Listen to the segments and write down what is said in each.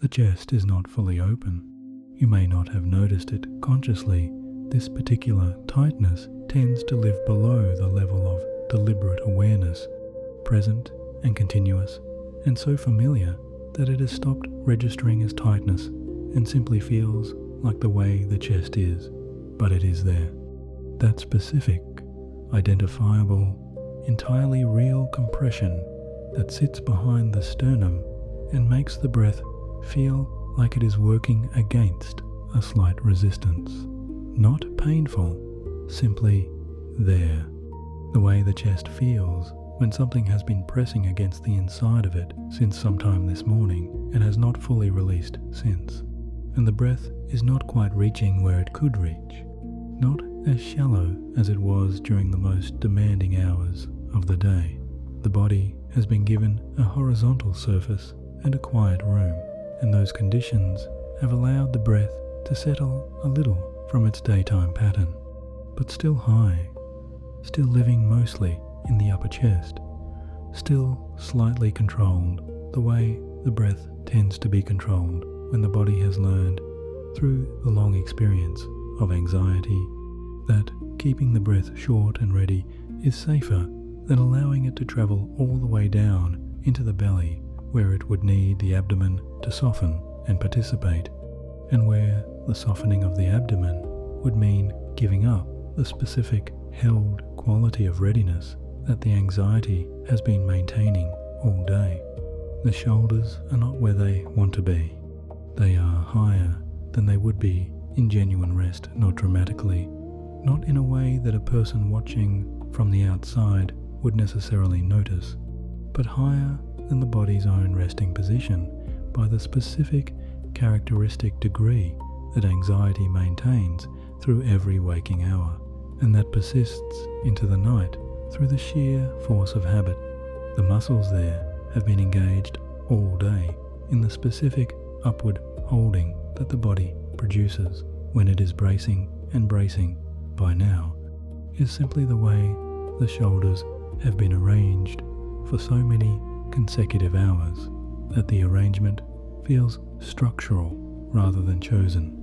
the chest is not fully open. You may not have noticed it consciously. This particular tightness tends to live below the level of deliberate awareness, present and continuous, and so familiar that it has stopped registering as tightness and simply feels like the way the chest is, but it is there. That specific, identifiable, entirely real compression that sits behind the sternum and makes the breath feel like it is working against a slight resistance. Not painful, simply there. The way the chest feels when something has been pressing against the inside of it since sometime this morning and has not fully released since. And the breath is not quite reaching where it could reach, not as shallow as it was during the most demanding hours of the day. The body has been given a horizontal surface and a quiet room, and those conditions have allowed the breath to settle a little from its daytime pattern, but still high, still living mostly in the upper chest, still slightly controlled the way the breath tends to be controlled when the body has learned through the long experience of anxiety that keeping the breath short and ready is safer than allowing it to travel all the way down into the belly, where it would need the abdomen to soften and participate, and where the softening of the abdomen would mean giving up the specific held quality of readiness that the anxiety has been maintaining all day. The shoulders are not where they want to be. They are higher than they would be in genuine rest, not dramatically, not in a way that a person watching from the outside would necessarily notice, but higher than the body's own resting position by the specific characteristic degree that anxiety maintains through every waking hour, and that persists into the night through the sheer force of habit. The muscles there have been engaged all day in the specific upward holding that the body produces when it is bracing, and bracing, by now, is simply the way the shoulders have been arranged for so many consecutive hours that the arrangement feels structural rather than chosen.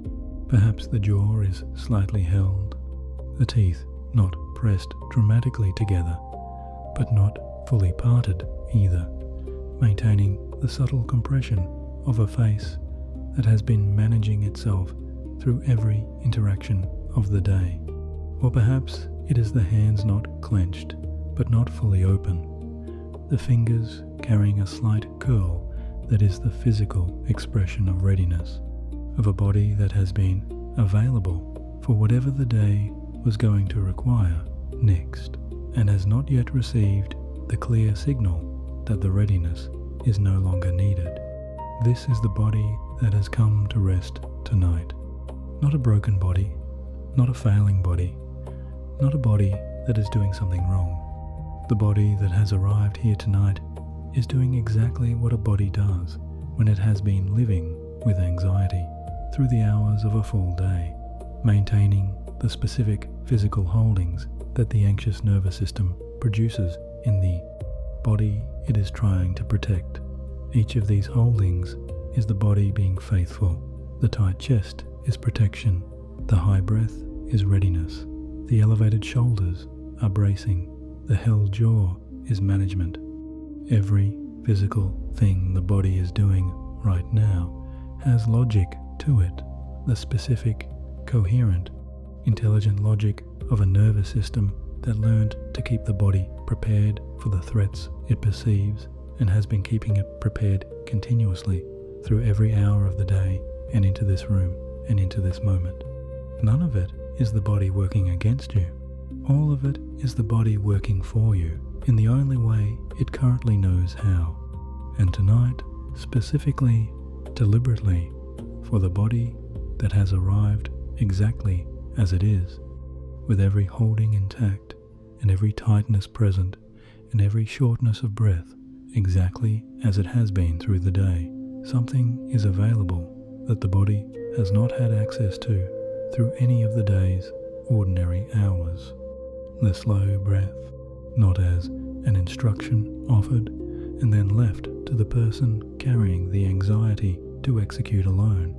Perhaps the jaw is slightly held, the teeth not pressed dramatically together, but not fully parted either, maintaining the subtle compression of a face that has been managing itself through every interaction of the day. Or perhaps it is the hands not clenched, but not fully open, the fingers carrying a slight curl that is the physical expression of readiness, of a body that has been available for whatever the day was going to require next, and has not yet received the clear signal that the readiness is no longer needed. This is the body that has come to rest tonight. Not a broken body, not a failing body, not a body that is doing something wrong. The body that has arrived here tonight is doing exactly what a body does when it has been living with anxiety through the hours of a full day, maintaining the specific physical holdings that the anxious nervous system produces in the body it is trying to protect. Each of these holdings is the body being faithful. The tight chest is protection. The high breath is readiness. The elevated shoulders are bracing. The held jaw is management. Every physical thing the body is doing right now has logic to it, the specific, coherent, intelligent logic of a nervous system that learned to keep the body prepared for the threats it perceives and has been keeping it prepared continuously through every hour of the day and into this room and into this moment. None of it is the body working against you. All of it is the body working for you in the only way it currently knows how. And tonight, specifically, deliberately, for the body that has arrived exactly as it is, with every holding intact and every tightness present and every shortness of breath exactly as it has been through the day, something is available that the body has not had access to through any of the day's ordinary hours. The slow breath, not as an instruction offered and then left to the person carrying the anxiety to execute alone,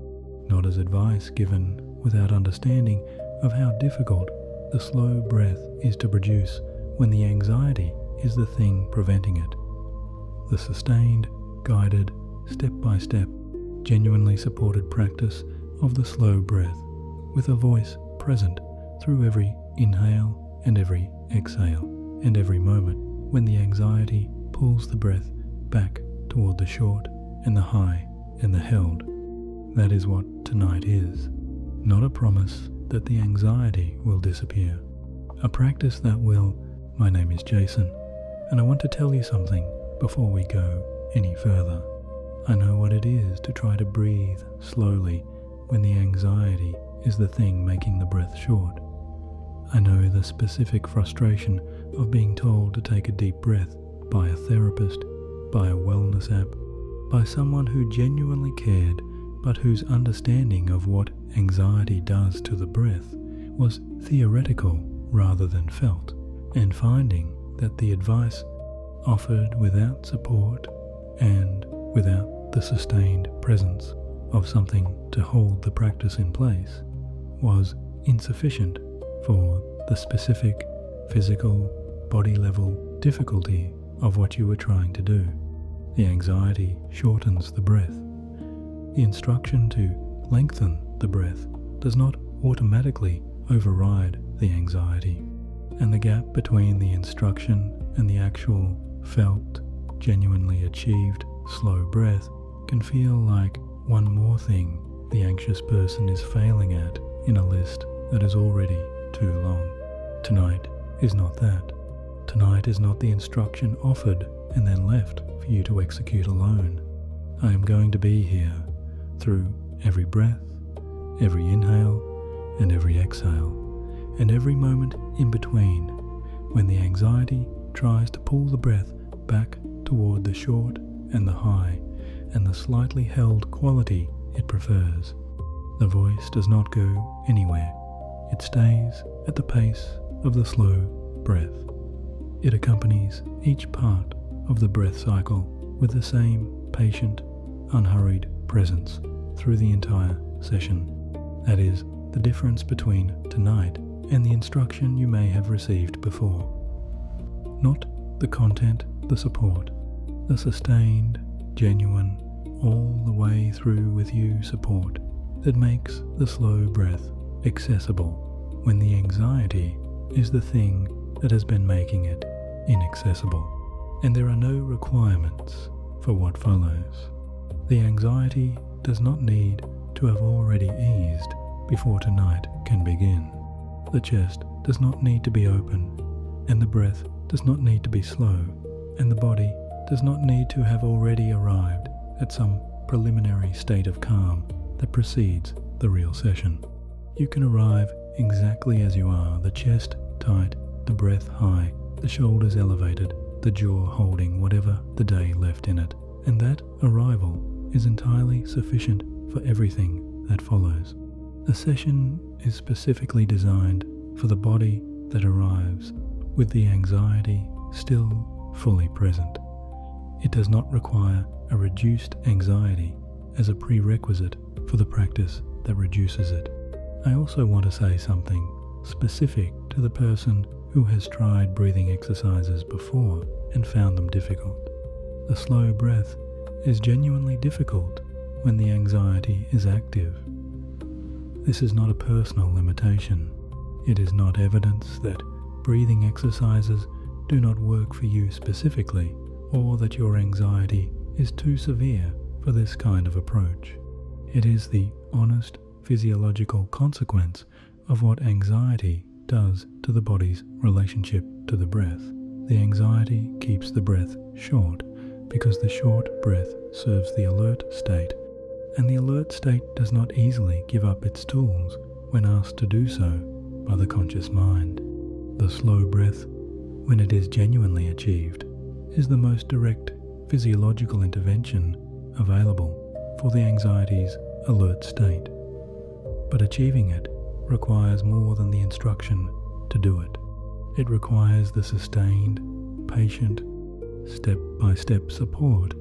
not as advice given without understanding of how difficult the slow breath is to produce when the anxiety is the thing preventing it. The sustained, guided, step-by-step, genuinely supported practice of the slow breath, with a voice present through every inhale and every exhale, and every moment when the anxiety pulls the breath back toward the short and the high and the held. That is what tonight is, not a promise that the anxiety will disappear. A practice that will. My name is Jason, and I want to tell you something before we go any further. I know what it is to try to breathe slowly when the anxiety is the thing making the breath short. I know the specific frustration of being told to take a deep breath by a therapist, by a wellness app, by someone who genuinely cared but whose understanding of what anxiety does to the breath was theoretical rather than felt, and finding that the advice offered without support and without the sustained presence of something to hold the practice in place was insufficient for the specific physical, body level difficulty of what you were trying to do. The anxiety shortens the breath. The instruction to lengthen the breath does not automatically override the anxiety, and the gap between the instruction and the actual felt, genuinely achieved slow breath can feel like one more thing the anxious person is failing at in a list that is already too long. Tonight is not that. Tonight is not the instruction offered and then left for you to execute alone. I am going to be here through every breath, every inhale, and every exhale, and every moment in between when the anxiety tries to pull the breath back toward the short and the high and the slightly held quality it prefers. The voice does not go anywhere. It stays at the pace of the slow breath. It accompanies each part of the breath cycle with the same patient, unhurried presence through the entire session. That is the difference between tonight and the instruction you may have received before. Not the content, the support, the sustained, genuine, all the way through with you support that makes the slow breath accessible when the anxiety is the thing that has been making it inaccessible, and there are no requirements for what follows. The anxiety does not need to have already eased before tonight can begin. The chest does not need to be open, and the breath does not need to be slow, and the body does not need to have already arrived at some preliminary state of calm that precedes the real session. You can arrive exactly as you are, the chest tight, the breath high, the shoulders elevated, the jaw holding whatever the day left in it, and that arrival is entirely sufficient for everything that follows. The session is specifically designed for the body that arrives with the anxiety still fully present. It does not require a reduced anxiety as a prerequisite for the practice that reduces it. I also want to say something specific to the person who has tried breathing exercises before and found them difficult. The slow breath is genuinely difficult when the anxiety is active. This is not a personal limitation. It is not evidence that breathing exercises do not work for you specifically, or that your anxiety is too severe for this kind of approach. It is the honest physiological consequence of what anxiety does to the body's relationship to the breath. The anxiety keeps the breath short because the short breath serves the alert state, and the alert state does not easily give up its tools when asked to do so by the conscious mind. The slow breath, when it is genuinely achieved, is the most direct physiological intervention available for the anxiety's alert state. But achieving it requires more than the instruction to do it. It requires the sustained, patient, step-by-step support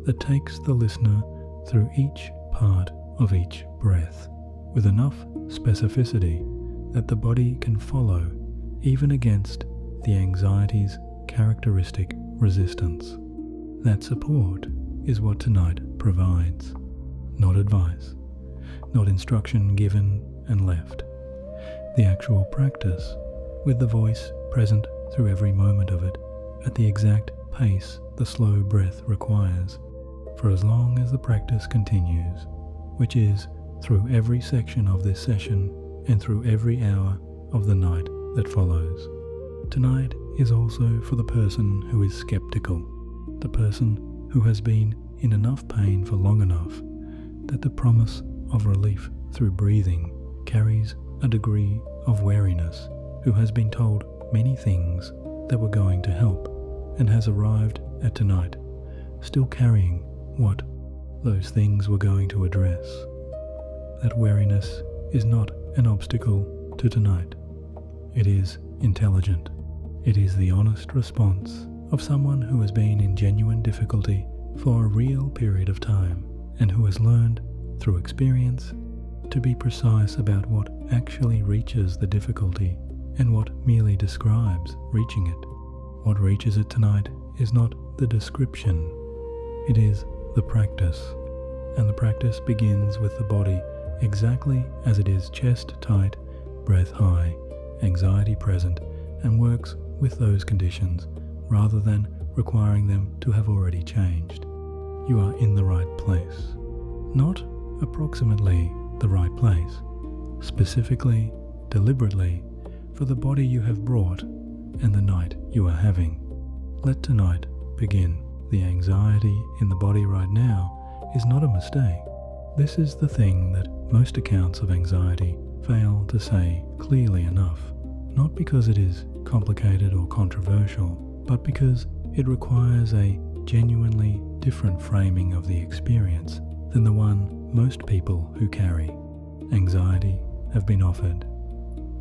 that takes the listener through each part of each breath with enough specificity that the body can follow even against the anxiety's characteristic resistance. That support is what tonight provides, not advice, not instruction given and left. The actual practice, with the voice present through every moment of it, at the exact pace the slow breath requires, for as long as the practice continues, which is through every section of this session and through every hour of the night that follows. Tonight is also for the person who is skeptical, the person who has been in enough pain for long enough that the promise of relief through breathing carries a degree of wariness, who has been told many things that were going to help and has arrived at tonight still carrying what those things were going to address. That wariness is not an obstacle to tonight. It is intelligent. It is the honest response of someone who has been in genuine difficulty for a real period of time and who has learned through experience to be precise about what actually reaches the difficulty and what merely describes reaching it. What reaches it tonight is not the description, it is the practice, and the practice begins with the body exactly as it is, chest tight, breath high, anxiety present, and works with those conditions rather than requiring them to have already changed. You are in the right place, not approximately the right place, specifically, deliberately, for the body you have brought and the night you are having. Let tonight begin. The anxiety in the body right now is not a mistake. This is the thing that most accounts of anxiety fail to say clearly enough, not because it is complicated or controversial, but because it requires a genuinely different framing of the experience than the one most people who carry anxiety have been offered.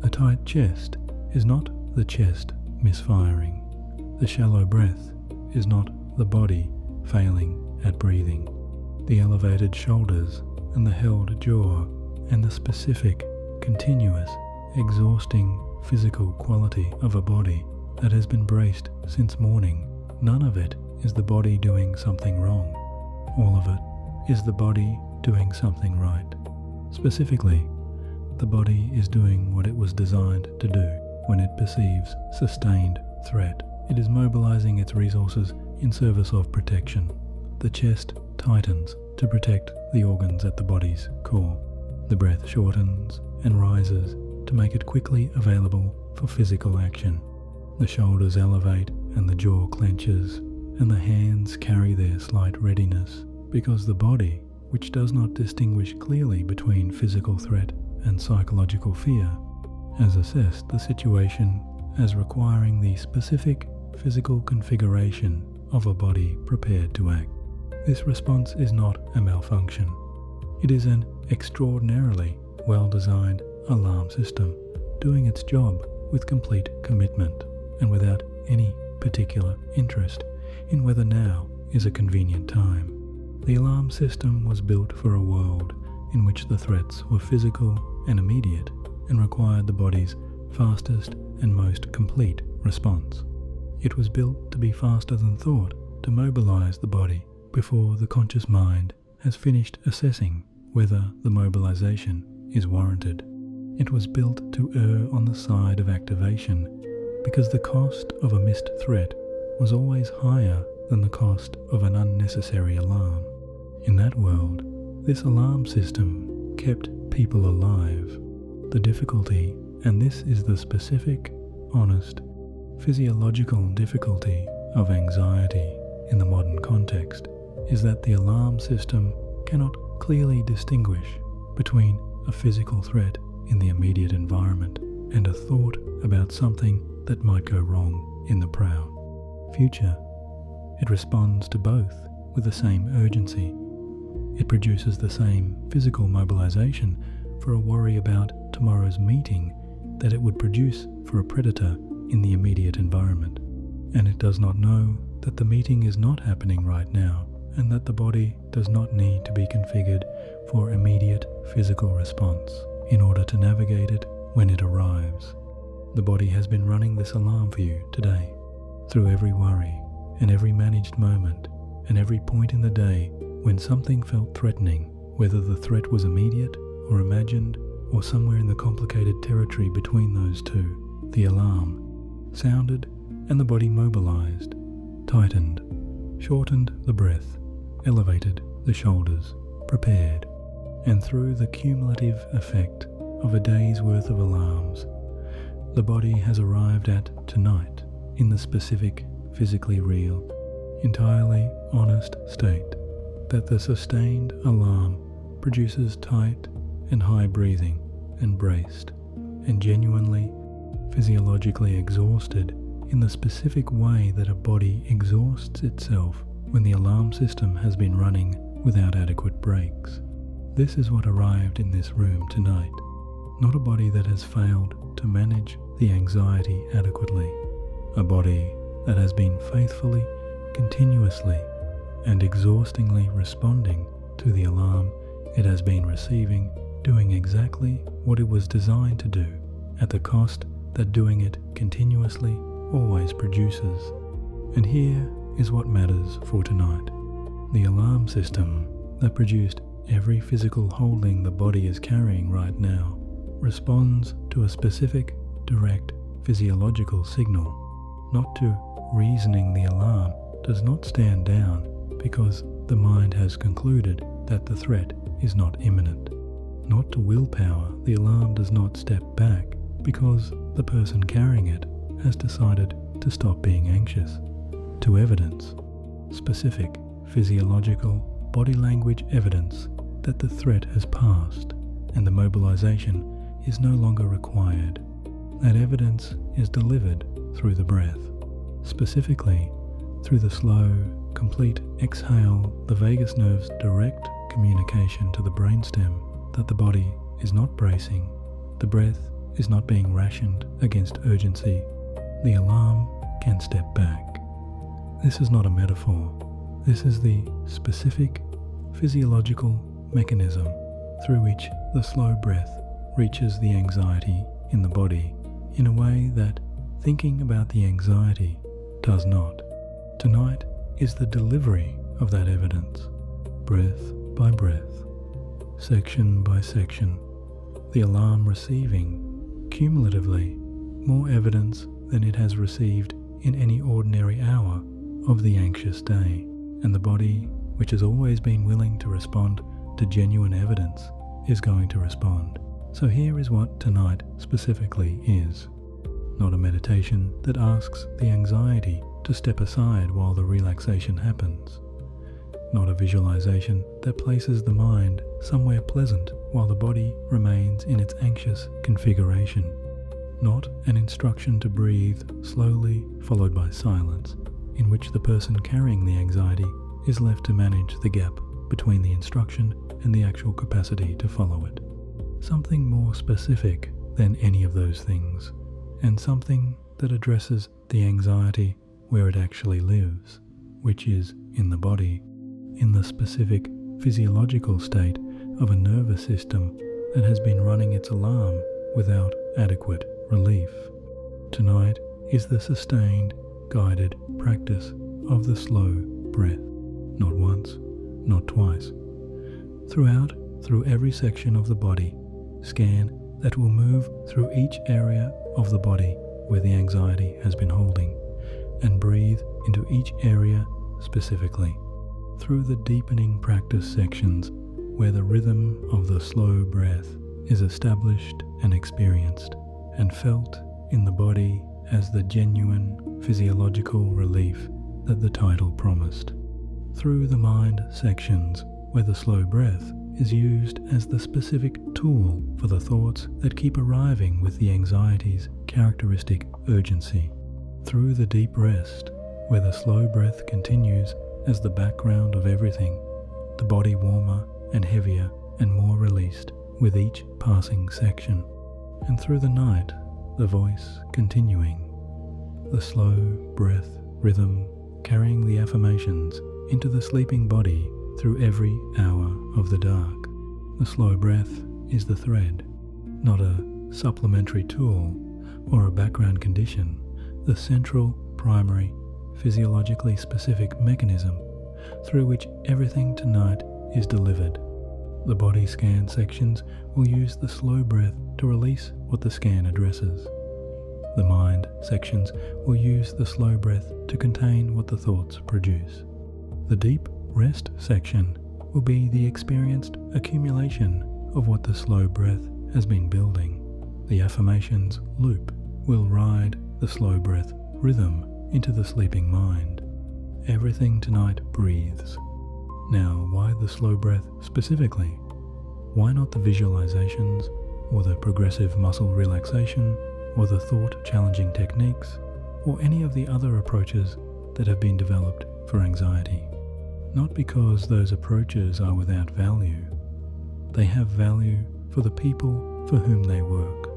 A tight chest is not the chest misfiring. The shallow breath is not the body failing at breathing. The elevated shoulders and the held jaw and the specific, continuous, exhausting physical quality of a body that has been braced since morning, none of it is the body doing something wrong. All of it is the body doing something right. Specifically, the body is doing what it was designed to do when it perceives sustained threat. It is mobilizing its resources in service of protection. The chest tightens to protect the organs at the body's core. The breath shortens and rises to make it quickly available for physical action. The shoulders elevate and the jaw clenches, and the hands carry their slight readiness, because the body, which does not distinguish clearly between physical threat and psychological fear, has assessed the situation as requiring the specific physical configuration of a body prepared to act. This response is not a malfunction. It is an extraordinarily well-designed alarm system doing its job with complete commitment and without any particular interest in whether now is a convenient time. The alarm system was built for a world in which the threats were physical and immediate and required the body's fastest and most complete response. It was built to be faster than thought, to mobilize the body before the conscious mind has finished assessing whether the mobilization is warranted. It was built to err on the side of activation because the cost of a missed threat was always higher than the cost of an unnecessary alarm. In that world, this alarm system kept people alive. The difficulty, and this is the specific, honest, physiological difficulty of anxiety in the modern context, is that the alarm system cannot clearly distinguish between a physical threat in the immediate environment and a thought about something that might go wrong in the proud future. It responds to both with the same urgency. It produces the same physical mobilization for a worry about tomorrow's meeting that it would produce for a predator in the immediate environment. And it does not know that the meeting is not happening right now and that the body does not need to be configured for immediate physical response in order to navigate it when it arrives. The body has been running this alarm for you today, through every worry and every managed moment and every point in the day when something felt threatening, whether the threat was immediate or imagined or somewhere in the complicated territory between those two. The alarm sounded and the body mobilized, tightened, shortened the breath, elevated the shoulders, prepared, and through the cumulative effect of a day's worth of alarms, the body has arrived at tonight in the specific, physically real, entirely honest state that the sustained alarm produces tight and high breathing and braced and genuinely physiologically exhausted in the specific way that a body exhausts itself when the alarm system has been running without adequate breaks. This is what arrived in this room tonight, not a body that has failed to manage the anxiety adequately, a body that has been faithfully, continuously, and exhaustingly responding to the alarm it has been receiving, doing exactly what it was designed to do at the cost that doing it continuously always produces. And here is what matters for tonight. The alarm system that produced every physical holding the body is carrying right now responds to a specific, direct physiological signal, not to reasoning. The alarm does not stand down because the mind has concluded that the threat is not imminent. Not to willpower. The alarm does not step back because the person carrying it has decided to stop being anxious. To evidence, specific physiological body language evidence that the threat has passed and the mobilization is no longer required. That evidence is delivered through the breath, specifically through the slow, complete exhale, the vagus nerve's direct communication to the brainstem that the body is not bracing, the breath is not being rationed against urgency. The alarm can step back. This is not a metaphor. This is the specific physiological mechanism through which the slow breath reaches the anxiety in the body in a way that thinking about the anxiety does not. Tonight is the delivery of that evidence, breath by breath, section by section, the alarm receiving, cumulatively, more evidence than it has received in any ordinary hour of the anxious day, and the body, which has always been willing to respond to genuine evidence, is going to respond. So here is what tonight specifically is. Not a meditation that asks the anxiety to step aside while the relaxation happens. Not a visualization that places the mind somewhere pleasant while the body remains in its anxious configuration. Not an instruction to breathe slowly followed by silence, in which the person carrying the anxiety is left to manage the gap between the instruction and the actual capacity to follow it. Something more specific than any of those things, and something that addresses the anxiety where it actually lives, which is in the body, in the specific physiological state of a nervous system that has been running its alarm without adequate relief. Tonight is the sustained, guided practice of the slow breath, not once, not twice. Through every section of the body, scan that will move through each area of the body where the anxiety has been holding, and breathe into each area specifically. Through the deepening practice sections where the rhythm of the slow breath is established and experienced and felt in the body as the genuine physiological relief that the title promised. Through the mind sections where the slow breath is used as the specific tool for the thoughts that keep arriving with the anxiety's characteristic urgency. Through the deep rest where the slow breath continues as the background of everything, the body warmer and heavier and more released with each passing section. And through the night, the voice continuing, the slow breath rhythm carrying the affirmations into the sleeping body through every hour of the dark. The slow breath is the thread, not a supplementary tool or a background condition, the central, primary, physiologically specific mechanism through which everything tonight is delivered. The body scan sections will use the slow breath to release what the scan addresses. The mind sections will use the slow breath to contain what the thoughts produce. The deep rest section will be the experienced accumulation of what the slow breath has been building. The affirmations loop will ride the slow breath rhythm into the sleeping mind. Everything tonight breathes. Now, why the slow breath specifically? Why not the visualizations, or the progressive muscle relaxation, or the thought-challenging techniques, or any of the other approaches that have been developed for anxiety? Not because those approaches are without value. They have value for the people for whom they work,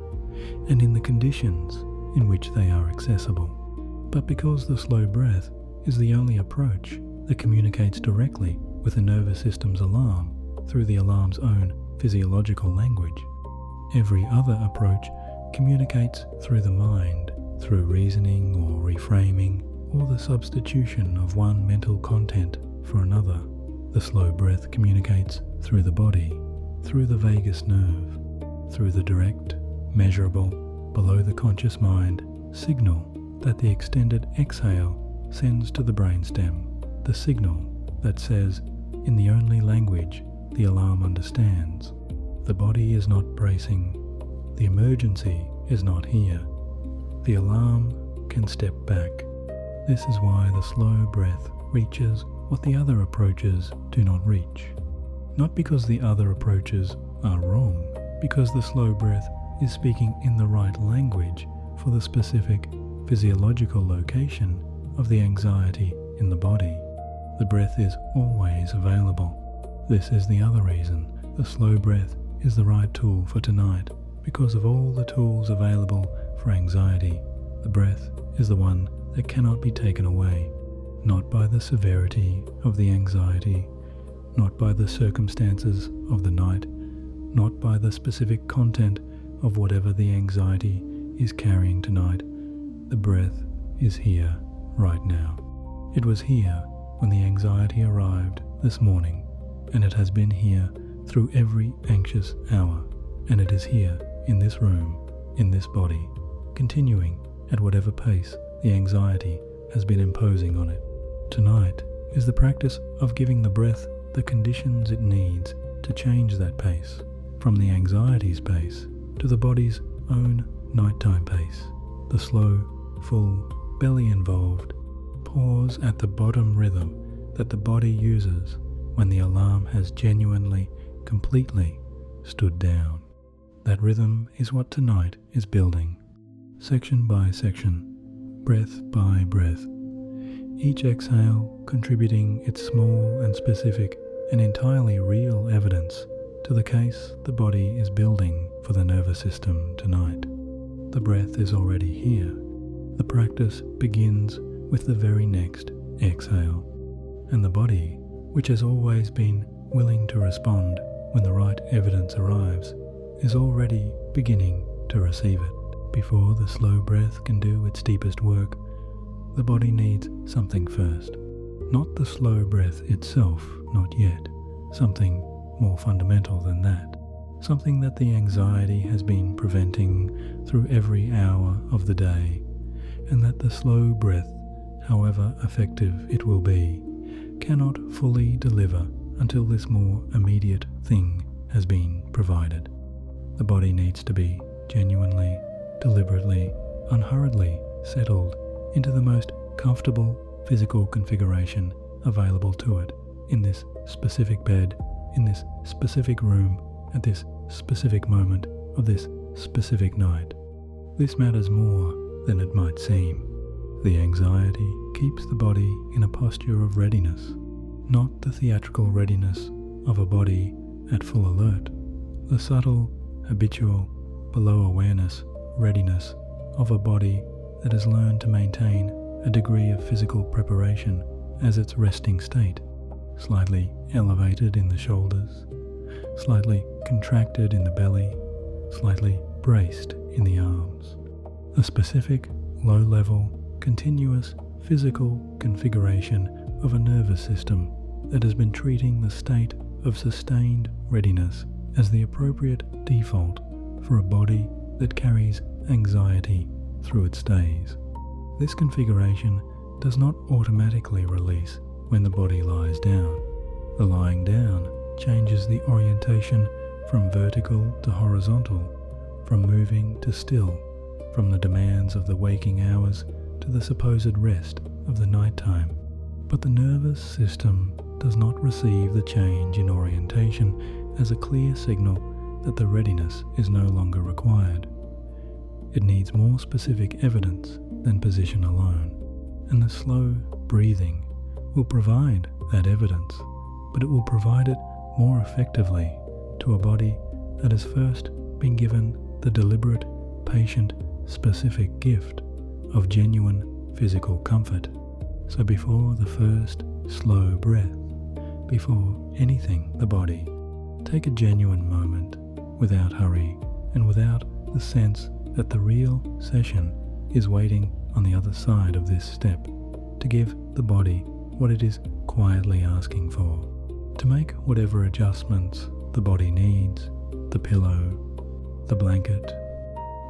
and in the conditions in which they are accessible, but because the slow breath is the only approach that communicates directly with the nervous system's alarm through the alarm's own physiological language. Every other approach communicates through the mind, through reasoning or reframing, or the substitution of one mental content for another. The slow breath communicates through the body, through the vagus nerve, through the direct, measurable, below the conscious mind signal that the extended exhale sends to the brainstem, the signal that says, in the only language the alarm understands, the body is not bracing, the emergency is not here, the alarm can step back. This is why the slow breath reaches what the other approaches do not reach. Not because the other approaches are wrong, because the slow breath is speaking in the right language for the specific physiological location of the anxiety in the body. The breath is always available. This is the other reason the slow breath is the right tool for tonight. Because of all the tools available for anxiety, the breath is the one that cannot be taken away, not by the severity of the anxiety, not by the circumstances of the night, not by the specific content of whatever the anxiety is carrying tonight. The breath is here right now. It was here when the anxiety arrived this morning, and it has been here through every anxious hour, and it is here in this room, in this body, continuing at whatever pace the anxiety has been imposing on it. Tonight is the practice of giving the breath the conditions it needs to change that pace, from the anxiety's pace to the body's own nighttime pace, the slow, full, belly-involved pause at the bottom rhythm that the body uses when the alarm has genuinely, completely stood down. That rhythm is what tonight is building, section by section, breath by breath, each exhale contributing its small and specific and entirely real evidence to the case the body is building for the nervous system tonight. The breath is already here. The practice begins with the very next exhale, and the body, which has always been willing to respond when the right evidence arrives, is already beginning to receive it. Before the slow breath can do its deepest work, the body needs something first. Not the slow breath itself, not yet. Something more fundamental than that. Something that the anxiety has been preventing through every hour of the day, and that the slow breath, however effective it will be, cannot fully deliver until this more immediate thing has been provided. The body needs to be genuinely, deliberately, unhurriedly settled into the most comfortable physical configuration available to it in this specific bed, in this specific room, at this specific moment of this specific night. This matters more than it might seem. The anxiety keeps the body in a posture of readiness, not the theatrical readiness of a body at full alert, the subtle, habitual, below awareness readiness of a body that has learned to maintain a degree of physical preparation as its resting state, slightly elevated in the shoulders, slightly contracted in the belly, slightly braced in the arms. A specific, low-level, continuous physical configuration of a nervous system that has been treating the state of sustained readiness as the appropriate default for a body that carries anxiety through its days. This configuration does not automatically release when the body lies down. The lying down changes the orientation from vertical to horizontal, from moving to still, from the demands of the waking hours to the supposed rest of the nighttime. But the nervous system does not receive the change in orientation as a clear signal that the readiness is no longer required. It needs more specific evidence than position alone, and the slow breathing will provide that evidence, but it will provide it more effectively to a body that has first been given the deliberate, patient, specific gift of genuine physical comfort. So before the first slow breath, before anything the body, take a genuine moment without hurry and without the sense that the real session is waiting on the other side of this step to give the body what it is quietly asking for, to make whatever adjustments the body needs, the pillow, the blanket,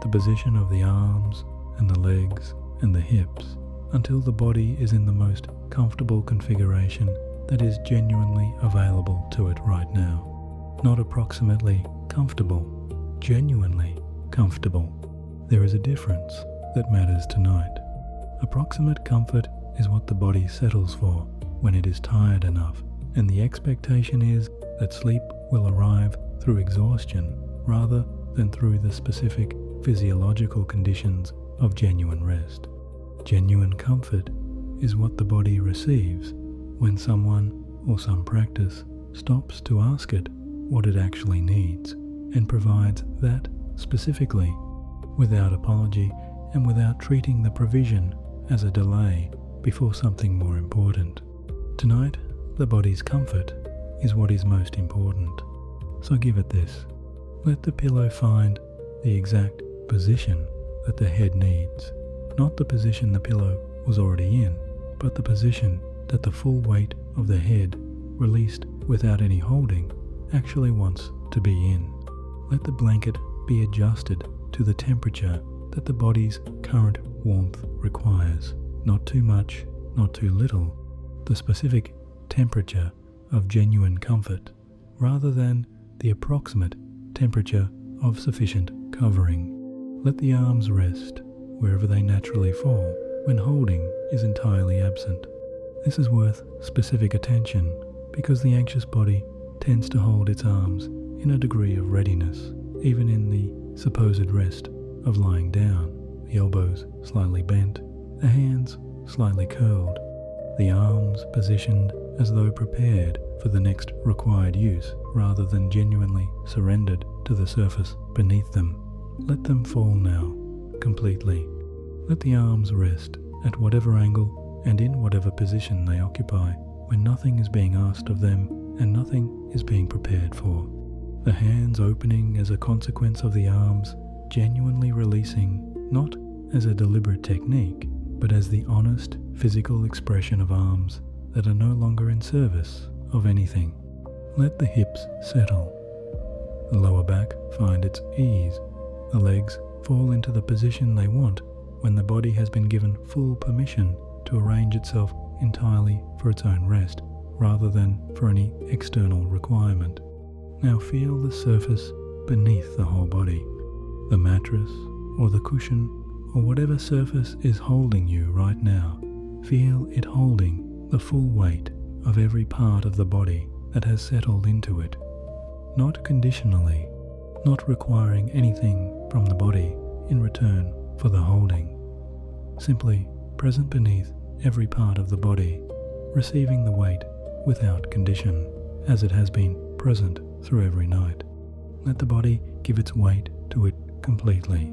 the position of the arms and the legs and the hips, until the body is in the most comfortable configuration that is genuinely available to it right now. Not approximately comfortable, genuinely comfortable. There is a difference that matters tonight. Approximate comfort is what the body settles for when it is tired enough, and the expectation is that sleep will arrive through exhaustion rather than through the specific physiological conditions of genuine rest. Genuine comfort is what the body receives when someone or some practice stops to ask it what it actually needs and provides that specifically, without apology and without treating the provision as a delay before something more important. Tonight, the body's comfort is what is most important. So give it this. Let the pillow find the exact position that the head needs. Not the position the pillow was already in, but the position that the full weight of the head, released without any holding, actually wants to be in. Let the blanket be adjusted to the temperature that the body's current warmth requires. Not too much, not too little. The specific temperature of genuine comfort, rather than the approximate temperature of sufficient covering. Let the arms rest wherever they naturally fall when holding is entirely absent. This is worth specific attention because the anxious body tends to hold its arms in a degree of readiness, even in the supposed rest of lying down, the elbows slightly bent, the hands slightly curled, the arms positioned as though prepared for the next required use rather than genuinely surrendered to the surface beneath them. Let them fall now, completely. Let the arms rest at whatever angle and in whatever position they occupy when nothing is being asked of them and nothing is being prepared for. The hands opening as a consequence of the arms genuinely releasing, not as a deliberate technique, but as the honest physical expression of arms that are no longer in service of anything. Let the hips settle, the lower back find its ease, the legs fall into the position they want when the body has been given full permission to arrange itself entirely for its own rest, rather than for any external requirement. Now feel the surface beneath the whole body, the mattress or the cushion or whatever surface is holding you right now. Feel it holding the full weight of every part of the body that has settled into it, not conditionally, not requiring anything from the body in return for the holding, simply present beneath every part of the body, receiving the weight without condition, as it has been present through every night. Let the body give its weight to it completely,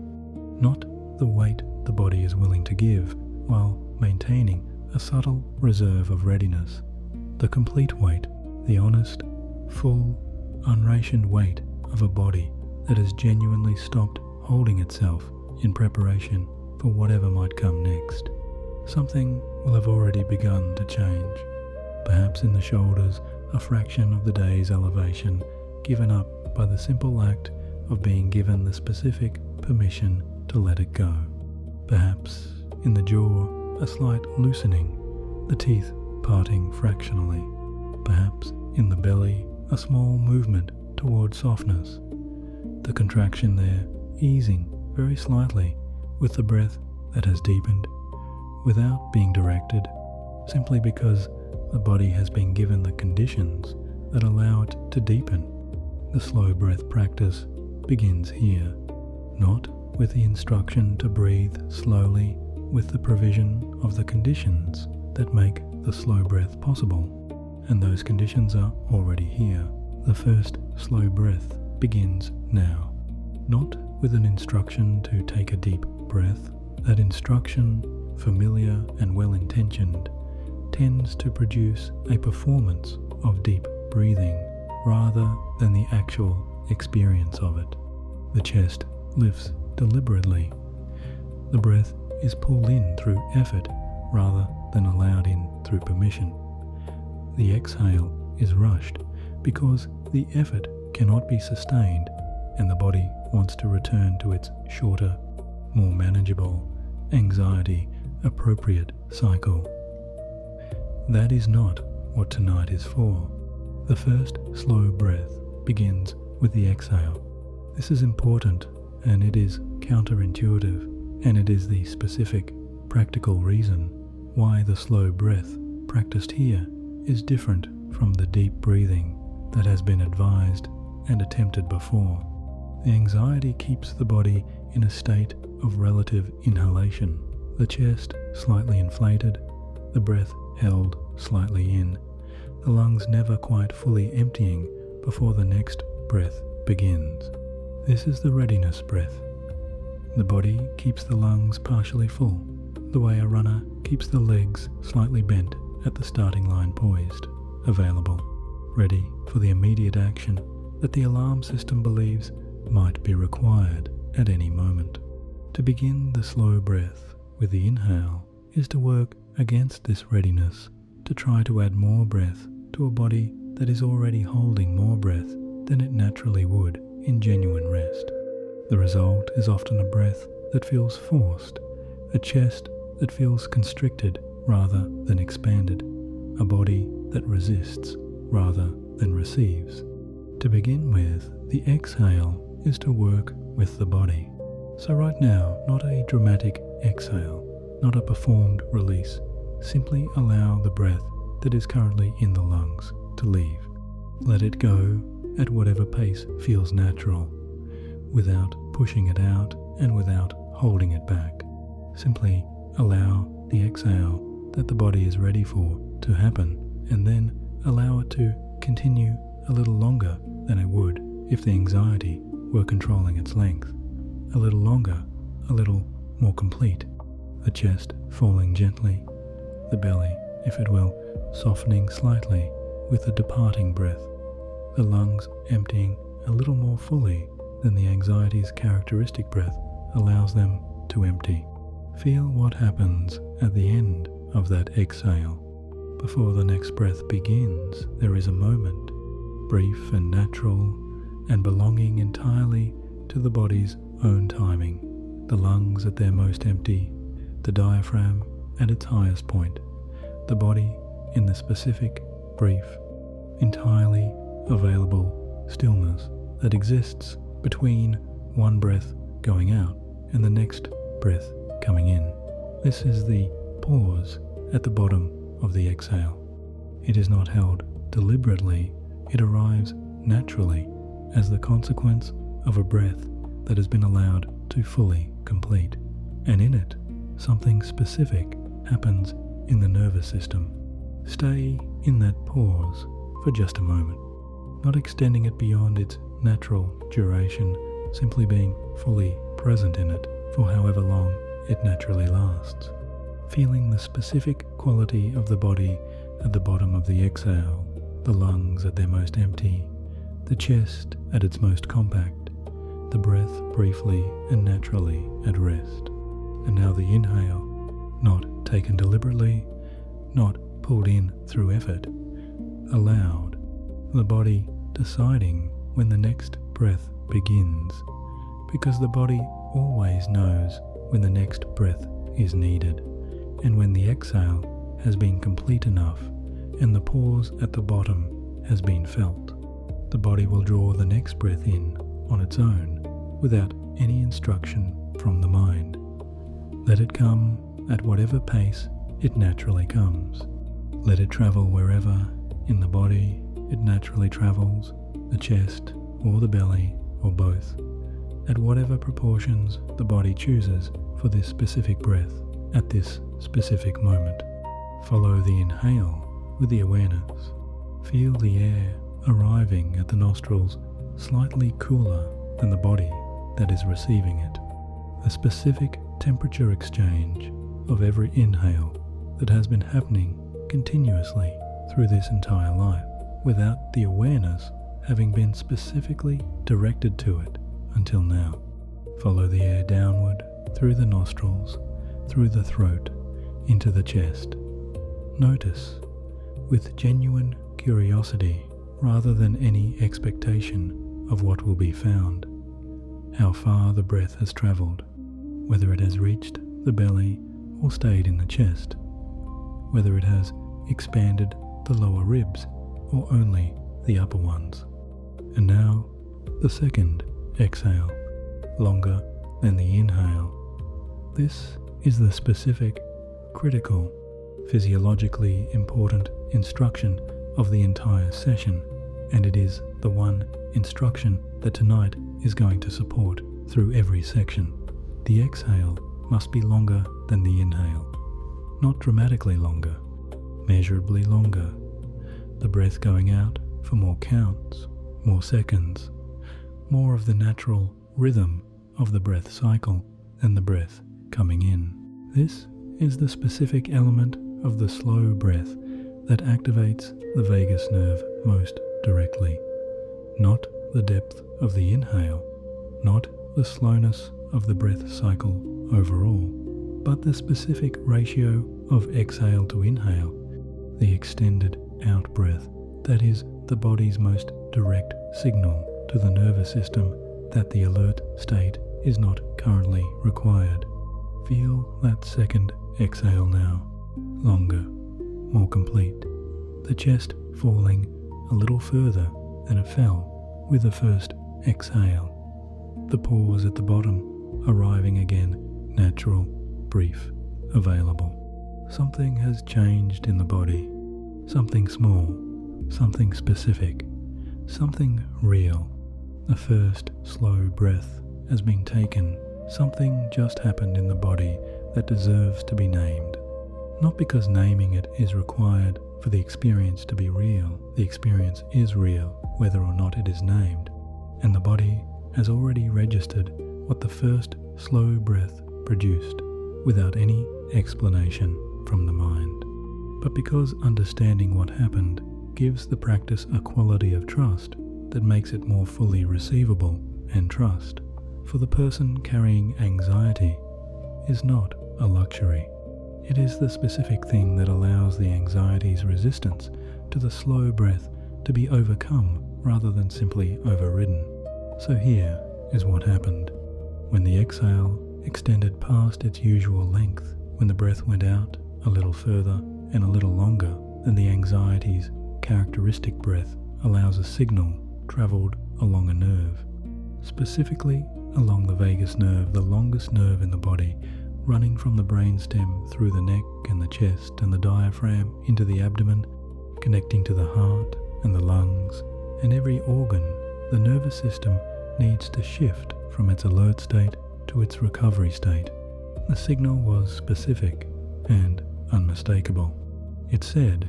not the weight the body is willing to give, while maintaining a subtle reserve of readiness. The complete weight, the honest, full, unrationed weight of a body that has genuinely stopped holding itself in preparation for whatever might come next. Something will have already begun to change. Perhaps in the shoulders, a fraction of the day's elevation given up by the simple act of being given the specific permission to let it go. Perhaps in the jaw, a slight loosening, the teeth parting fractionally. Perhaps in the belly, a small movement toward softness, the contraction there easing very slightly with the breath that has deepened, without being directed, simply because the body has been given the conditions that allow it to deepen. The slow breath practice begins here, not with the instruction to breathe slowly with the provision of the conditions that make the slow breath possible, and those conditions are already here. The first slow breath begins now, not with an instruction to take a deep breath. That instruction, familiar and well-intentioned, tends to produce a performance of deep breathing rather than the actual experience of it. The chest lifts deliberately. The breath is pulled in through effort rather than allowed in through permission. The exhale is rushed because the effort cannot be sustained and the body wants to return to its shorter, more manageable, anxiety-appropriate cycle. That is not what tonight is for. The first slow breath begins with the exhale. This is important, and it is counterintuitive, and it is the specific, practical reason why the slow breath practiced here is different from the deep breathing that has been advised and attempted before. The anxiety keeps the body in a state of relative inhalation, the chest slightly inflated, the breath held slightly in, the lungs never quite fully emptying before the next breath begins. This is the readiness breath. The body keeps the lungs partially full, the way a runner keeps the legs slightly bent at the starting line poised, available, ready for the immediate action that the alarm system believes might be required at any moment. To begin the slow breath with the inhale is to work against this readiness, to try to add more breath to a body that is already holding more breath than it naturally would in genuine rest. The result is often a breath that feels forced, a chest that feels constricted rather than expanded, a body that resists rather than receives. To begin with, the exhale is to work with the body. So right now, not a dramatic exhale, not a performed release. Simply allow the breath that is currently in the lungs to leave. Let it go at whatever pace feels natural, without pushing it out and without holding it back. Simply allow the exhale that the body is ready for to happen, and then allow it to continue a little longer than it would if the anxiety were controlling its length. A little longer, a little more complete. The chest falling gently, the belly, if it will, softening slightly with the departing breath, the lungs emptying a little more fully than the anxiety's characteristic breath allows them to empty. Feel what happens at the end of that exhale. Before the next breath begins, there is a moment, brief and natural, and belonging entirely to the body's own timing. The lungs at their most empty, the diaphragm at its highest point, the body in the specific, brief, entirely available stillness that exists between one breath going out and the next breath coming in. This is the pause at the bottom of the exhale. It is not held deliberately, it arrives naturally as the consequence of a breath that has been allowed to fully complete. And in it, something specific happens in the nervous system. Stay in that pause for just a moment, not extending it beyond its natural duration, simply being fully present in it for however long it naturally lasts. Feeling the specific quality of the body at the bottom of the exhale, the lungs at their most empty, the chest at its most compact, the breath briefly and naturally at rest. And now the inhale, not taken deliberately, not pulled in through effort, allowed, the body deciding when the next breath begins, because the body always knows when the next breath is needed, and when the exhale has been complete enough and the pause at the bottom has been felt, the body will draw the next breath in on its own without any instruction from the mind. Let it come at whatever pace it naturally comes. Let it travel wherever in the body it naturally travels, the chest or the belly or both, at whatever proportions the body chooses for this specific breath at this specific moment. Follow the inhale with the awareness. Feel the air arriving at the nostrils slightly cooler than the body that is receiving it. A specific temperature exchange of every inhale that has been happening continuously through this entire life, without the awareness having been specifically directed to it until now. Follow the air downward through the nostrils, through the throat, into the chest. Notice, with genuine curiosity rather than any expectation of what will be found, how far the breath has travelled, whether it has reached the belly or stayed in the chest, whether it has expanded the lower ribs or only the upper ones. And now, the second exhale, longer than the inhale. This is the specific, critical, physiologically important instruction of the entire session, and it is the one instruction that tonight is going to support through every section. The exhale must be longer than the inhale, not dramatically longer, measurably longer. The breath going out for more counts, more seconds, more of the natural rhythm of the breath cycle than the breath coming in. This is the specific element of the slow breath that activates the vagus nerve most directly, not the depth of the inhale, not the slowness of the breath cycle overall, but the specific ratio of exhale to inhale, the extended out breath that is the body's most direct signal to the nervous system that the alert state is not currently required. Feel that second exhale now, longer, more complete, the chest falling a little further than it fell with the first exhale, the pause at the bottom arriving again, natural, brief, available. Something has changed in the body, something small, something specific, something real. The first slow breath has been taken. Something just happened in the body that deserves to be named. Not because naming it is required for the experience to be real. The experience is real whether or not it is named, and the body has already registered what the first slow breath produced without any explanation from the mind. But because understanding what happened gives the practice a quality of trust that makes it more fully receivable, and trust for the person carrying anxiety is not a luxury. It is the specific thing that allows the anxiety's resistance to the slow breath to be overcome rather than simply overridden. So here is what happened. When the exhale extended past its usual length, when the breath went out a little further and a little longer than the anxiety's characteristic breath allows, a signal traveled along a nerve, specifically along the vagus nerve, the longest nerve in the body, running from the brainstem through the neck and the chest and the diaphragm into the abdomen, connecting to the heart and the lungs and every organ. The nervous system needs to shift from its alert state to its recovery state. The signal was specific and unmistakable. It said,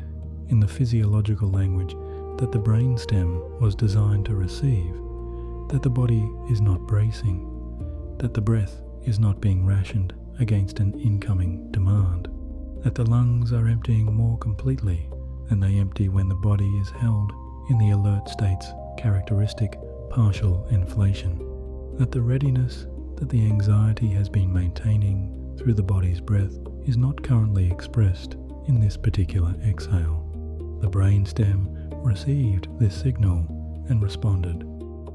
in the physiological language, that the brainstem was designed to receive, that the body is not bracing, that the breath is not being rationed against an incoming demand, that the lungs are emptying more completely than they empty when the body is held in the alert state's characteristic partial inflation, that the readiness that the anxiety has been maintaining through the body's breath is not currently expressed in this particular exhale. The brainstem received this signal and responded.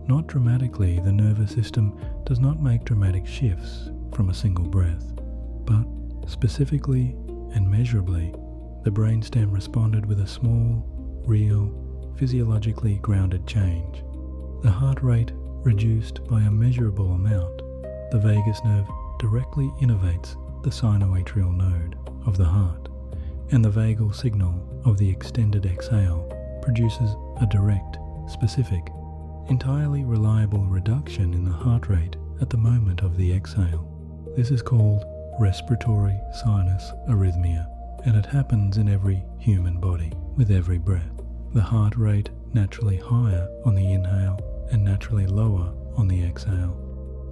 Not dramatically, the nervous system does not make dramatic shifts from a single breath, but specifically and measurably, the brainstem responded with a small, real, physiologically grounded change. The heart rate reduced by a measurable amount. The vagus nerve directly innervates the sinoatrial node of the heart, and the vagal signal of the extended exhale produces a direct, specific, entirely reliable reduction in the heart rate at the moment of the exhale. This is called respiratory sinus arrhythmia, and it happens in every human body with every breath. The heart rate naturally higher on the inhale and naturally lower on the exhale,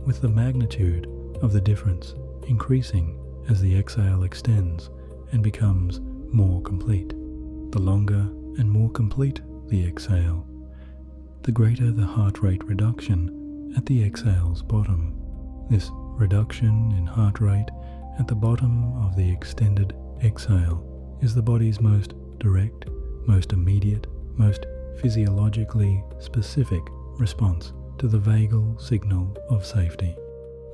with the magnitude of the difference increasing as the exhale extends and becomes more complete. The longer and more complete the exhale, the greater the heart rate reduction at the exhale's bottom. This reduction in heart rate at the bottom of the extended exhale is the body's most direct, most immediate, most physiologically specific response to the vagal signal of safety.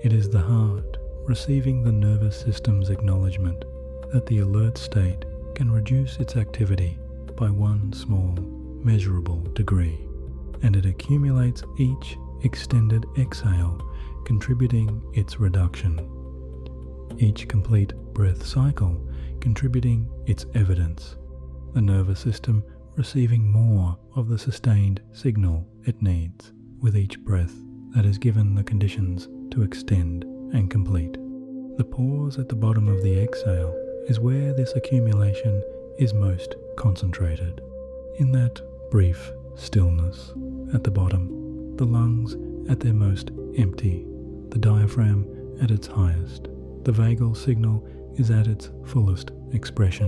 It is the heart receiving the nervous system's acknowledgement that the alert state can reduce its activity by one small, measurable degree, and it accumulates each extended exhale, contributing its reduction. Each complete breath cycle contributing its evidence, the nervous system receiving more of the sustained signal it needs with each breath that is given the conditions to extend and complete. The pause at the bottom of the exhale is where this accumulation is most concentrated. In that brief stillness at the bottom, the lungs at their most empty, the diaphragm at its highest, the vagal signal is at its fullest expression,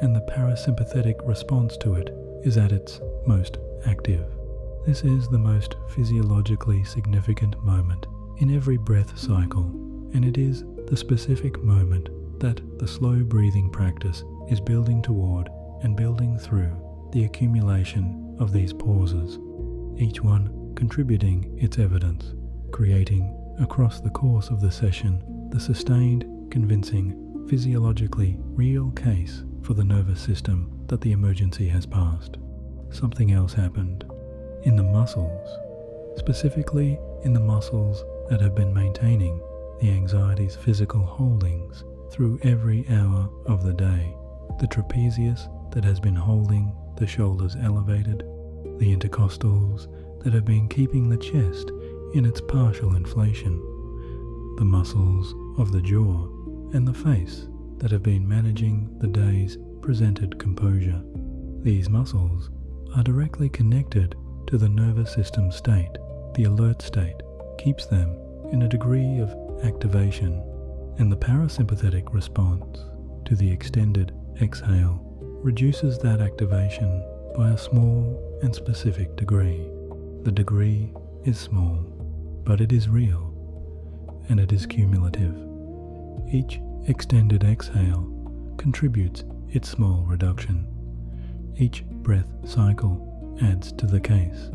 and the parasympathetic response to it is at its most active. This is the most physiologically significant moment in every breath cycle, and it is the specific moment that the slow breathing practice is building toward and building through the accumulation of these pauses, each one contributing its evidence, creating across the course of the session the sustained, convincing, physiologically real case for the nervous system that the emergency has passed. Something else happened. In the muscles, specifically in the muscles that have been maintaining the anxiety's physical holdings through every hour of the day, the trapezius that has been holding the shoulders elevated, the intercostals that have been keeping the chest in its partial inflation, the muscles of the jaw and the face that have been managing the day's presented composure. These muscles are directly connected to the nervous system state. The alert state keeps them in a degree of activation, and the parasympathetic response to the extended exhale reduces that activation by a small and specific degree. The degree is small, but it is real, and it is cumulative. Each extended exhale contributes its small reduction. Each breath cycle adds to the case,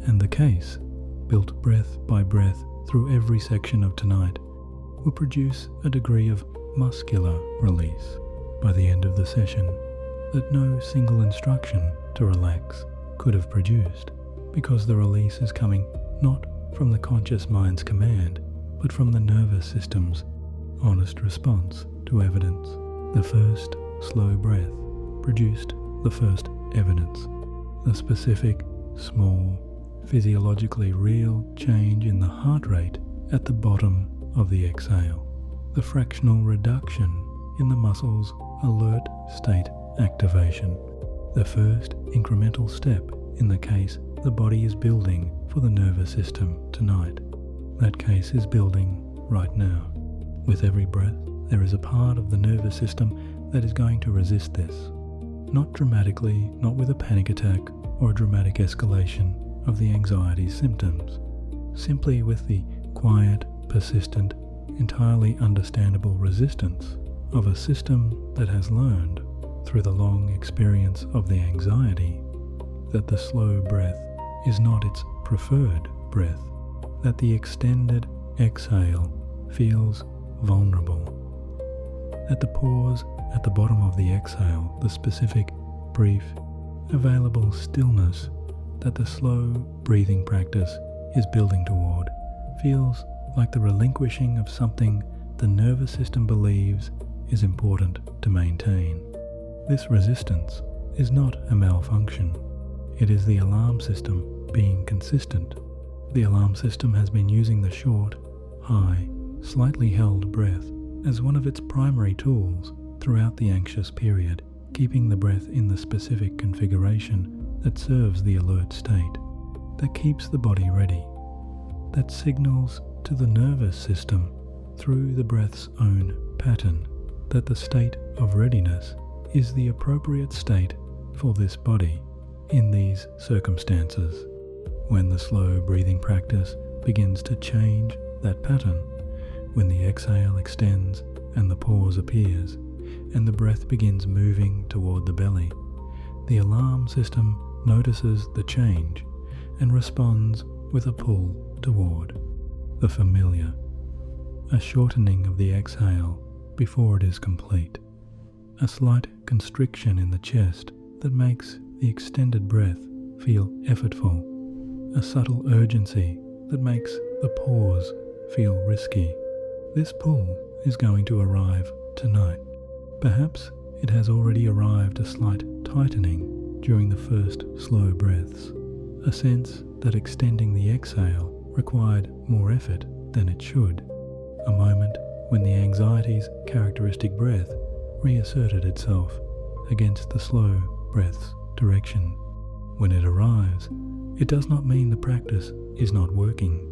and the case, built breath by breath through every section of tonight, will produce a degree of muscular release by the end of the session that no single instruction to relax could have produced, because the release is coming not from the conscious mind's command, but from the nervous system's honest response to evidence. The first slow breath produced the first evidence, the specific, small, physiologically real change in the heart rate at the bottom of the exhale, the fractional reduction in the muscle's alert state activation, the first incremental step in the case the body is building for the nervous system tonight. That case is building right now. With every breath, there is a part of the nervous system that is going to resist this. Not dramatically, not with a panic attack or a dramatic escalation of the anxiety symptoms, simply with the quiet, persistent, entirely understandable resistance of a system that has learned, through the long experience of the anxiety, that the slow breath is not its preferred breath, that the extended exhale feels vulnerable, that the pause at the bottom of the exhale, the specific, brief, available stillness that the slow breathing practice is building toward, feels like the relinquishing of something the nervous system believes is important to maintain. This resistance is not a malfunction. It is the alarm system being consistent. The alarm system has been using the short, high, slightly held breath as one of its primary tools throughout the anxious period, keeping the breath in the specific configuration that serves the alert state, that keeps the body ready, that signals to the nervous system through the breath's own pattern that the state of readiness is the appropriate state for this body in these circumstances. When the slow breathing practice begins to change that pattern, when the exhale extends and the pause appears, and the breath begins moving toward the belly, the alarm system notices the change and responds with a pull toward the familiar, a shortening of the exhale before it is complete, a slight constriction in the chest that makes the extended breath feel effortful, a subtle urgency that makes the pause feel risky. This pull is going to arrive tonight. Perhaps it has already arrived, a slight tightening during the first slow breaths, a sense that extending the exhale required more effort than it should, a moment when the anxiety's characteristic breath reasserted itself against the slow breath's direction. When it arrives, it does not mean the practice is not working.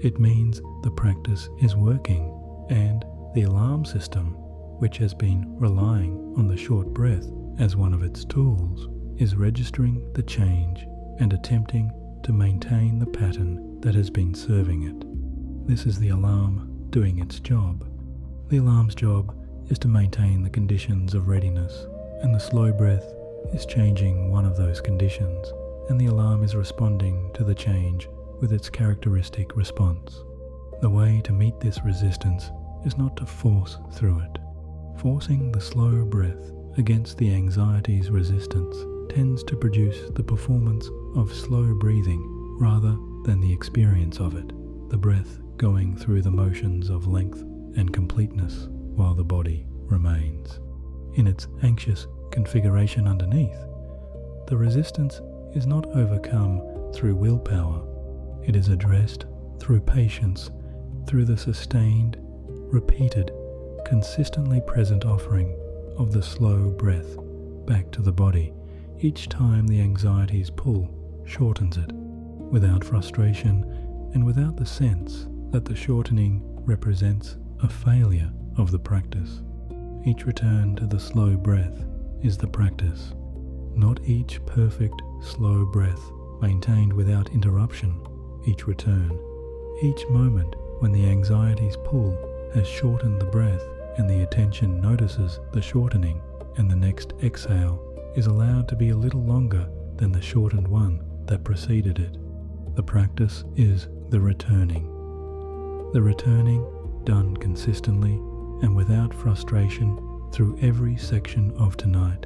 It means the practice is working, and the alarm system, which has been relying on the short breath as one of its tools, is registering the change and attempting to maintain the pattern that has been serving it. This is the alarm doing its job. The alarm's job is to maintain the conditions of readiness, and the slow breath is changing one of those conditions, and the alarm is responding to the change with its characteristic response. The way to meet this resistance is not to force through it. Forcing the slow breath against the anxiety's resistance tends to produce the performance of slow breathing rather than the experience of it, the breath going through the motions of length and completeness while the body remains. In its anxious configuration underneath, the resistance is not overcome through willpower. It is addressed through patience, through the sustained, repeated, consistently present offering of the slow breath back to the body each time the anxiety's pull shortens it, without frustration and without the sense that the shortening represents a failure of the practice. Each return to the slow breath is the practice, not each perfect slow breath maintained without interruption. Each return, each moment when the anxiety's pull has shortened the breath and the attention notices the shortening, and the next exhale is allowed to be a little longer than the shortened one that preceded it. The practice is the returning. The returning, done consistently and without frustration through every section of tonight,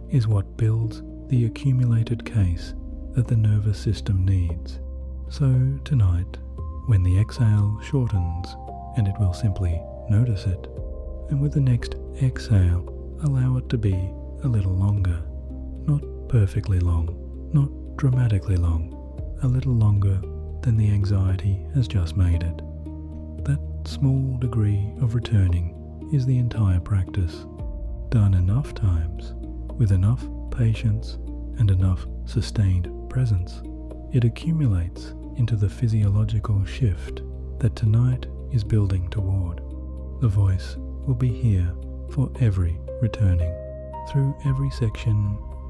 is what builds the accumulated case that the nervous system needs. So tonight, when the exhale shortens, and it will simply notice it, and with the next exhale, allow it to be a little longer, not perfectly long, not dramatically long, a little longer than the anxiety has just made it. That small degree of returning is the entire practice. Done enough times, with enough patience and enough sustained presence, it accumulates into the physiological shift that tonight is building toward. The voice will be here for every returning, through every section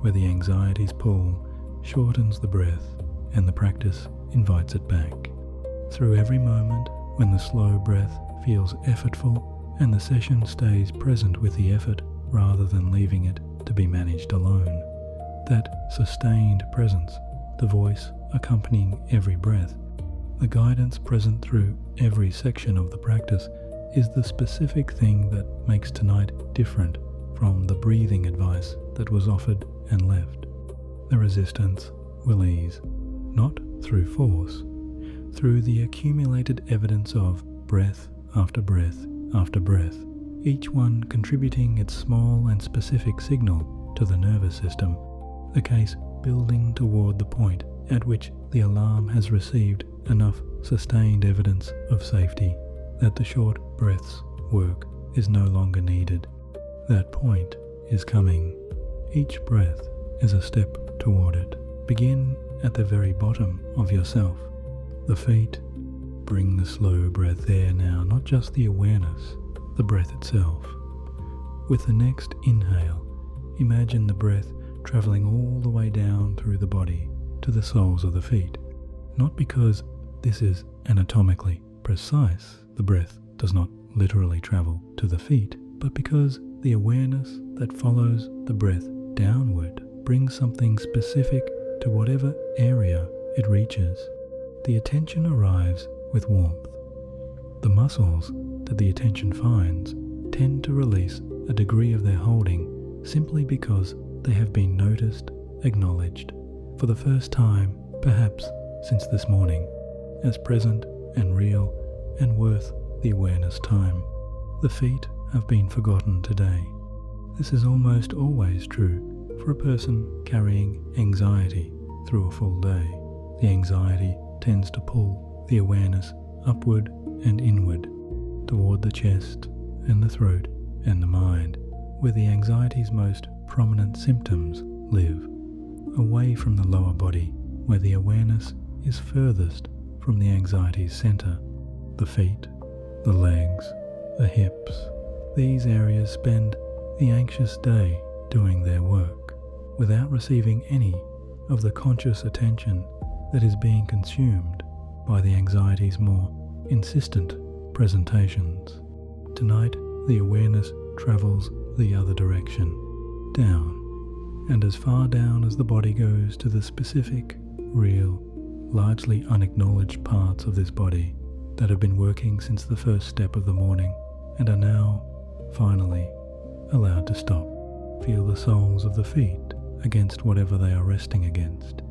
where the anxiety's pull shortens the breath and the practice invites it back. Through every moment when the slow breath feels effortful and the session stays present with the effort rather than leaving it to be managed alone, that sustained presence, the voice accompanying every breath, the guidance present through every section of the practice is the specific thing that makes tonight different from the breathing advice that was offered and left. The resistance will ease, not through force, through the accumulated evidence of breath after breath after breath, each one contributing its small and specific signal to the nervous system, the case building toward the point at which the alarm has received enough sustained evidence of safety that the short breath's work is no longer needed. That point is coming. Each breath is a step toward it. Begin at the very bottom of yourself, the feet. Bring the slow breath there now, not just the awareness, the breath itself. With the next inhale, imagine the breath traveling all the way down through the body to the soles of the feet. Not because this is anatomically precise, the breath does not literally travel to the feet, but because the awareness that follows the breath downward brings something specific to whatever area it reaches. The attention arrives with warmth. The muscles that the attention finds tend to release a degree of their holding simply because they have been noticed, acknowledged, for the first time, perhaps since this morning, as present and real and worth the awareness time. The feet have been forgotten today. This is almost always true for a person carrying anxiety through a full day. The anxiety tends to pull the awareness upward and inward toward the chest and the throat and the mind, where the anxiety's most prominent symptoms live, away from the lower body where the awareness is furthest from the anxiety's center. The feet, the legs, the hips, these areas spend the anxious day doing their work without receiving any of the conscious attention that is being consumed by the anxiety's more insistent presentations. Tonight, the awareness travels the other direction, down, and as far down as the body goes to the specific, real, largely unacknowledged parts of this body that have been working since the first step of the morning and are now, finally, allowed to stop. Feel the soles of the feet against whatever they are resting against.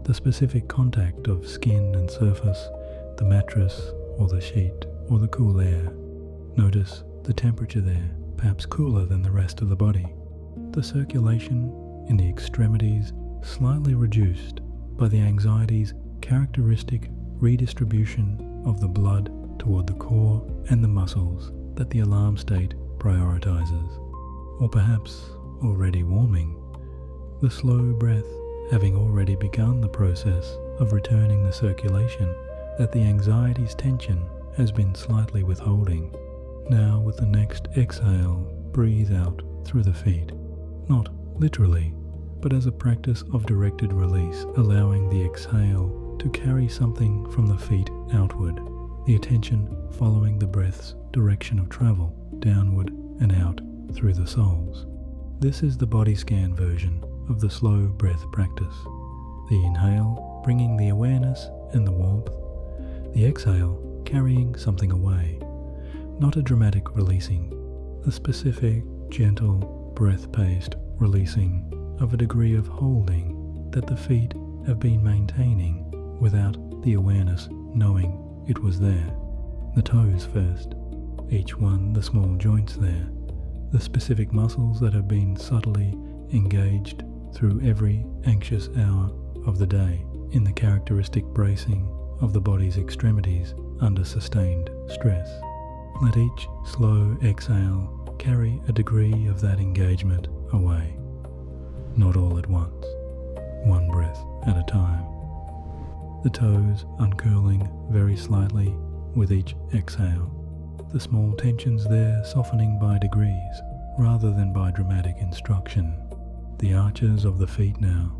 The specific contact of skin and surface, the mattress or the sheet or the cool air. Notice the temperature there, perhaps cooler than the rest of the body. The circulation in the extremities slightly reduced by the anxiety's characteristic redistribution of the blood toward the core and the muscles that the alarm state prioritizes. Or perhaps already warming, the slow breath having already begun the process of returning the circulation that the anxiety's tension has been slightly withholding. Now with the next exhale, breathe out through the feet, not literally, but as a practice of directed release, allowing the exhale to carry something from the feet outward, the attention following the breath's direction of travel, downward and out through the soles. This is the body scan version of the slow breath practice. The inhale bringing the awareness and the warmth, the exhale carrying something away, not a dramatic releasing, the specific, gentle, breath-paced releasing of a degree of holding that the feet have been maintaining without the awareness knowing it was there. The toes first, each one the small joints there, the specific muscles that have been subtly engaged through every anxious hour of the day in the characteristic bracing of the body's extremities under sustained stress. Let each slow exhale carry a degree of that engagement away, not all at once, one breath at a time. The toes uncurling very slightly with each exhale, the small tensions there softening by degrees rather than by dramatic instruction. The arches of the feet now,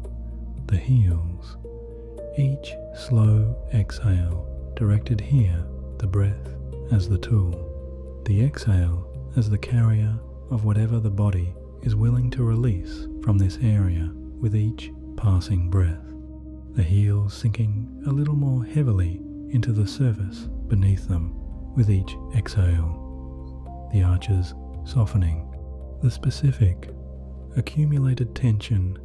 the heels, Each slow exhale directed here, the breath as the tool, the exhale as the carrier of whatever the body is willing to release from this area with each passing breath, the heels sinking a little more heavily into the surface beneath them with each exhale, the arches softening, the specific, accumulated tension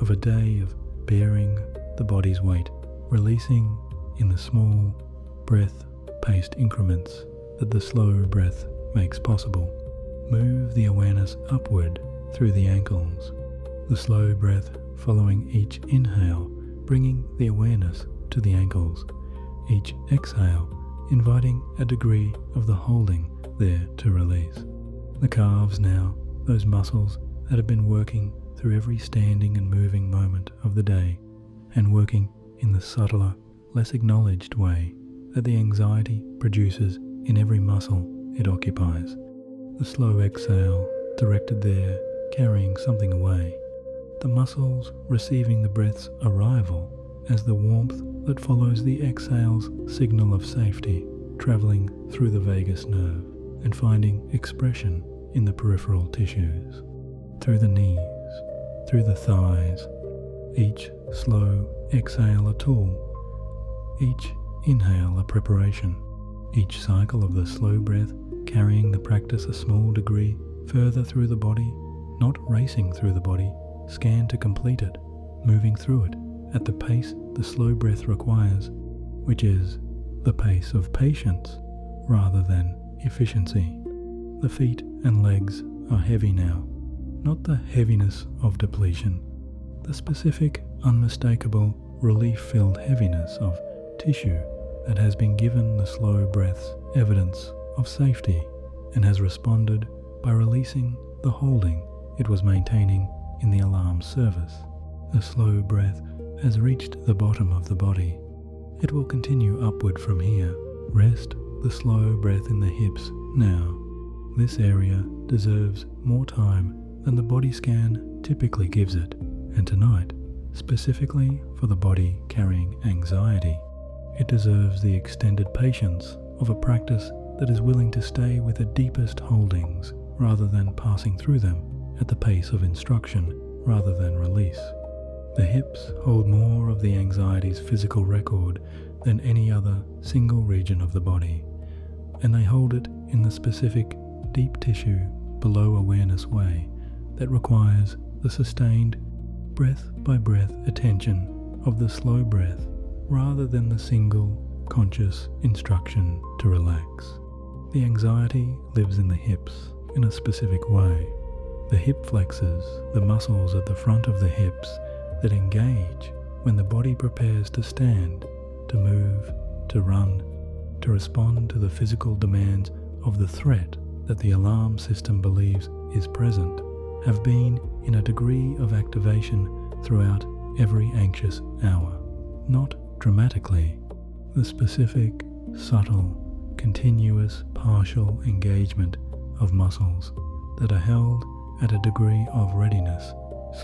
of a day of bearing the body's weight, releasing in the small breath-paced increments that the slow breath makes possible. Move the awareness upward through the ankles, the slow breath following each inhale, bringing the awareness to the ankles, each exhale inviting a degree of the holding there to release. The calves now, those muscles that have been working through every standing and moving moment of the day, and working in the subtler, less acknowledged way that the anxiety produces in every muscle it occupies. The slow exhale directed there, carrying something away. The muscles receiving the breath's arrival as the warmth that follows the exhale's signal of safety, traveling through the vagus nerve and finding expression in the peripheral tissues, through the knees, through the thighs. Each slow exhale a tool, each inhale a preparation, each cycle of the slow breath carrying the practice a small degree further through the body, not racing through the body, scan to complete it, moving through it at the pace the slow breath requires, which is the pace of patience rather than efficiency. The feet and legs are heavy now, not the heaviness of depletion, the specific, unmistakable, relief-filled heaviness of tissue that has been given the slow breath's evidence of safety and has responded by releasing the holding it was maintaining in the alarm service. The slow breath has reached the bottom of the body. It will continue upward from here. Rest the slow breath in the hips now. This area deserves more time than the body scan typically gives it, and tonight, specifically for the body carrying anxiety, it deserves the extended patience of a practice that is willing to stay with the deepest holdings rather than passing through them at the pace of instruction rather than release. The hips hold more of the anxiety's physical record than any other single region of the body, and they hold it in the specific, deep tissue below awareness way that requires the sustained, breath-by-breath attention of the slow breath rather than the single, conscious instruction to relax. The anxiety lives in the hips in a specific way. The hip flexors, the muscles at the front of the hips that engage when the body prepares to stand, to move, to run, to respond to the physical demands of the threat that the alarm system believes is present, have been in a degree of activation throughout every anxious hour. Not dramatically, the specific, subtle, continuous, partial engagement of muscles that are held at a degree of readiness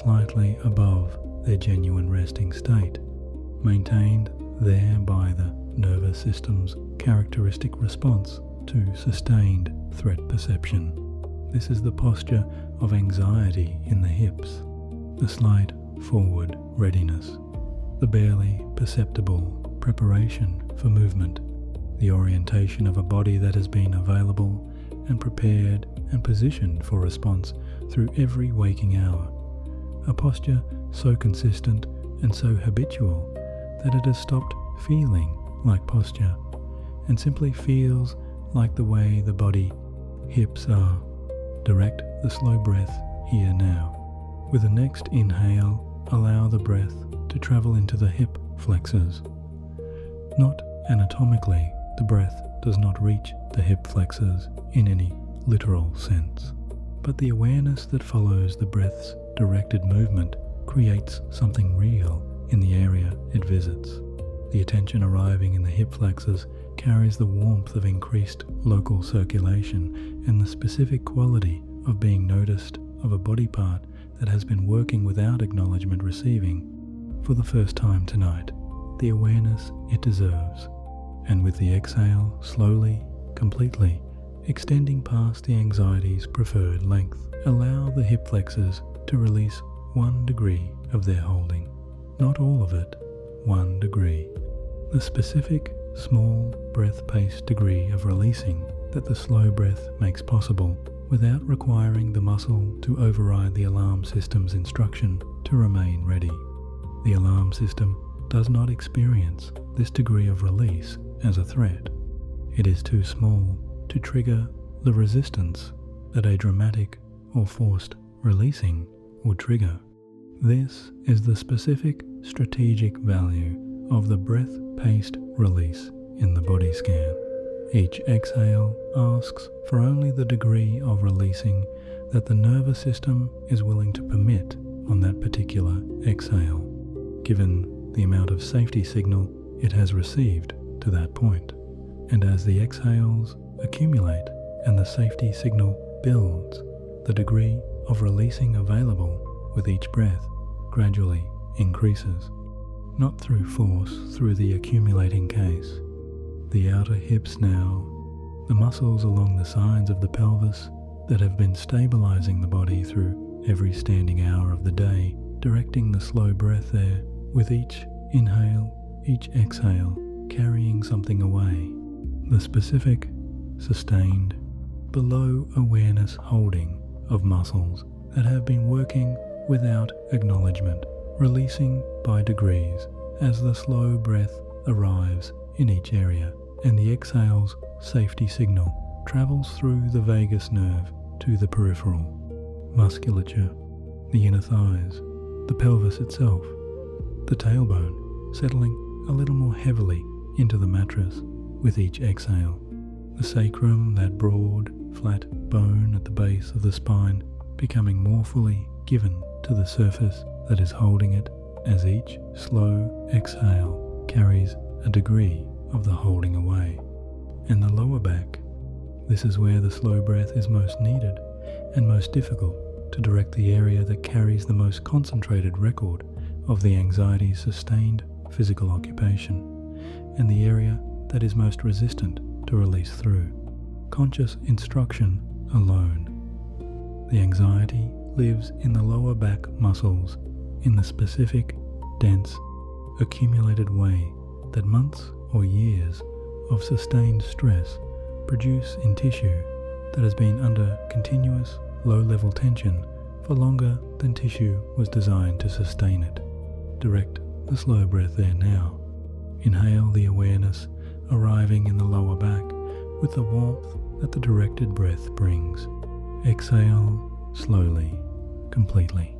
slightly above their genuine resting state, maintained there by the nervous system's characteristic response to sustained threat perception. This is the posture of anxiety in the hips, the slight forward readiness, the barely perceptible preparation for movement, the orientation of a body that has been available and prepared and positioned for response through every waking hour, a posture so consistent and so habitual that it has stopped feeling like posture and simply feels like the way the body hips are. Direct the slow breath here now. With the next inhale, allow the breath to travel into the hip flexors. Not anatomically, the breath does not reach the hip flexors in any literal sense, but the awareness that follows the breath's directed movement creates something real in the area it visits. The attention arriving in the hip flexors carries the warmth of increased local circulation and the specific quality of being noticed of a body part that has been working without acknowledgement receiving for the first time tonight. the awareness it deserves, and with the exhale slowly, completely, extending past the anxiety's preferred length, allow the hip flexors to release 1 degree of their holding. Not all of it, 1 degree. The specific, small, breath-paced degree of releasing that the slow breath makes possible without requiring the muscle to override the alarm system's instruction to remain ready. The alarm system does not experience this degree of release as a threat. It is too small to trigger the resistance that a dramatic or forced releasing would trigger. This is the specific strategic value of the breath-paced release in the body scan. Each exhale asks for only the degree of releasing that the nervous system is willing to permit on that particular exhale, given the amount of safety signal it has received to that point. And as the exhales accumulate and the safety signal builds, the degree of releasing available with each breath gradually increases, not through force through the accumulating case. The outer hips now, the muscles along the sides of the pelvis that have been stabilizing the body through every standing hour of the day, directing the slow breath there, with each inhale, each exhale, carrying something away. The specific, sustained, below awareness holding of muscles that have been working without acknowledgement, releasing by degrees as the slow breath arrives in each area, and the exhale's safety signal travels through the vagus nerve to the peripheral musculature, the inner thighs, the pelvis itself, the tailbone settling a little more heavily into the mattress with each exhale, the sacrum, that broad, flat bone at the base of the spine, becoming more fully given to the surface that is holding it as each slow exhale carries a degree of the holding away. And the lower back, this is where the slow breath is most needed and most difficult to direct, the area that carries the most concentrated record of the anxiety's sustained physical occupation, and the area that is most resistant to release through conscious instruction alone. The anxiety lives in the lower back muscles in the specific, dense, accumulated way that months or years of sustained stress produce in tissue that has been under continuous low-level tension for longer than tissue was designed to sustain it. Direct the slow breath there now. Inhale the awareness arriving in the lower back with the warmth that the directed breath brings. Exhale slowly, completely.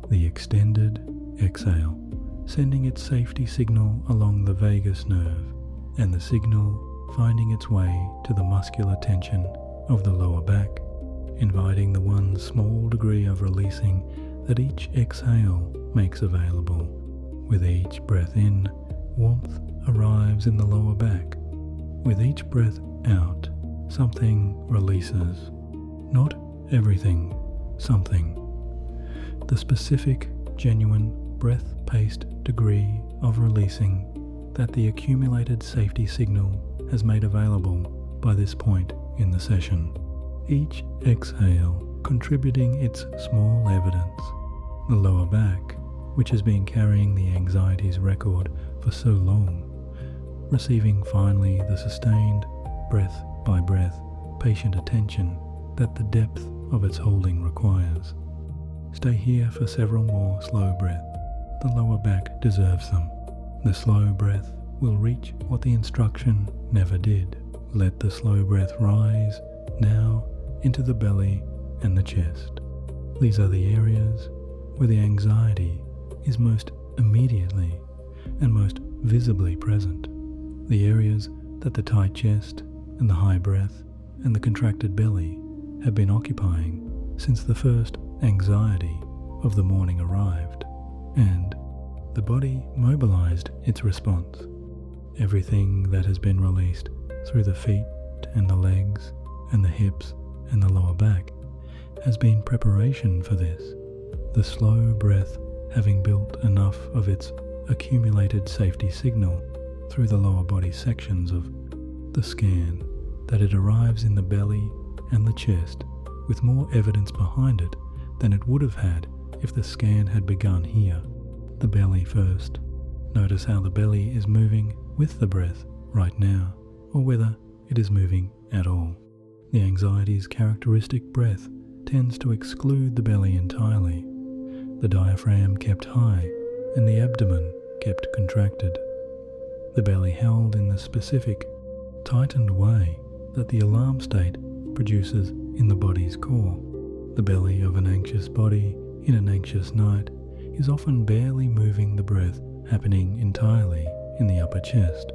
The extended exhale, sending its safety signal along the vagus nerve, and the signal finding its way to the muscular tension of the lower back, inviting the one small degree of releasing that each exhale makes available. With each breath in, warmth arrives in the lower back. With each breath out, something releases. Not everything, something. The specific, genuine, breath-paced degree of releasing that the accumulated safety signal has made available by this point in the session. Each exhale contributing its small evidence. The lower back, which has been carrying the anxiety's record for so long, receiving finally the sustained, breath by breath, patient attention that the depth of its holding requires. Stay here for several more slow breaths. The lower back deserves them. The slow breath will reach what the instruction never did. Let the slow breath rise now into the belly and the chest. These are the areas where the anxiety is most immediately and most visibly present. The areas that the tight chest and the high breath and the contracted belly have been occupying since the first anxiety of the morning arrived, and the body mobilized its response. Everything that has been released through the feet and the legs and the hips and the lower back has been preparation for this, the slow breath having built enough of its accumulated safety signal through the lower body sections of the scan that it arrives in the belly and the chest with more evidence behind it than it would have had if the scan had begun here. The belly first. Notice how the belly is moving with the breath right now, or whether it is moving at all. The anxiety's characteristic breath tends to exclude the belly entirely. The diaphragm kept high and the abdomen kept contracted. The belly held in the specific, tightened way that the alarm state produces in the body's core. The belly of an anxious body in an anxious night is often barely moving, the breath happening entirely in the upper chest.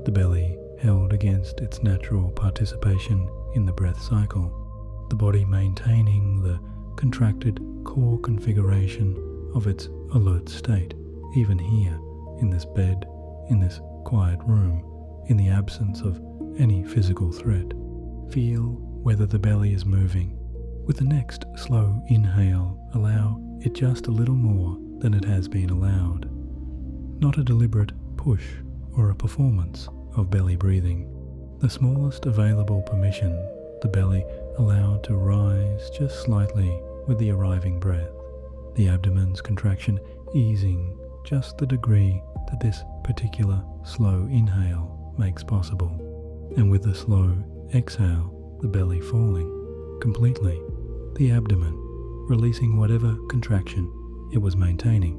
The belly held against its natural participation in the breath cycle, the body maintaining the contracted core configuration of its alert state, even here, in this bed, in this quiet room, in the absence of any physical threat. Feel whether the belly is moving. With the next slow inhale, allow it just a little more than it has been allowed. Not a deliberate push or a performance of belly breathing. The smallest available permission, the belly allowed to rise just slightly with the arriving breath. The abdomen's contraction easing just the degree that this particular slow inhale makes possible. And with the slow exhale, the belly falling completely, the abdomen releasing whatever contraction it was maintaining,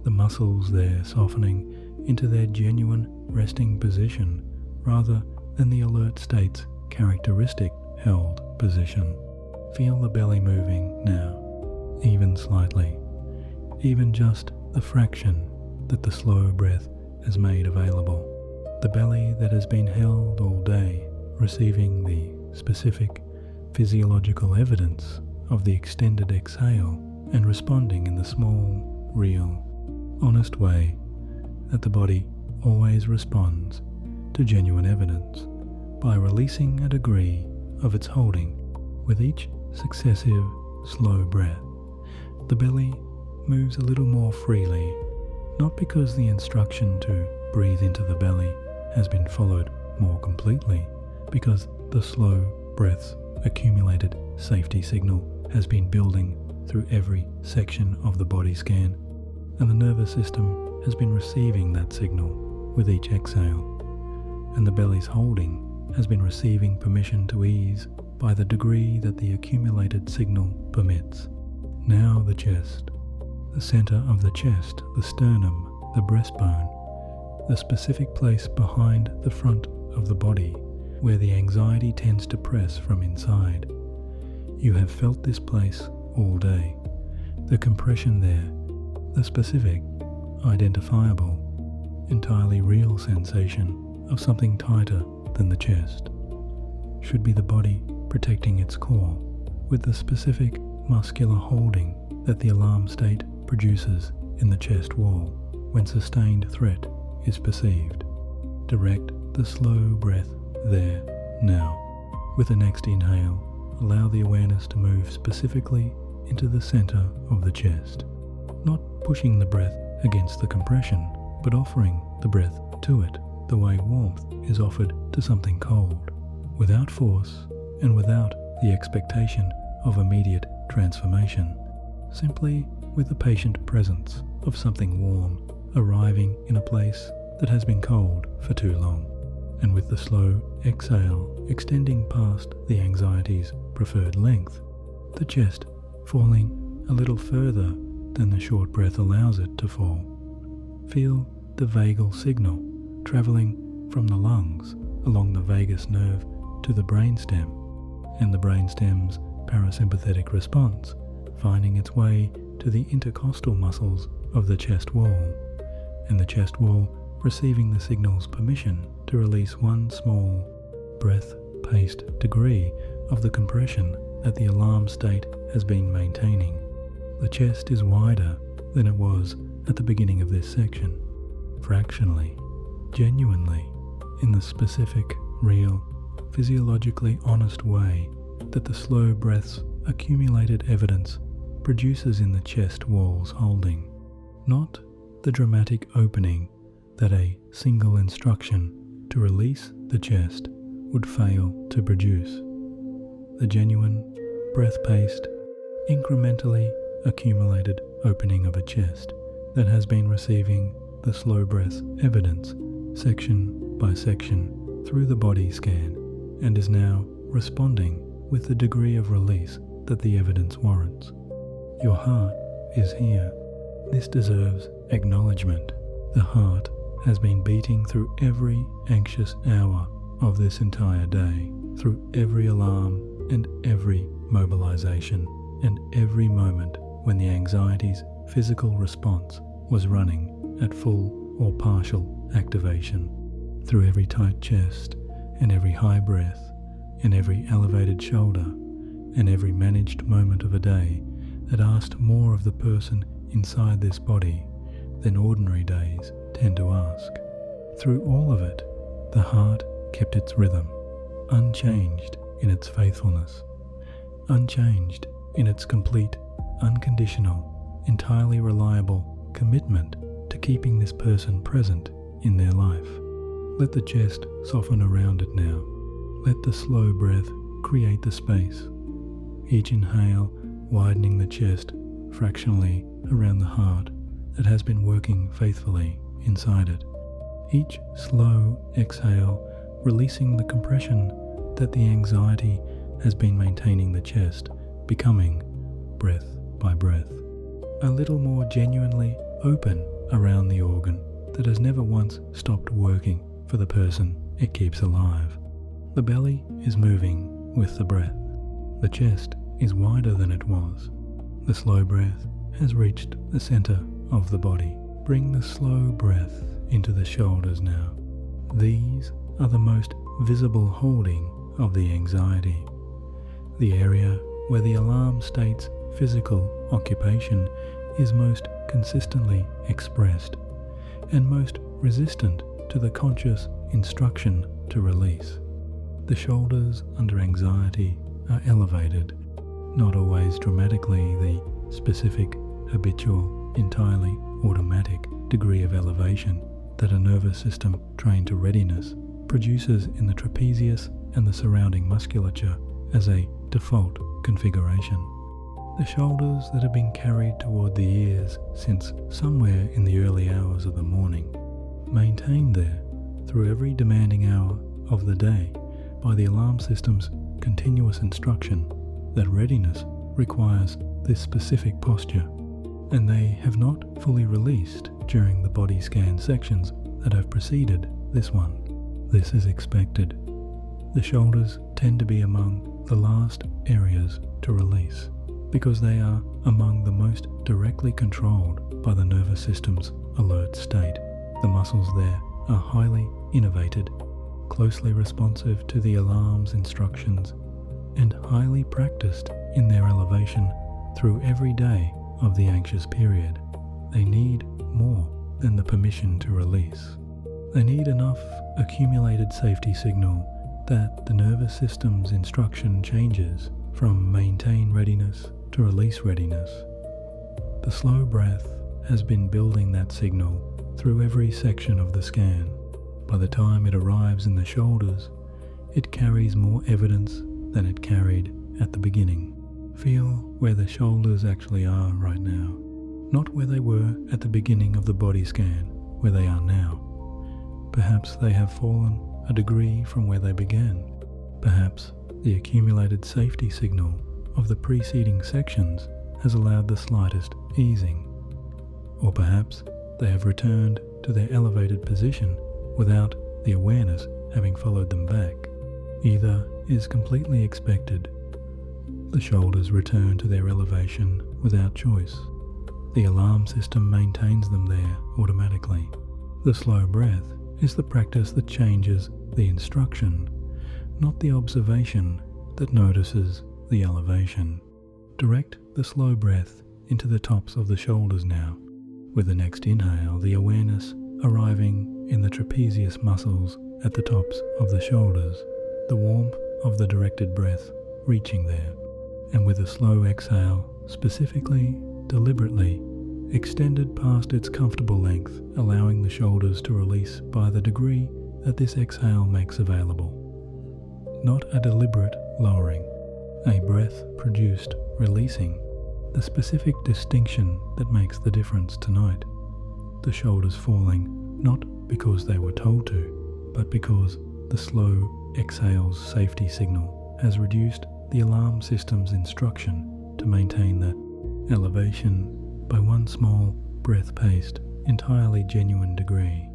the muscles there softening into their genuine resting position rather than the alert state's characteristic held position. Feel the belly moving now, even slightly, even just the fraction that the slow breath has made available. The belly that has been held all day, receiving the specific physiological evidence of the extended exhale and responding in the small, real, honest way that the body always responds to genuine evidence by releasing a degree of its holding with each successive slow breath. The belly moves a little more freely, not because the instruction to breathe into the belly has been followed more completely, because the slow breath's accumulated safety signal has been building through every section of the body scan, and the nervous system has been receiving that signal with each exhale, and the belly's holding has been receiving permission to ease by the degree that the accumulated signal permits. Now the chest, the center of the chest, the sternum, the breastbone, the specific place behind the front of the body where the anxiety tends to press from inside. You have felt this place all day, the compression there, the specific, identifiable, entirely real sensation of something tighter than the chest. Should be the body protecting its core with the specific muscular holding that the alarm state produces in the chest wall when sustained threat is perceived. Direct the slow breath there now. With the next inhale, allow the awareness to move specifically into the center of the chest, not pushing the breath against the compression, but offering the breath to it the way warmth is offered to something cold, without force and without the expectation of immediate transformation, simply with the patient presence of something warm arriving in a place that has been cold for too long, and with the slow exhale extending past the anxiety's preferred length, the chest falling a little further than the short breath allows it to fall. Feel the vagal signal traveling from the lungs along the vagus nerve to the brainstem, and the brainstem's parasympathetic response finding its way to the intercostal muscles of the chest wall, and the chest wall receiving the signal's permission to release one small, breath-paced degree of the compression that the alarm state has been maintaining. The chest is wider than it was at the beginning of this section, fractionally, genuinely, in the specific, real, physiologically honest way that the slow breath's accumulated evidence produces in the chest wall's holding, not the dramatic opening that a single instruction to release the chest would fail to produce. The genuine, breath-paced, incrementally accumulated opening of a chest that has been receiving the slow breath evidence section by section through the body scan and is now responding with the degree of release that the evidence warrants. Your heart is here. This deserves acknowledgement. The heart has been beating through every anxious hour of this entire day, through every alarm and every mobilization, and every moment when the anxiety's physical response was running at full or partial activation, through every tight chest and every high breath and every elevated shoulder and every managed moment of a day that asked more of the person inside this body than ordinary days tend to ask. Through all of it, the heart kept its rhythm, unchanged in its faithfulness, unchanged in its complete, unconditional, entirely reliable commitment to keeping this person present in their life. Let the chest soften around it now. Let the slow breath create the space. Each inhale widening the chest fractionally around the heart that has been working faithfully inside it. Each slow exhale releasing the compression that the anxiety has been maintaining the chest, becoming, breath by breath, a little more genuinely open around the organ that has never once stopped working for the person it keeps alive. The belly is moving with the breath. The chest is wider than it was. The slow breath has reached the center of the body. Bring the slow breath into the shoulders now. These are the most visible holding of the anxiety. The area where the alarm state's physical occupation is most consistently expressed and most resistant to the conscious instruction to release. The shoulders under anxiety are elevated, not always dramatically the specific, habitual, entirely automatic degree of elevation that a nervous system trained to readiness produces in the trapezius and the surrounding musculature as a default configuration. The shoulders that have been carried toward the ears since somewhere in the early hours of the morning, maintained there through every demanding hour of the day by the alarm system's continuous instruction that readiness requires this specific posture, and they have not fully released during the body scan sections that have preceded this one. This is expected. The shoulders tend to be among the last areas to release because they are among the most directly controlled by the nervous system's alert state. The muscles there are highly innervated, closely responsive to the alarm's instructions, and highly practiced in their elevation through every day of the anxious period. They need more than the permission to release. They need enough accumulated safety signal that the nervous system's instruction changes from maintain readiness to release readiness. The slow breath has been building that signal through every section of the scan. By the time it arrives in the shoulders, it carries more evidence than it carried at the beginning. Feel where the shoulders actually are right now, not where they were at the beginning of the body scan, where they are now. Perhaps they have fallen a degree from where they began. Perhaps the accumulated safety signal of the preceding sections has allowed the slightest easing. Or perhaps they have returned to their elevated position without the awareness having followed them back. Either is completely expected. The shoulders return to their elevation without choice. The alarm system maintains them there automatically. The slow breath is the practice that changes the instruction, not the observation that notices the elevation. Direct the slow breath into the tops of the shoulders now. With the next inhale, the awareness arriving in the trapezius muscles at the tops of the shoulders, the warmth of the directed breath reaching there. And with a slow exhale, specifically, deliberately, extended past its comfortable length, allowing the shoulders to release by the degree that this exhale makes available. Not a deliberate lowering, a breath produced releasing, the specific distinction that makes the difference tonight. The shoulders falling not because they were told to, but because the slow exhale's safety signal has reduced the alarm system's instruction to maintain the elevation by one small, breath-paced, entirely genuine degree.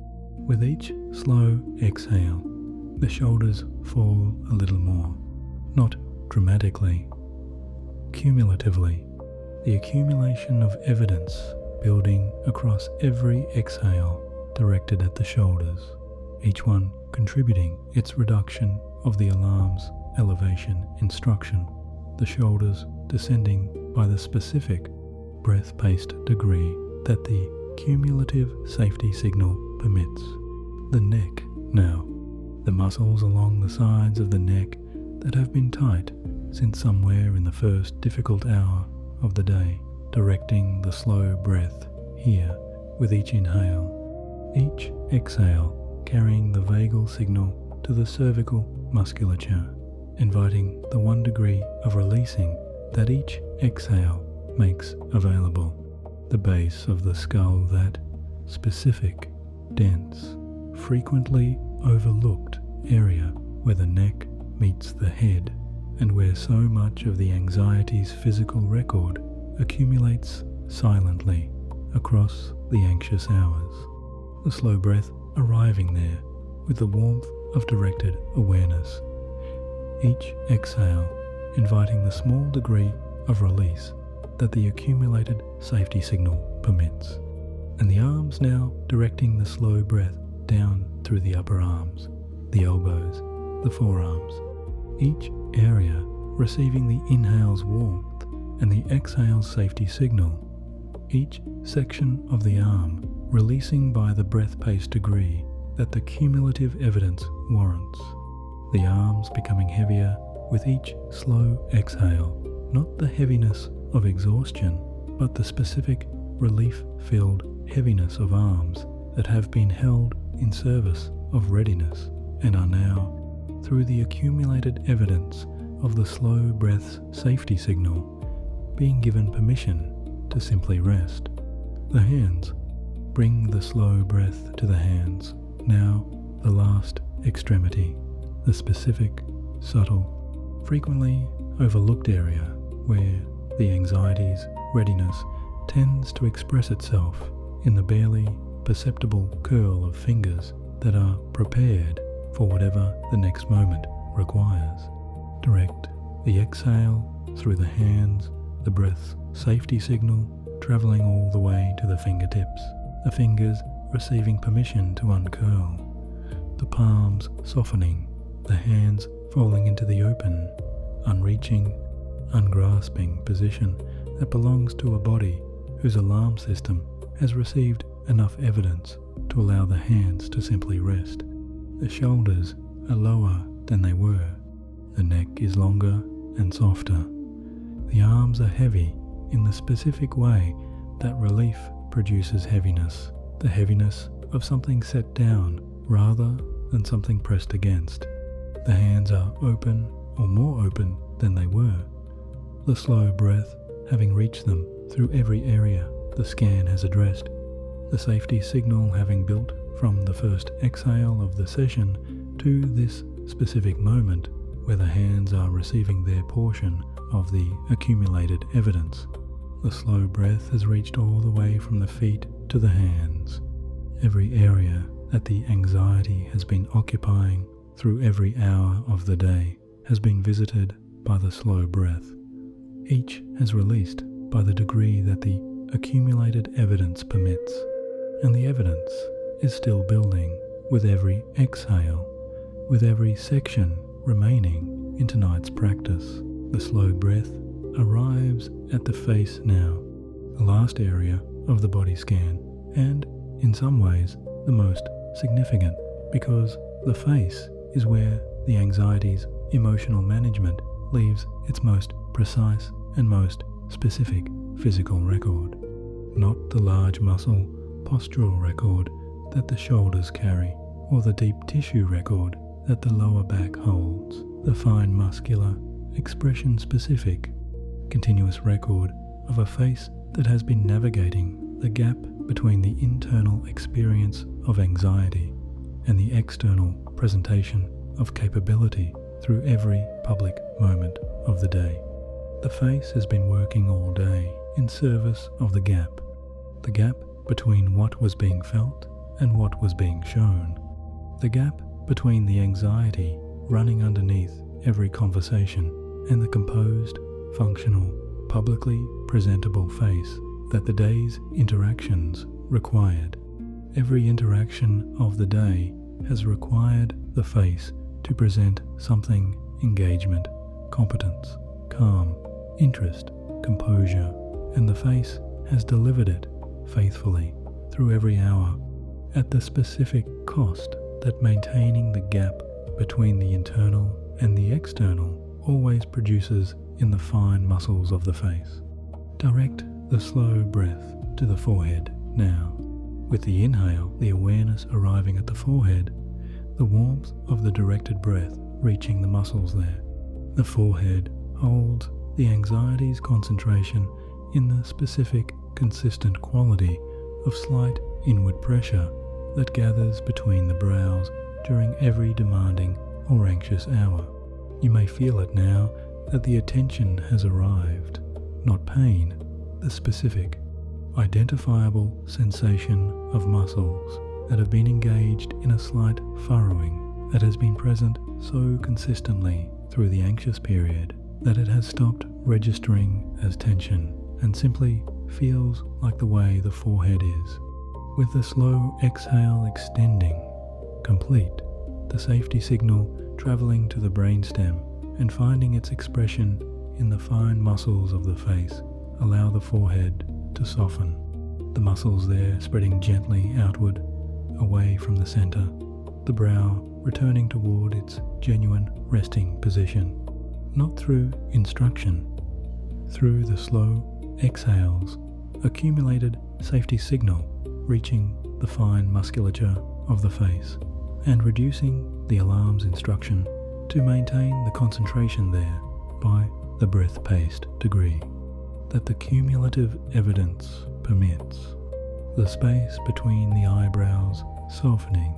With each slow exhale, the shoulders fall a little more, not dramatically, cumulatively. The accumulation of evidence building across every exhale directed at the shoulders, each one contributing its reduction of the alarm's elevation instruction, the shoulders descending by the specific breath-paced degree that the cumulative safety signal permits. The neck now, the muscles along the sides of the neck that have been tight since somewhere in the first difficult hour of the day, directing the slow breath here with each inhale, each exhale carrying the vagal signal to the cervical musculature, inviting the 1 degree of releasing that each exhale makes available, the base of the skull, that specific, dense, frequently overlooked area where the neck meets the head and where so much of the anxiety's physical record accumulates silently across the anxious hours. The slow breath arriving there with the warmth of directed awareness. Each exhale inviting the small degree of release that the accumulated safety signal permits, and the arms now directing the slow breath down through the upper arms, the elbows, the forearms, each area receiving the inhale's warmth and the exhale's safety signal, each section of the arm releasing by the breath-paced degree that the cumulative evidence warrants, the arms becoming heavier with each slow exhale, not the heaviness of exhaustion, but the specific relief-filled heaviness of arms that have been held in service of readiness and are now, through the accumulated evidence of the slow breath's safety signal, being given permission to simply rest. The hands. Bring the slow breath to the hands, now the last extremity, the specific, subtle, frequently overlooked area where the anxiety's readiness tends to express itself in the barely perceptible curl of fingers that are prepared for whatever the next moment requires. Direct the exhale through the hands, the breath's safety signal traveling all the way to the fingertips, the fingers receiving permission to uncurl, the palms softening, the hands falling into the open, unreaching, ungrasping position that belongs to a body whose alarm system has received enough evidence to allow the hands to simply rest. The shoulders are lower than they were. The neck is longer and softer. The arms are heavy in the specific way that relief produces heaviness, the heaviness of something set down rather than something pressed against. The hands are open or more open than they were, the slow breath having reached them through every area the scan has addressed, the safety signal having built from the first exhale of the session to this specific moment where the hands are receiving their portion of the accumulated evidence. The slow breath has reached all the way from the feet to the hands. Every area that the anxiety has been occupying through every hour of the day has been visited by the slow breath. Each has released by the degree that the accumulated evidence permits, and the evidence is still building with every exhale, with every section remaining in tonight's practice. The slow breath arrives at the face now, the last area of the body scan, and in some ways the most significant, because the face is where the anxiety's emotional management leaves its most precise and most specific physical record. not the large muscle postural record that the shoulders carry, or the deep tissue record that the lower back holds, the fine muscular, expression-specific, continuous record of a face that has been navigating the gap between the internal experience of anxiety and the external presentation of capability through every public moment of the day. The face has been working all day in service of the gap between what was being felt and what was being shown, the gap between the anxiety running underneath every conversation and the composed, functional, publicly presentable face that the day's interactions required. Every interaction of the day has required the face to present something: engagement, competence, calm, interest, composure, and the face has delivered it faithfully through every hour, at the specific cost that maintaining the gap between the internal and the external always produces in the fine muscles of the face. Direct the slow breath to the forehead now. With the inhale, the awareness arriving at the forehead, the warmth of the directed breath reaching the muscles there. The forehead holds the anxiety's concentration in the specific, consistent quality of slight inward pressure that gathers between the brows during every demanding or anxious hour. You may feel it now that the attention has arrived, not pain, the specific, identifiable sensation of muscles that have been engaged in a slight furrowing that has been present so consistently through the anxious period that it has stopped registering as tension and simply feels like the way the forehead is. With the slow exhale extending, complete, the safety signal traveling to the brainstem and finding its expression in the fine muscles of the face, allow the forehead to soften, the muscles there spreading gently outward, away from the center, the brow returning toward its genuine resting position, not through instruction, through the slow exhales, accumulated safety signal reaching the fine musculature of the face and reducing the alarm's instruction to maintain the concentration there by the breath-paced degree that the cumulative evidence permits. The space between the eyebrows softening,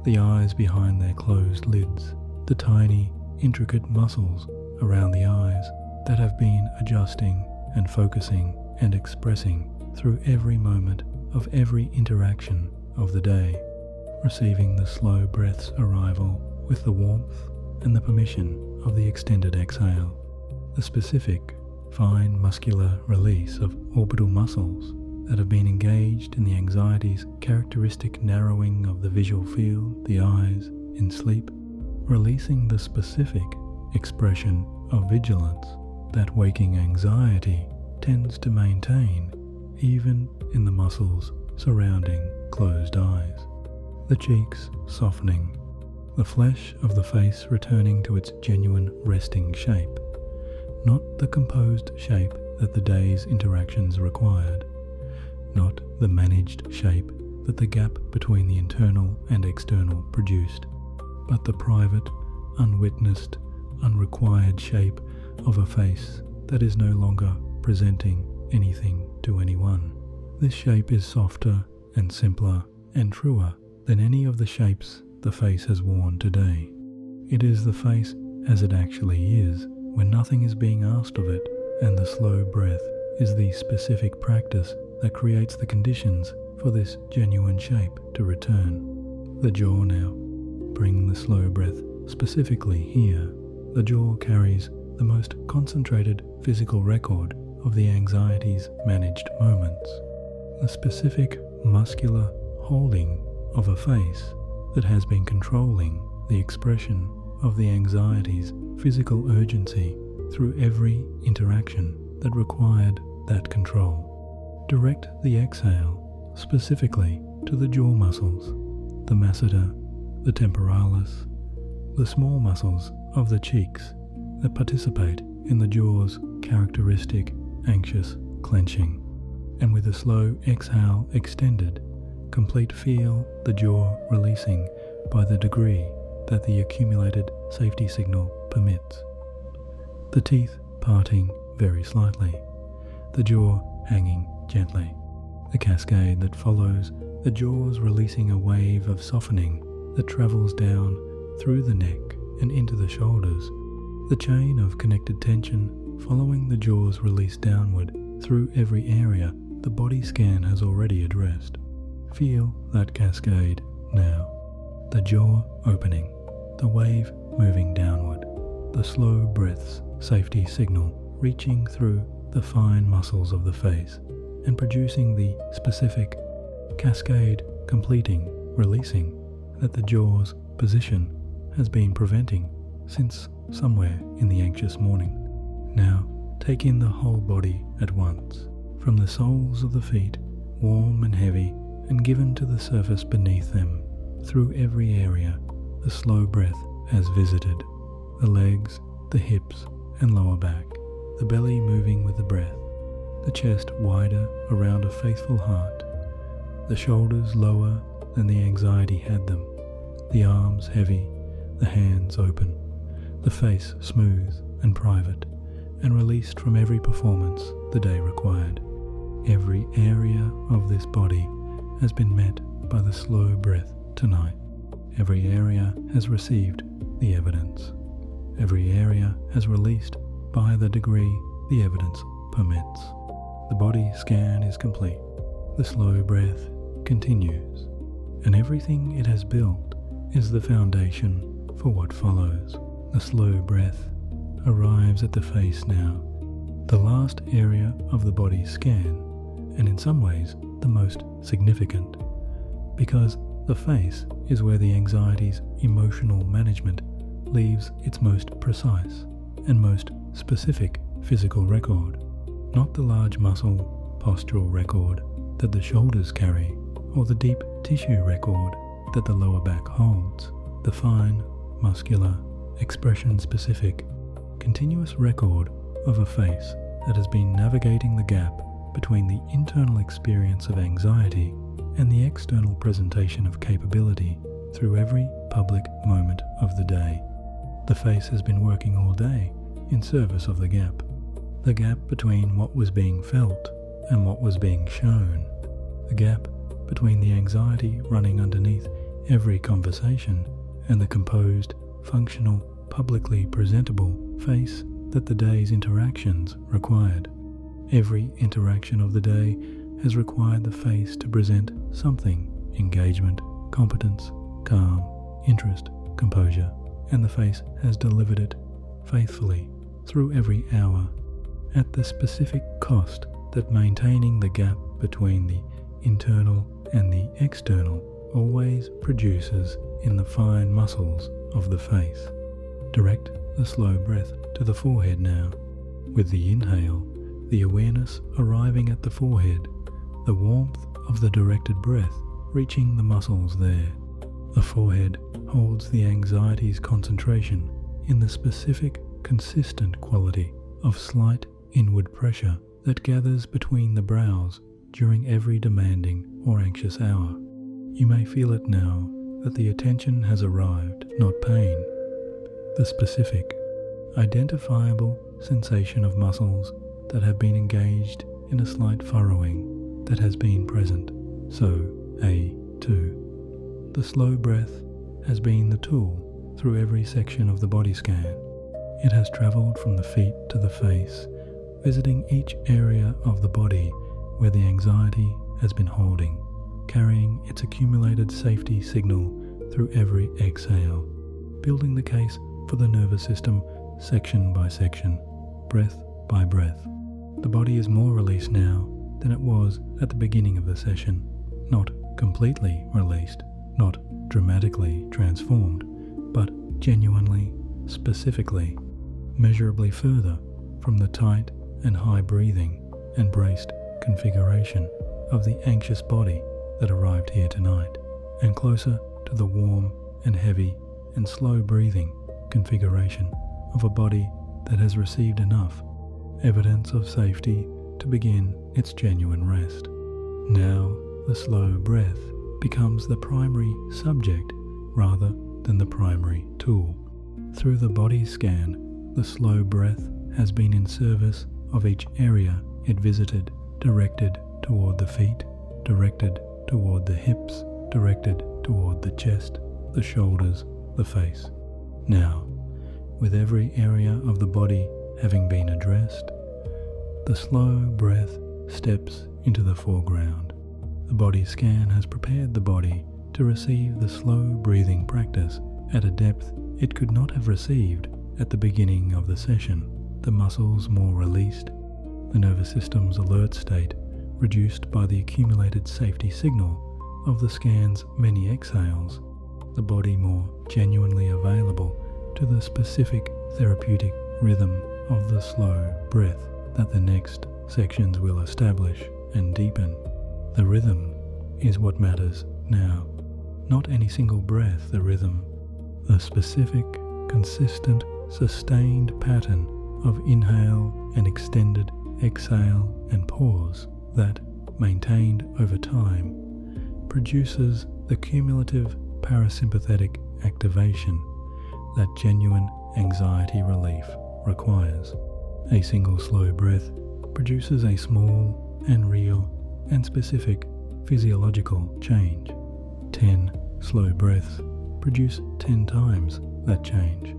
the eyes behind their closed lids, the tiny, intricate muscles around the eyes that have been adjusting and focusing and expressing through every moment of every interaction of the day, receiving the slow breath's arrival with the warmth and the permission of the extended exhale, the specific, fine muscular release of orbital muscles that have been engaged in the anxiety's characteristic narrowing of the visual field, the eyes, in sleep, releasing the specific expression of vigilance that waking anxiety tends to maintain even in the muscles surrounding closed eyes, the cheeks softening, the flesh of the face returning to its genuine resting shape, not the composed shape that the day's interactions required, not the managed shape that the gap between the internal and external produced, but the private, unwitnessed, unrequired shape of a face that is no longer presenting anything to anyone. This shape is softer and simpler and truer than any of the shapes the face has worn today. It is the face as it actually is, when nothing is being asked of it, and the slow breath is the specific practice that creates the conditions for this genuine shape to return. The jaw now. Bring the slow breath specifically here. The jaw carries the most concentrated physical record of the anxiety's managed moments. The specific muscular holding of a face that has been controlling the expression of the anxiety's physical urgency through every interaction that required that control. Direct the exhale specifically to the jaw muscles, the masseter, the temporalis, the small muscles of the cheeks that participate in the jaw's characteristic anxious clenching. and with a slow exhale extended, complete feel the jaw releasing by the degree that the accumulated safety signal permits. The teeth parting very slightly, the jaw hanging gently. The cascade that follows, the jaws releasing a wave of softening that travels down through the neck and into the shoulders, the chain of connected tension following the jaw's release downward through every area the body scan has already addressed. Feel that cascade now. The jaw opening, the wave moving downward, the slow breath's safety signal reaching through the fine muscles of the face and producing the specific cascade completing, releasing that the jaw's position has been preventing since somewhere in the anxious morning. Now take in the whole body at once, from the soles of the feet, warm and heavy, and given to the surface beneath them. Through every area, the slow breath has visited the legs, the hips and lower back, the belly moving with the breath, the chest wider around a faithful heart, the shoulders lower than the anxiety had them, the arms heavy, the hands open, the face smooth and private, and released from every performance the day required. Every area of this body has been met by the slow breath tonight. Every area has received the evidence. Every area has released by the degree the evidence permits. The body scan is complete. The slow breath continues, and everything it has built is the foundation for what follows. The slow breath arrives at the face now, the last area of the body scan, and in some ways the most significant, because the face is where the anxiety's emotional management leaves its most precise and most specific physical record, not the large muscle postural record that the shoulders carry, or the deep tissue record that the lower back holds, the fine, muscular, expression-specific, continuous record of a face that has been navigating the gap between the internal experience of anxiety and the external presentation of capability through every public moment of the day. The face has been working all day in service of the gap between what was being felt and what was being shown, the gap between the anxiety running underneath every conversation and the composed, functional, publicly presentable face that the day's interactions required. Every interaction of the day has required the face to present something: engagement, competence, calm, interest, composure, and the face has delivered it faithfully through every hour, at the specific cost that maintaining the gap between the internal and the external always produces in the fine muscles of the face. Direct the slow breath to the forehead now. With the inhale, the awareness arriving at the forehead, the warmth of the directed breath reaching the muscles there. The forehead holds the anxiety's concentration in the specific, consistent quality of slight inward pressure that gathers between the brows during every demanding or anxious hour. You may feel it now that the attention has arrived, not pain. The specific, identifiable sensation of muscles that have been engaged in a slight furrowing that has been present. So, A2. The slow breath has been the tool through every section of the body scan. It has travelled from the feet to the face, visiting each area of the body where the anxiety has been holding, carrying its accumulated safety signal through every exhale, building the case for the nervous system section by section, breath by breath. The body is more released now than it was at the beginning of the session, not completely released, not dramatically transformed, but genuinely, specifically, measurably further from the tight and high breathing and braced configuration of the anxious body that arrived here tonight, and closer to the warm and heavy and slow breathing configuration of a body that has received enough evidence of safety to begin its genuine rest. Now the slow breath becomes the primary subject rather than the primary tool. Through the body scan, the slow breath has been in service of each area it visited, directed toward the feet, directed toward the hips, directed toward the chest, the shoulders, the face. Now, with every area of the body having been addressed, the slow breath steps into the foreground. The body scan has prepared the body to receive the slow breathing practice at a depth it could not have received at the beginning of the session. The muscles more released, the nervous system's alert state reduced by the accumulated safety signal of the scan's many exhales, the body more genuinely available to the specific therapeutic rhythm of the slow breath that the next sections will establish and deepen. The rhythm is what matters now. Not any single breath, the rhythm. The specific, consistent, sustained pattern of inhale and extended exhale and pause that, maintained over time, produces the cumulative parasympathetic activation that genuine anxiety relief requires. A single slow breath produces a small and real and specific physiological change. 10 slow breaths produce 10 times that change.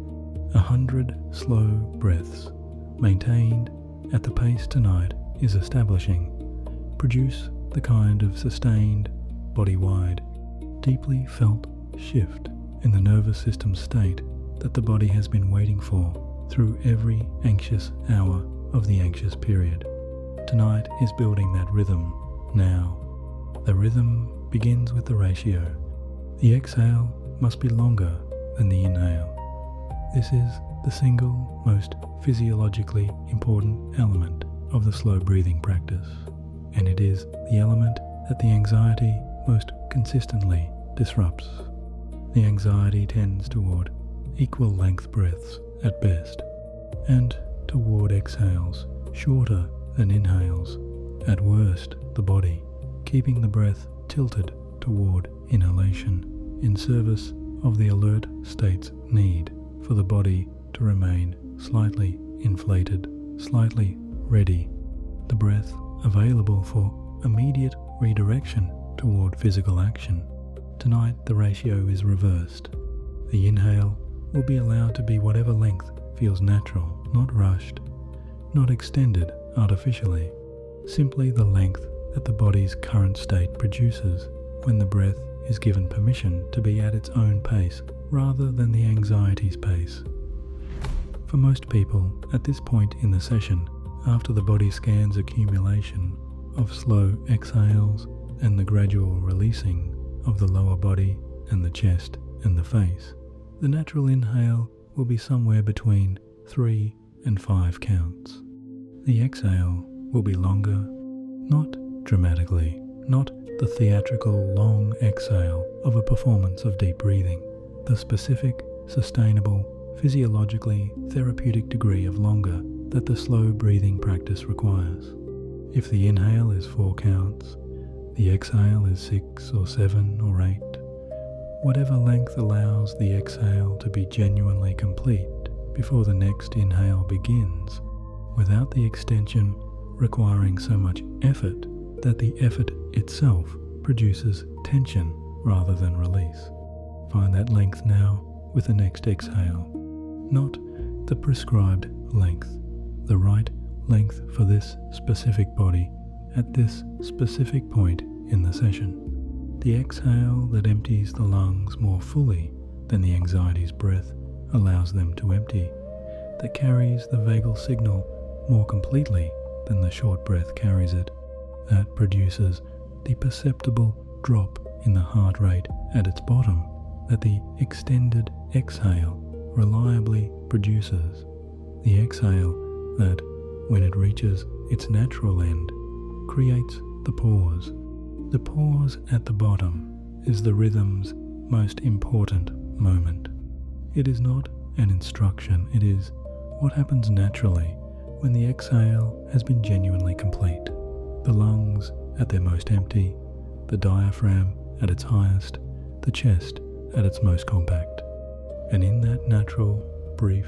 100 slow breaths, maintained at the pace tonight is establishing, produce the kind of sustained, body-wide, deeply felt shift in the nervous system state that the body has been waiting for through every anxious hour of the anxious period. Tonight is building that rhythm now. The rhythm begins with the ratio. The exhale must be longer than the inhale. This is the single most physiologically important element of the slow breathing practice, and it is the element that the anxiety most consistently disrupts. The anxiety tends toward equal length breaths at best, and toward exhales shorter than inhales at worst. The body keeping the breath tilted toward inhalation in service of the alert state's need for the body to remain slightly inflated, slightly ready, the breath available for immediate redirection toward physical action. Tonight the ratio is reversed. The inhale will be allowed to be whatever length feels natural, not rushed, not extended artificially, simply the length that the body's current state produces when the breath is given permission to be at its own pace rather than the anxiety's pace. For most people, at this point in the session, after the body scan's accumulation of slow exhales and the gradual releasing of the lower body and the chest and the face, the natural inhale will be somewhere between 3 and 5 counts. The exhale will be longer, not dramatically, not the theatrical long exhale of a performance of deep breathing, the specific, sustainable, physiologically therapeutic degree of longer that the slow breathing practice requires. If the inhale is 4 counts, the exhale is 6 or 7 or 8, whatever length allows the exhale to be genuinely complete before the next inhale begins, without the extension requiring so much effort that the effort itself produces tension rather than release. Find that length now with the next exhale, not the prescribed length, the right length for this specific body at this specific point in the session. The exhale that empties the lungs more fully than the anxiety's breath allows them to empty, that carries the vagal signal more completely than the short breath carries it, that produces the perceptible drop in the heart rate at its bottom that the extended exhale reliably produces, the exhale that, when it reaches its natural end, creates the pause. The pause at the bottom is the rhythm's most important moment. It is not an instruction, it is what happens naturally when the exhale has been genuinely complete. The lungs at their most empty, the diaphragm at its highest, the chest at its most compact. And in that natural, brief,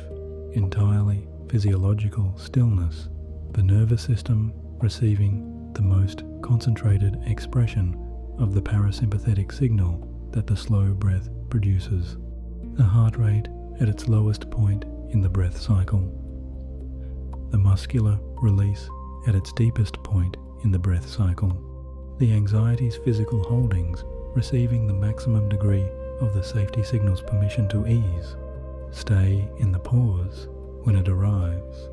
entirely physiological stillness, the nervous system receiving the most concentrated expression of the parasympathetic signal that the slow breath produces, the heart rate at its lowest point in the breath cycle, the muscular release at its deepest point in the breath cycle, the anxiety's physical holdings receiving the maximum degree of the safety signal's permission to ease, stay in the pause when it arrives,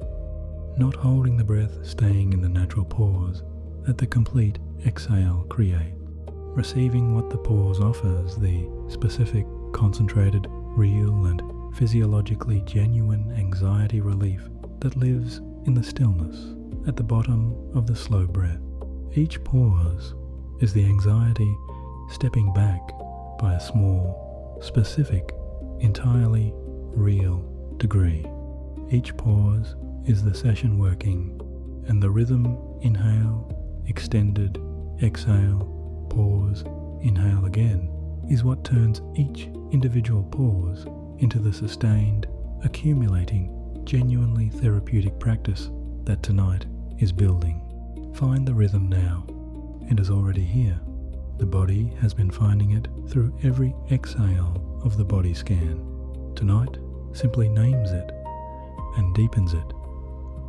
not holding the breath, staying in the natural pause that the complete exhale creates, receiving what the pause offers, the specific, concentrated, real and physiologically genuine anxiety relief that lives in the stillness at the bottom of the slow breath. Each pause is the anxiety stepping back by a small, specific, entirely real degree. Each pause is the session working, and the rhythm inhale, extended, exhale, pause, inhale again is what turns each individual pause into the sustained, accumulating, genuinely therapeutic practice that tonight is building. Find the rhythm now. It is already here. The body has been finding it through every exhale of the body scan. Tonight simply names it and deepens it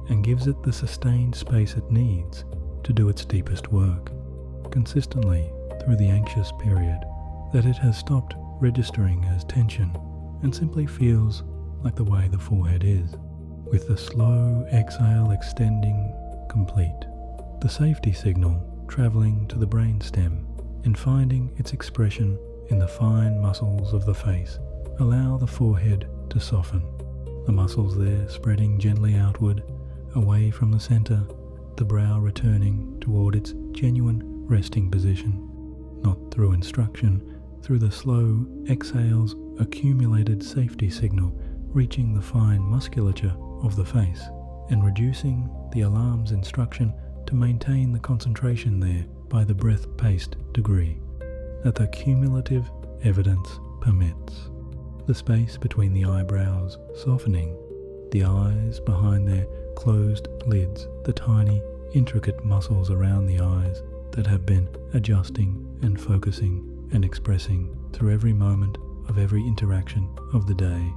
and gives it the sustained space it needs to do its deepest work, consistently through the anxious period that it has stopped registering as tension and simply feels like the way the forehead is, with the slow exhale extending complete, the safety signal traveling to the brainstem and finding its expression in the fine muscles of the face. Allow the forehead to soften, the muscles there spreading gently outward, away from the center, the brow returning toward its genuine resting position, not through instruction, through the slow exhale's accumulated safety signal reaching the fine musculature of the face and reducing the alarm's instruction to maintain the concentration there by the breath-paced degree that the cumulative evidence permits. The space between the eyebrows softening, the eyes behind their closed lids, the tiny, intricate muscles around the eyes that have been adjusting and focusing and expressing through every moment of every interaction of the day,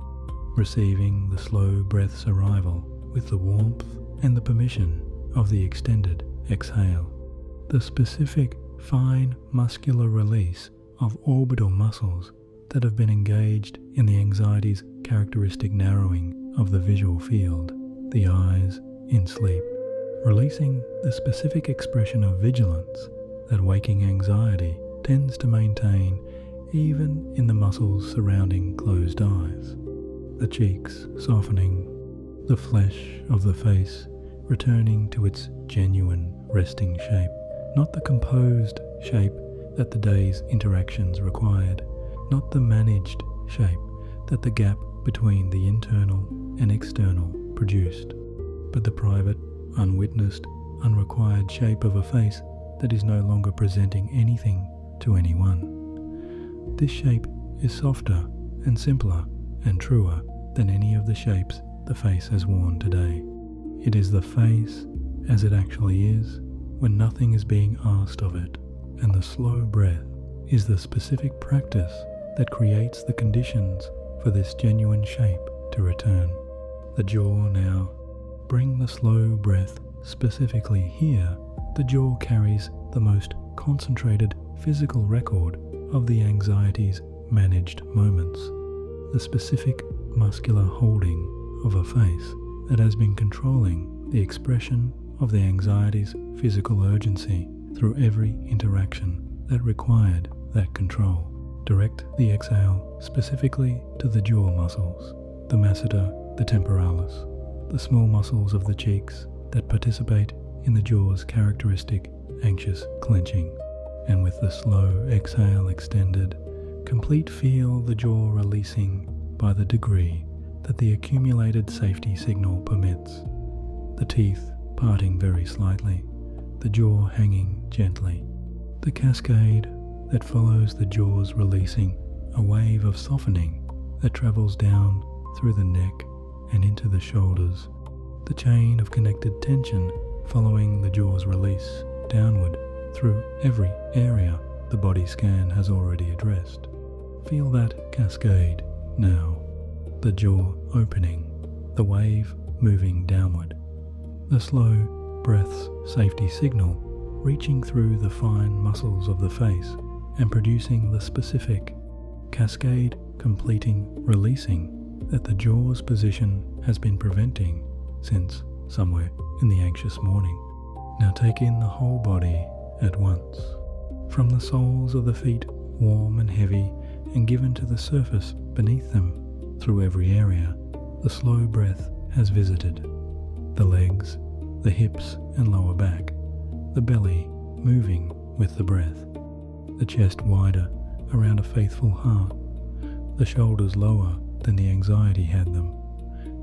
receiving the slow breath's arrival with the warmth and the permission of the extended exhale. The specific fine muscular release of orbital muscles that have been engaged in the anxiety's characteristic narrowing of the visual field, the eyes in sleep, releasing the specific expression of vigilance that waking anxiety tends to maintain even in the muscles surrounding closed eyes, the cheeks softening, the flesh of the face returning to its genuine resting shape, not the composed shape that the day's interactions required, not the managed shape that the gap between the internal and external produced, but the private, unwitnessed, unrequired shape of a face that is no longer presenting anything to anyone. This shape is softer and simpler and truer than any of the shapes the face has worn today. It is the face as it actually is when nothing is being asked of it, and the slow breath is the specific practice that creates the conditions for this genuine shape to return. The jaw now. Bring the slow breath specifically here. The jaw carries the most concentrated physical record of the anxiety's managed moments, the specific muscular holding of a face that has been controlling the expression of the anxiety's physical urgency through every interaction that required that control. Direct the exhale specifically to the jaw muscles, the masseter, the temporalis, the small muscles of the cheeks that participate in the jaw's characteristic anxious clenching. And with the slow exhale extended, complete feel the jaw releasing by the degree that the accumulated safety signal permits, the teeth parting very slightly, the jaw hanging gently. The cascade that follows the jaw's releasing, a wave of softening that travels down through the neck and into the shoulders. The chain of connected tension following the jaw's release downward through every area the body scan has already addressed. Feel that cascade now. The jaw opening, the wave moving downward. The slow breath's safety signal reaching through the fine muscles of the face and producing the specific cascade completing releasing that the jaw's position has been preventing since somewhere in the anxious morning. Now take in the whole body at once, from the soles of the feet warm and heavy and given to the surface beneath them. Through every area, the slow breath has visited. The legs, the hips and lower back, the belly moving with the breath, the chest wider around a faithful heart, the shoulders lower than the anxiety had them,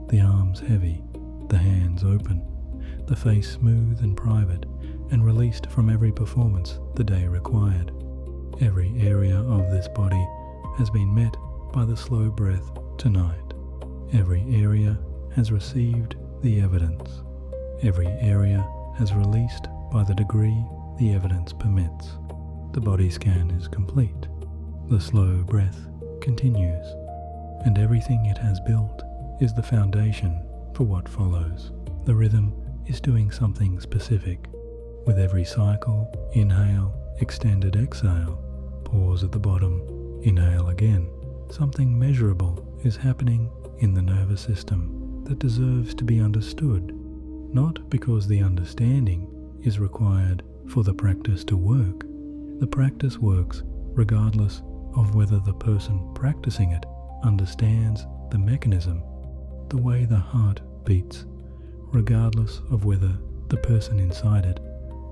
the arms heavy, the hands open, the face smooth and private and released from every performance the day required. Every area of this body has been met by the slow breath tonight. Every area has received the evidence. Every area has released by the degree the evidence permits. The body scan is complete. The slow breath continues, and everything it has built is the foundation for what follows. The rhythm is doing something specific. With every cycle, inhale, extended exhale, pause at the bottom, inhale again. Something measurable is happening in the nervous system that deserves to be understood, not because the understanding is required for the practice to work. The practice works regardless of whether the person practicing it understands the mechanism, the way the heart beats, regardless of whether the person inside it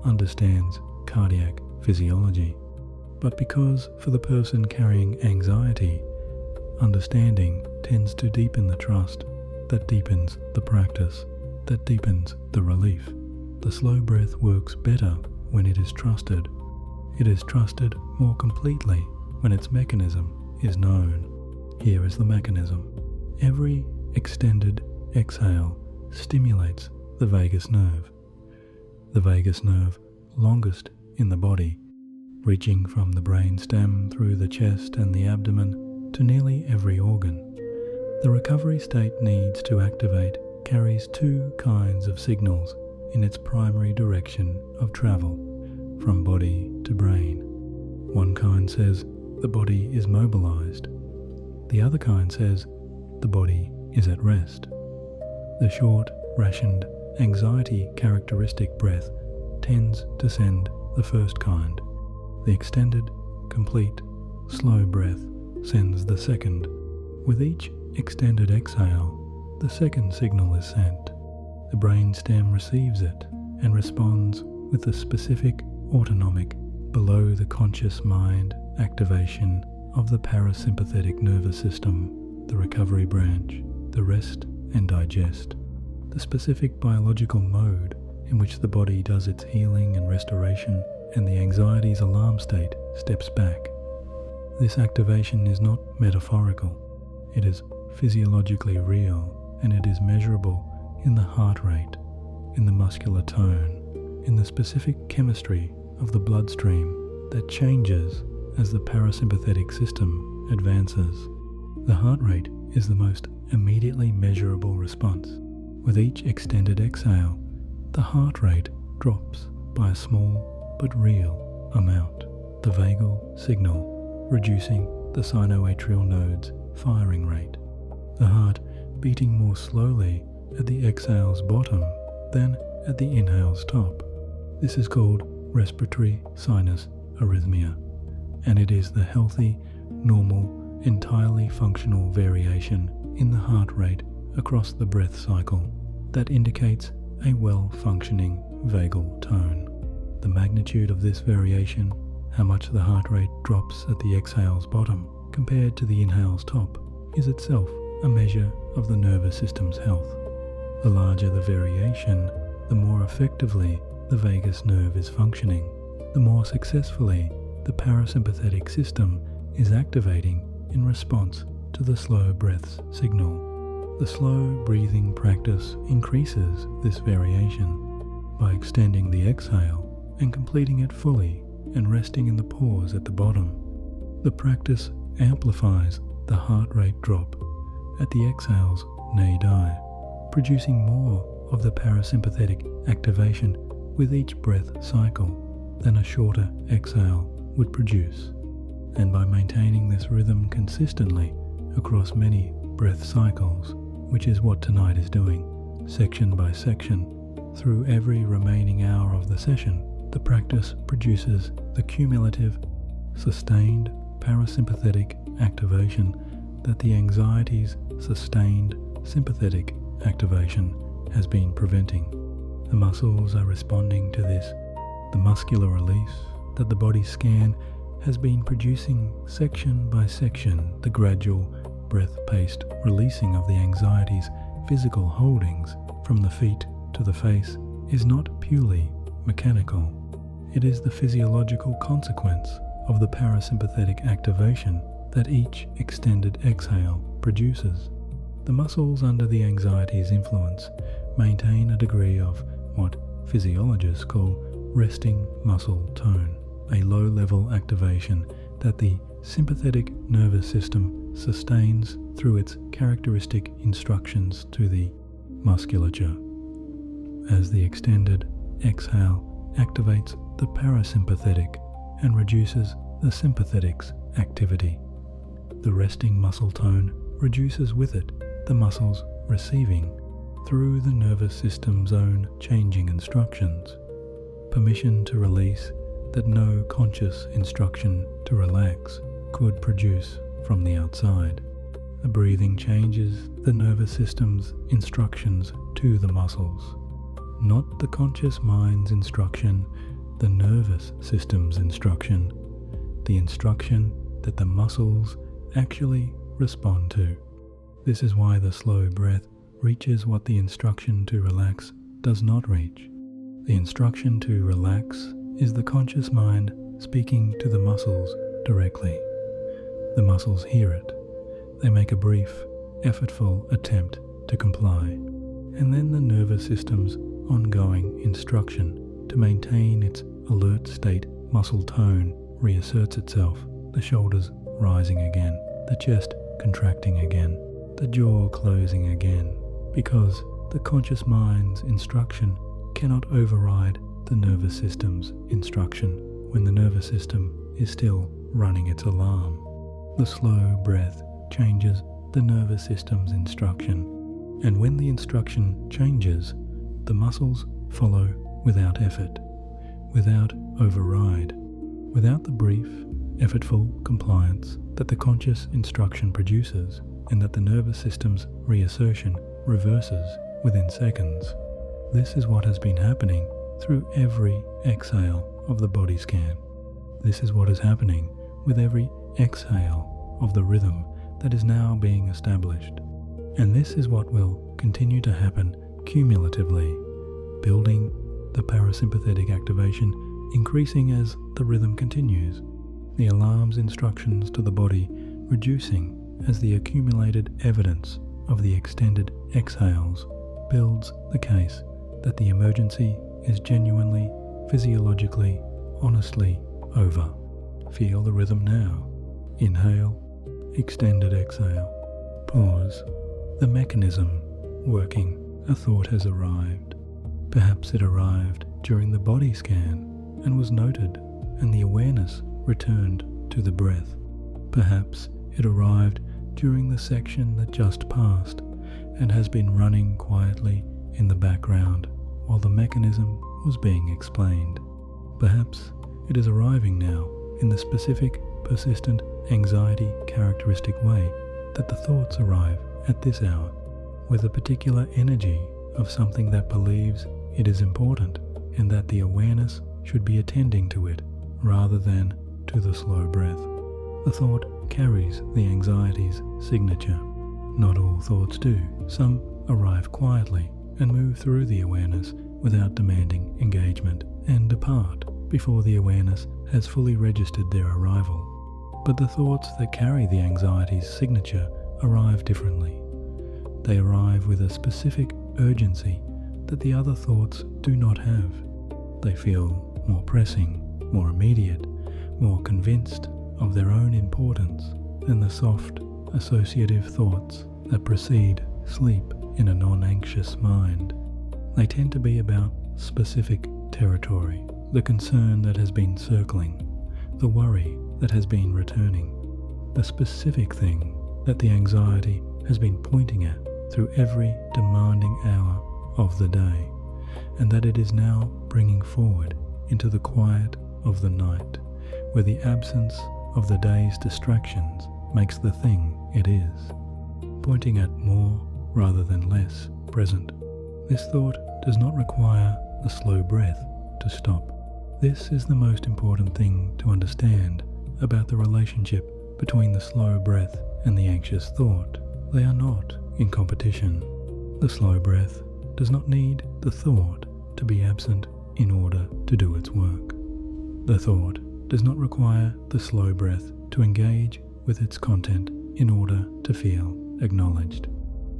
understands cardiac physiology. But because for the person carrying anxiety, understanding tends to deepen the trust, that deepens the practice, that deepens the relief. The slow breath works better when it is trusted. It is trusted more completely when its mechanism is known. Here is the mechanism. Every extended exhale stimulates the vagus nerve. The vagus nerve, longest in the body, reaching from the brain stem through the chest and the abdomen to nearly every organ. The recovery state needs to activate carries two kinds of signals in its primary direction of travel, from body to brain. One kind says the body is mobilized. The other kind says the body is at rest. The short, rationed, anxiety characteristic breath tends to send the first kind. The extended, complete, slow breath sends the second. With each extended exhale, the second signal is sent. The brain stem receives it and responds with a specific autonomic below the conscious mind activation of the parasympathetic nervous system, the recovery branch, the rest and digest, the specific biological mode in which the body does its healing and restoration, and the anxiety's alarm state steps back. This activation is not metaphorical. It is physiologically real, and it is measurable in the heart rate, in the muscular tone, in the specific chemistry of the bloodstream that changes as the parasympathetic system advances. The heart rate is the most immediately measurable response. With each extended exhale, the heart rate drops by a small but real amount. The vagal signal reducing the sinoatrial node's firing rate. The heart beating more slowly at the exhale's bottom than at the inhale's top. This is called respiratory sinus arrhythmia, and it is the healthy, normal, entirely functional variation in the heart rate across the breath cycle that indicates a well-functioning vagal tone. The magnitude of this variation, how much the heart rate drops at the exhale's bottom compared to the inhale's top, is itself a measure of the nervous system's health. The larger the variation, the more effectively the vagus nerve is functioning, the more successfully the parasympathetic system is activating in response to the slow breath's signal. The slow breathing practice increases this variation by extending the exhale and completing it fully and resting in the pause at the bottom. The practice amplifies the heart rate drop at the exhale's nadi, producing more of the parasympathetic activation with each breath cycle than a shorter exhale would produce. And by maintaining this rhythm consistently across many breath cycles, which is what tonight is doing, section by section, through every remaining hour of the session, the practice produces the cumulative, sustained parasympathetic activation that the anxiety's sustained sympathetic activation has been preventing. The muscles are responding to this. The muscular release that the body scan has been producing section by section, the gradual breath-paced releasing of the anxiety's physical holdings from the feet to the face is not purely mechanical. It is the physiological consequence of the parasympathetic activation that each extended exhale produces. The muscles under the anxiety's influence maintain a degree of what physiologists call resting muscle tone, a low-level activation that the sympathetic nervous system sustains through its characteristic instructions to the musculature. As the extended exhale activates the parasympathetic and reduces the sympathetic's activity, the resting muscle tone reduces with it the muscles receiving, through the nervous system's own changing instructions, permission to release that no conscious instruction to relax could produce from the outside. The breathing changes the nervous system's instructions to the muscles, not the conscious mind's instruction, the nervous system's instruction, the instruction that the muscles actually respond to. This is why the slow breath reaches what the instruction to relax does not reach. The instruction to relax is the conscious mind speaking to the muscles directly. The muscles hear it. They make a brief, effortful attempt to comply, and then the nervous system's ongoing instruction to maintain its alert state muscle tone reasserts itself, the shoulders rising again, the chest contracting again, the jaw closing again, because the conscious mind's instruction cannot override the nervous system's instruction when the nervous system is still running its alarm. The slow breath changes the nervous system's instruction, and when the instruction changes, the muscles follow without effort, without override, without the brief, effortful compliance that the conscious instruction produces, and that the nervous system's reassertion reverses within seconds. This is what has been happening through every exhale of the body scan. This is what is happening with every exhale of the rhythm that is now being established. And this is what will continue to happen cumulatively, building the parasympathetic activation, increasing as the rhythm continues, the alarm's instructions to the body reducing as the accumulated evidence of the extended exhales builds the case that the emergency is genuinely, physiologically, honestly over. Feel the rhythm now. Inhale, extended exhale. Pause. The mechanism working. A thought has arrived. Perhaps it arrived during the body scan and was noted, and the awareness returned to the breath. Perhaps it arrived during the section that just passed and has been running quietly in the background while the mechanism was being explained. Perhaps it is arriving now in the specific, persistent anxiety characteristic way that the thoughts arrive at this hour, with a particular energy of something that believes it is important and that the awareness should be attending to it rather than to the slow breath. The thought carries the anxiety's signature. Not all thoughts do. Some arrive quietly and move through the awareness without demanding engagement, and depart before the awareness has fully registered their arrival. But the thoughts that carry the anxiety's signature arrive differently. They arrive with a specific urgency that the other thoughts do not have. They feel more pressing, more immediate, more convinced of their own importance than the soft, associative thoughts that precede sleep in a non-anxious mind. They tend to be about specific territory, the concern that has been circling, the worry that has been returning, the specific thing that the anxiety has been pointing at through every demanding hour of the day, and that it is now bringing forward into the quiet of the night, where the absence of the day's distractions makes the thing it is, pointing at more rather than less present. This thought does not require the slow breath to stop. This is the most important thing to understand about the relationship between the slow breath and the anxious thought. They are not in competition. The slow breath does not need the thought to be absent in order to do its work. The thought does not require the slow breath to engage with its content in order to feel acknowledged.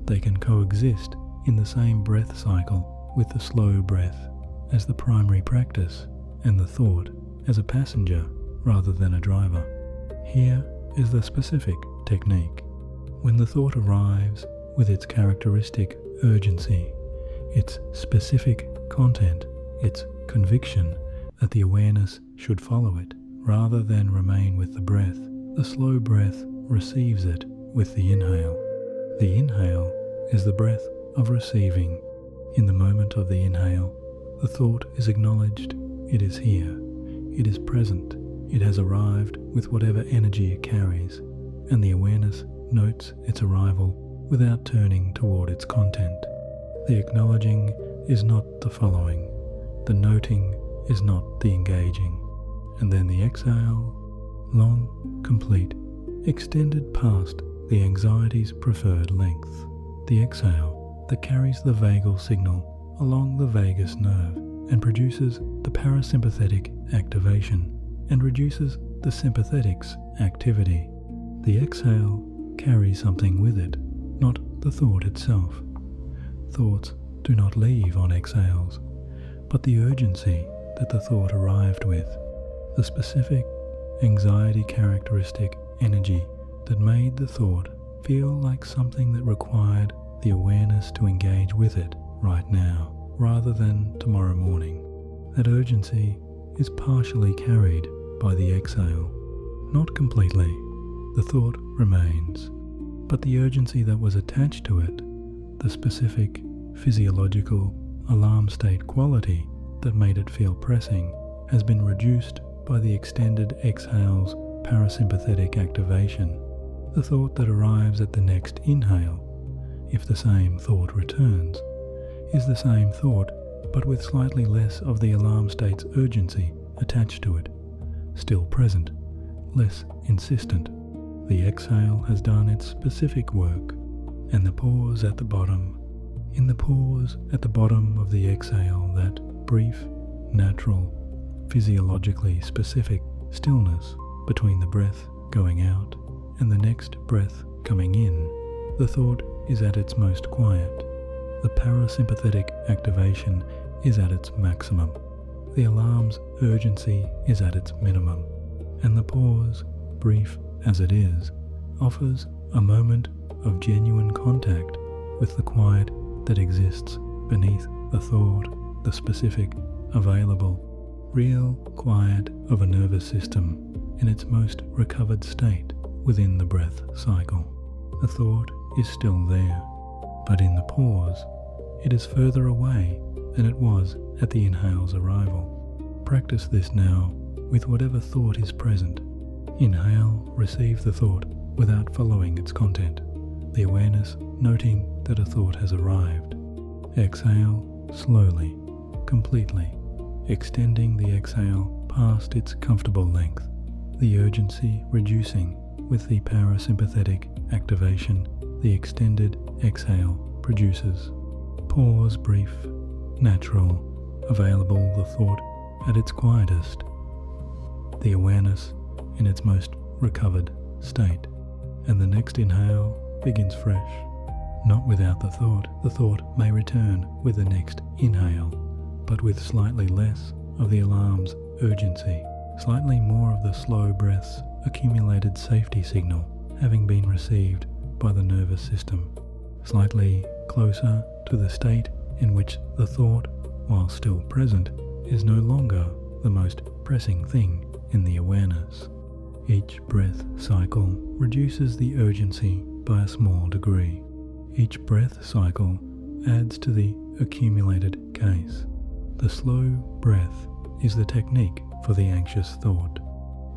They can coexist in the same breath cycle with the slow breath as the primary practice and the thought as a passenger rather than a driver. Here is the specific technique. When the thought arrives with its characteristic urgency, its specific content, its conviction that the awareness should follow it rather than remain with the breath, the slow breath receives it with the inhale. The inhale is the breath of receiving. In the moment of the inhale, the thought is acknowledged. It is here. It is present. It has arrived with whatever energy it carries, and the awareness notes its arrival without turning toward its content. The acknowledging is not the following. The noting is not the engaging. And then the exhale, long, complete, extended past the anxiety's preferred length. The exhale that carries the vagal signal along the vagus nerve and produces the parasympathetic activation and reduces the sympathetic's activity. The exhale carries something with it, not the thought itself. Thoughts do not leave on exhales, but the urgency that the thought arrived with, the specific anxiety characteristic energy that made the thought feel like something that required the awareness to engage with it right now, rather than tomorrow morning. That urgency is partially carried by the exhale. Not completely. The thought remains, but the urgency that was attached to it, the specific physiological alarm state quality that made it feel pressing, has been reduced by the extended exhale's parasympathetic activation. The thought that arrives at the next inhale, if the same thought returns, is the same thought but with slightly less of the alarm state's urgency attached to it, still present, less insistent. The exhale has done its specific work, and the pause at the bottom, in the pause at the bottom of the exhale, that brief, natural, physiologically specific stillness between the breath going out and the next breath coming in, the thought is at its most quiet. The parasympathetic activation is at its maximum. The alarm's urgency is at its minimum. And the pause, brief as it is, offers a moment of genuine contact with the quiet that exists beneath the thought, the specific, available, real quiet of a nervous system in its most recovered state within the breath cycle. The thought is still there, but in the pause, it is further away than it was at the inhale's arrival. Practice this now with whatever thought is present. Inhale, receive the thought without following its content, the awareness noting that a thought has arrived. Exhale slowly, completely, extending the exhale past its comfortable length, the urgency reducing with the parasympathetic activation the extended exhale produces. Pause, brief, natural, available, the thought at its quietest, the awareness in its most recovered state, and the next inhale begins fresh. Not without the thought may return with the next inhale, but with slightly less of the alarm's urgency, slightly more of the slow breath's accumulated safety signal having been received by the nervous system, slightly closer to the state in which the thought, while still present, is no longer the most pressing thing in the awareness. Each breath cycle reduces the urgency by a small degree. Each breath cycle adds to the accumulated case. The slow breath is the technique for the anxious thought,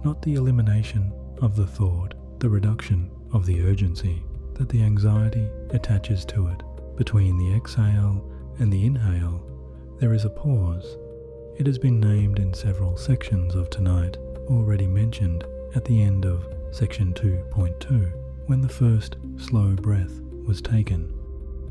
not the elimination of the thought, the reduction of the urgency that the anxiety attaches to it. Between the exhale and the inhale, there is a pause. It has been named in several sections of tonight, already mentioned at the end of section 2.2, when the first slow breath was taken,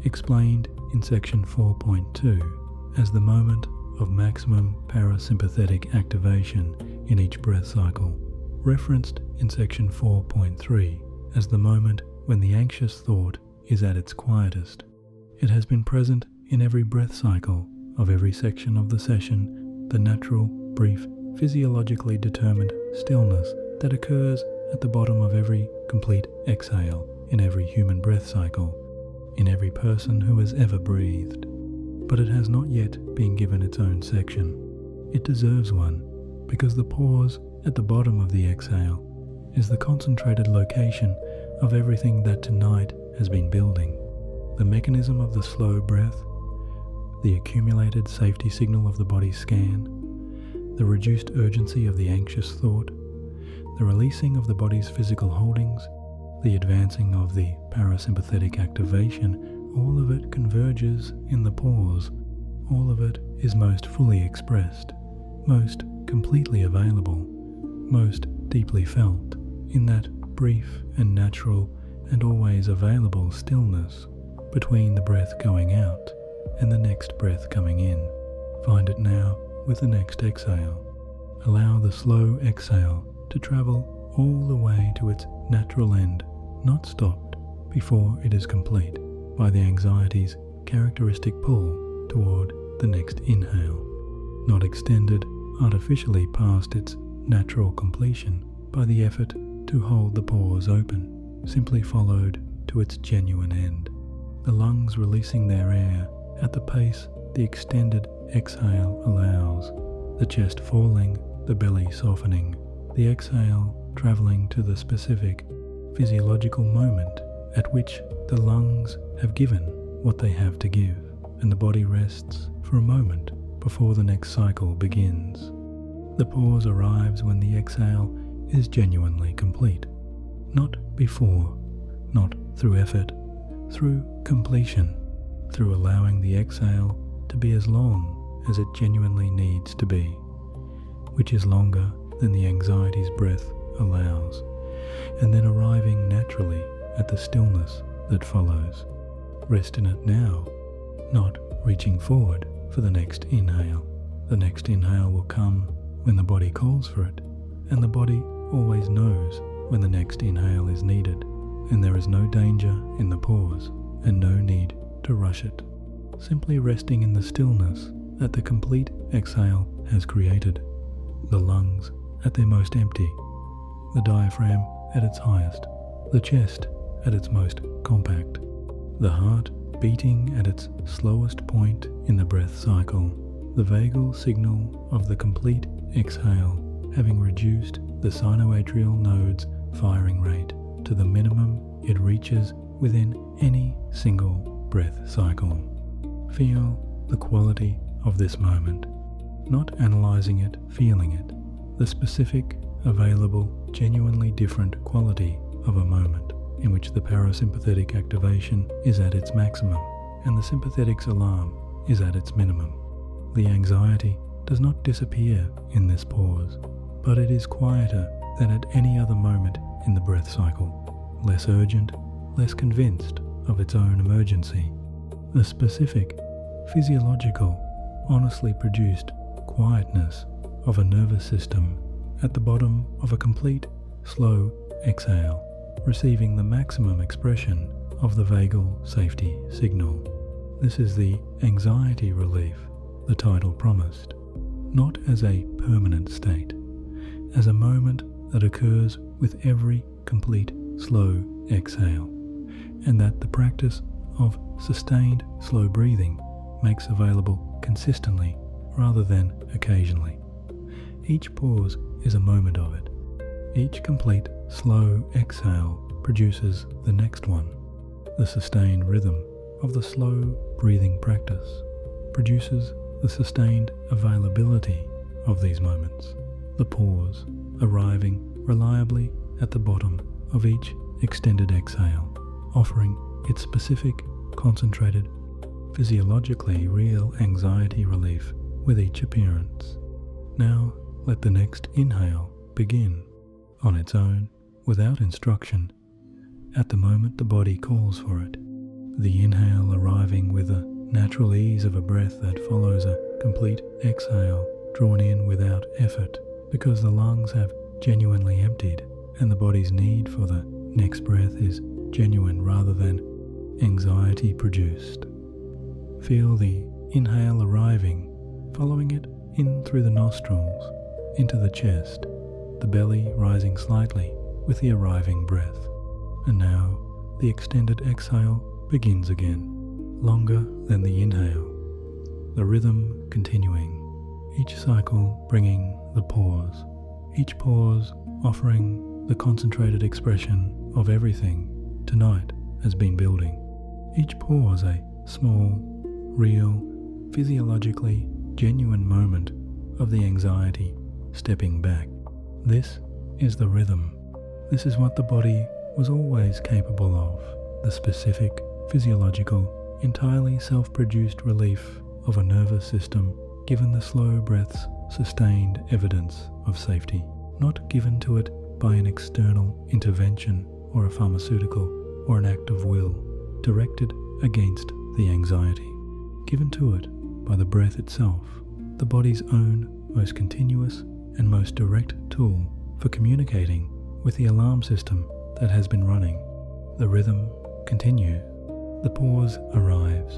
explained in section 4.2 as the moment of maximum parasympathetic activation in each breath cycle, referenced in section 4.3 as the moment when the anxious thought is at its quietest. It has been present in every breath cycle of every section of the session, the natural, brief, physiologically determined stillness that occurs at the bottom of every complete exhale in every human breath cycle, in every person who has ever breathed. But it has not yet been given its own section. It deserves one, because the pause at the bottom of the exhale is the concentrated location of everything that tonight has been building. The mechanism of the slow breath, the accumulated safety signal of the body's scan, the reduced urgency of the anxious thought, the releasing of the body's physical holdings, the advancing of the parasympathetic activation, all of it converges in the pause. All of it is most fully expressed, most completely available, most deeply felt in that brief and natural and always available stillness between the breath going out and the next breath coming in. Find it now with the next exhale. Allow the slow exhale to travel all the way to its natural end, not stopped before it is complete by the anxiety's characteristic pull toward the next inhale, not extended artificially past its natural completion by the effort to hold the pause open, simply followed to its genuine end. The lungs releasing their air at the pace the extended exhale allows, the chest falling, the belly softening, the exhale traveling to the specific physiological moment at which the lungs have given what they have to give, and the body rests for a moment before the next cycle begins. The pause arrives when the exhale is genuinely complete, not before, not through effort, through completion, through allowing the exhale to be as long as it genuinely needs to be, which is longer than the anxiety's breath allows, and then arriving naturally at the stillness that follows. Rest in it now, not reaching forward for the next inhale. The next inhale will come when the body calls for it, and the body always knows when the next inhale is needed, and there is no danger in the pause and no need to rush it. Simply resting in the stillness that the complete exhale has created, the lungs at their most empty, the diaphragm at its highest, the chest at its most compact, the heart beating at its slowest point in the breath cycle, the vagal signal of the complete exhale having reduced the sinoatrial node's firing rate to the minimum it reaches within any single breath cycle. Feel the quality of this moment, not analyzing it, feeling it, the specific, available, genuinely different quality of a moment in which the parasympathetic activation is at its maximum and the sympathetic's alarm is at its minimum. The anxiety does not disappear in this pause, but it is quieter than at any other moment in the breath cycle, less urgent, less convinced of its own emergency. The specific physiological, honestly produced quietness of a nervous system at the bottom of a complete, slow exhale, receiving the maximum expression of the vagal safety signal. This is the anxiety relief the title promised, not as a permanent state, as a moment that occurs with every complete slow exhale, and that the practice of sustained slow breathing makes available consistently rather than occasionally. Each pause is a moment of it. Each complete slow exhale produces the next one. The sustained rhythm of the slow breathing practice produces the sustained availability of these moments. The pause arriving reliably at the bottom of each extended exhale, offering its specific, concentrated, physiologically real anxiety relief with each appearance. Now let the next inhale begin on its own, without instruction, at the moment the body calls for it. The inhale arriving with the natural ease of a breath that follows a complete exhale drawn in without effort, because the lungs have genuinely emptied and the body's need for the next breath is genuine rather than anxiety produced. Feel the inhale arriving, following it in through the nostrils, into the chest, the belly rising slightly with the arriving breath. And now the extended exhale begins again, longer than the inhale, the rhythm continuing, each cycle bringing the pause, each pause offering the concentrated expression of everything tonight has been building. Each pause a small, real, physiologically genuine moment of the anxiety stepping back. This is the rhythm. This is what the body was always capable of, the specific, physiological, entirely self-produced relief of a nervous system given the slow breath's sustained evidence of safety, not given to it by an external intervention or a pharmaceutical or an act of will directed against the anxiety, given to it by the breath itself, the body's own most continuous and most direct tool for communicating with the alarm system that has been running. The rhythm continues, the pause arrives,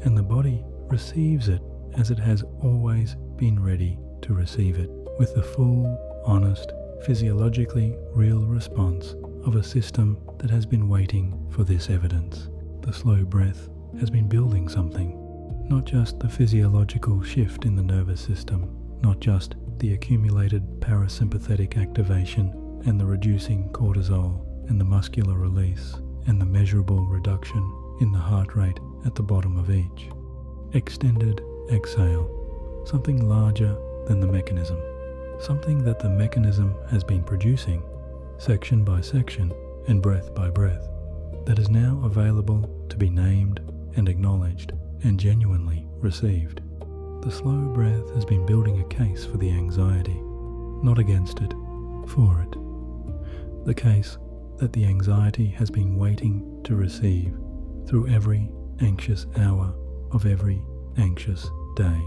and the body receives it as it has always been ready to receive it, with the full, honest, physiologically real response of a system that has been waiting for this evidence. The slow breath has been building something, not just the physiological shift in the nervous system, not just the accumulated parasympathetic activation and the reducing cortisol and the muscular release and the measurable reduction in the heart rate at the bottom of each. Extended exhale, something larger than the mechanism, something that the mechanism has been producing, section by section and breath by breath, that is now available to be named and acknowledged and genuinely received. The slow breath has been building a case for the anxiety, not against it, for it. The case that the anxiety has been waiting to receive through every anxious hour of every anxious day.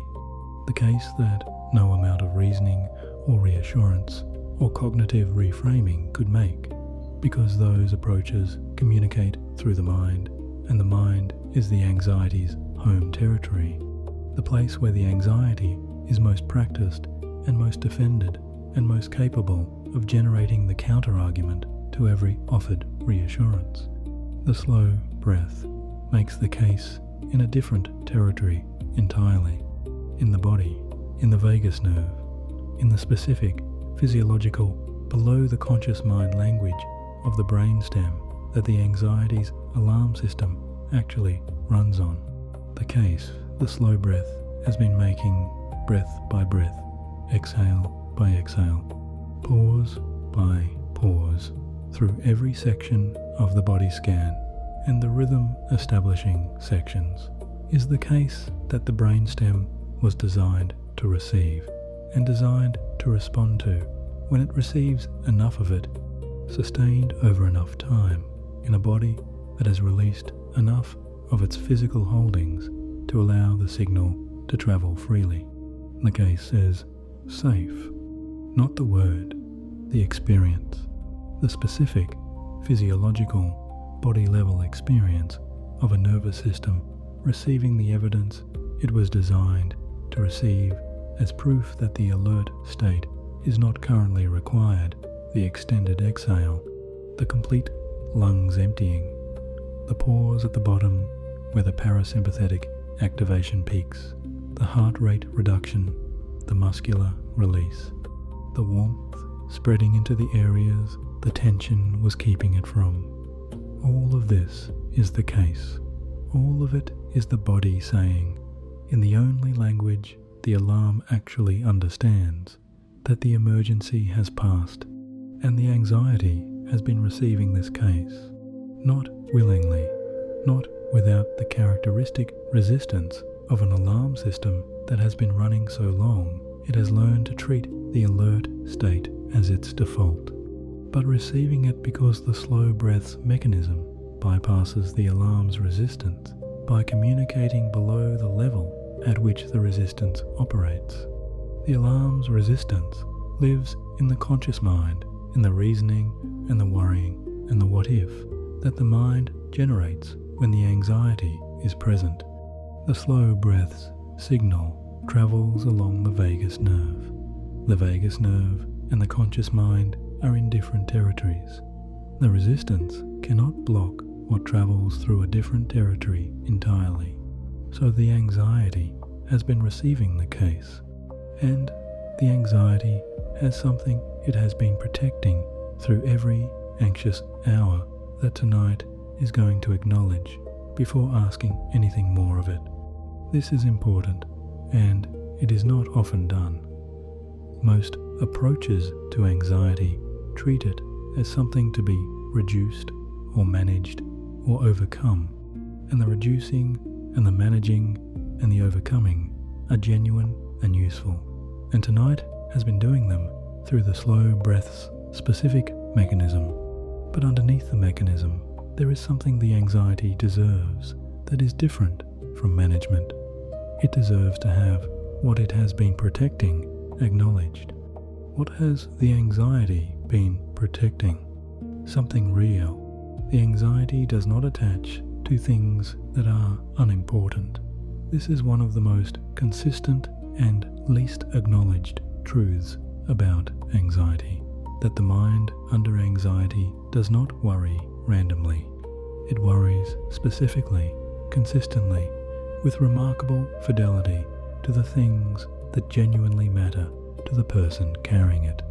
The case that no amount of reasoning or reassurance or cognitive reframing could make, because those approaches communicate through the mind, and the mind is the anxiety's home territory, the place where the anxiety is most practiced and most defended and most capable of generating the counter-argument to every offered reassurance. The slow breath makes the case in a different territory entirely, in the body, in the vagus nerve, in the specific, physiological, below the conscious mind language of the brainstem that the anxiety's alarm system actually runs on. The case, the slow breath, has been making breath by breath, exhale by exhale, pause by pause, through every section of the body scan and the rhythm establishing sections, is the case that the brainstem was designed to receive and designed to respond to when it receives enough of it, sustained over enough time in a body that has released enough of its physical holdings to allow the signal to travel freely. The case says safe, not the word, the experience, the specific physiological body-level experience of a nervous system receiving the evidence it was designed to receive as proof that the alert state is not currently required, the extended exhale, the complete lungs emptying, the pause at the bottom where the parasympathetic activation peaks, the heart rate reduction, the muscular release, the warmth spreading into the areas the tension was keeping it from. All of this is the case. All of it is the body saying, in the only language the alarm actually understands, that the emergency has passed, and the anxiety has been receiving this case, not willingly, not without the characteristic resistance of an alarm system that has been running so long it has learned to treat the alert state as its default, but receiving it because the slow breaths mechanism bypasses the alarm's resistance by communicating below the level at which the resistance operates. The alarm's resistance lives in the conscious mind, in the reasoning and the worrying and the what if that the mind generates when the anxiety is present. The slow breath's signal travels along the vagus nerve. The vagus nerve and the conscious mind are in different territories. The resistance cannot block what travels through a different territory entirely. So the anxiety has been receiving the case, and the anxiety has something it has been protecting through every anxious hour that tonight is going to acknowledge before asking anything more of it. This is important, and it is not often done. Most approaches to anxiety treat it as something to be reduced or managed or overcome, and the reducing and the managing and the overcoming are genuine and useful, and tonight has been doing them through the slow breath's specific mechanism. But underneath the mechanism, there is something the anxiety deserves that is different from management. It deserves to have what it has been protecting acknowledged. What has the anxiety been protecting? Something real. The anxiety does not attach to things that are unimportant. This is one of the most consistent and least acknowledged truths about anxiety, that the mind under anxiety does not worry randomly. It worries specifically, consistently, with remarkable fidelity to the things that genuinely matter to the person carrying it.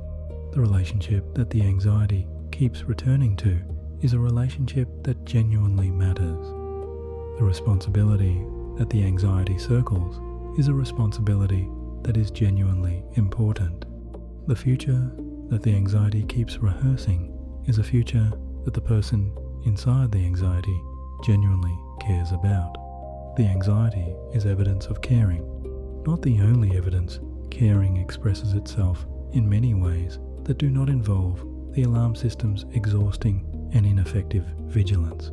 The relationship that the anxiety keeps returning to is a relationship that genuinely matters. The responsibility that the anxiety circles is a responsibility that is genuinely important. The future that the anxiety keeps rehearsing is a future that the person inside the anxiety genuinely cares about. The anxiety is evidence of caring, not the only evidence. Caring expresses itself in many ways that do not involve the alarm system's exhausting and ineffective vigilance.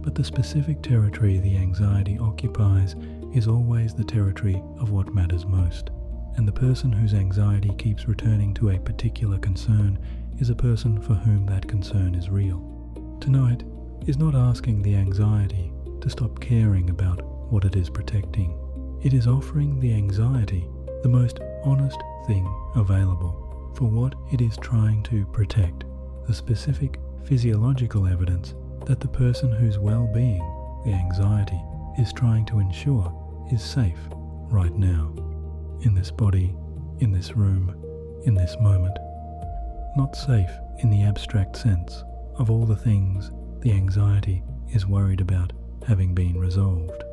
But the specific territory the anxiety occupies is always the territory of what matters most, and the person whose anxiety keeps returning to a particular concern is a person for whom that concern is real. Tonight is not asking the anxiety to stop caring about what it is protecting. It is offering the anxiety the most honest thing available for what it is trying to protect, the specific physiological evidence that the person whose well-being the anxiety is trying to ensure is safe right now, in this body, in this room, in this moment. Not safe in the abstract sense of all the things the anxiety is worried about having been resolved.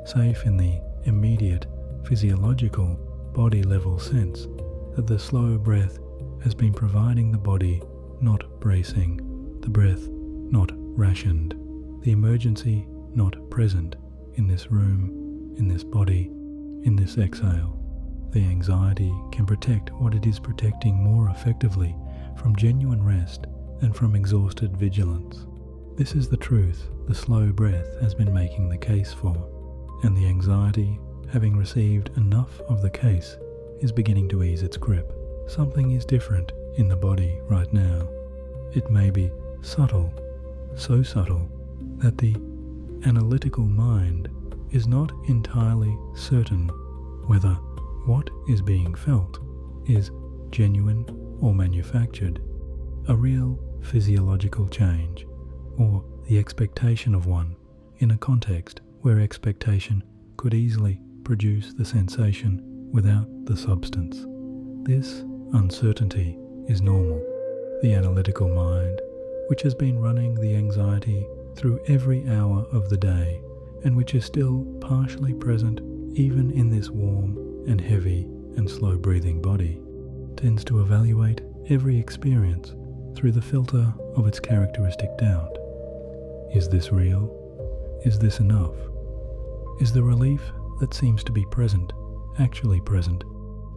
Safe in the immediate physiological body-level sense that the slow breath has been providing the body not bracing, the breath not rationed, the emergency not present in this room, in this body, in this exhale. The anxiety can protect what it is protecting more effectively from genuine rest than from exhausted vigilance. This is the truth the slow breath has been making the case for, and the anxiety, having received enough of the case, is beginning to ease its grip. Something is different in the body right now. It may be subtle, so subtle that the analytical mind is not entirely certain whether what is being felt is genuine or manufactured, a real physiological change, or the expectation of one in a context where expectation could easily produce the sensation without the substance. This uncertainty is normal. The analytical mind, which has been running the anxiety through every hour of the day, and which is still partially present even in this warm and heavy and slow-breathing body, tends to evaluate every experience through the filter of its characteristic doubt. Is this real? Is this enough? Is the relief that seems to be present actually present,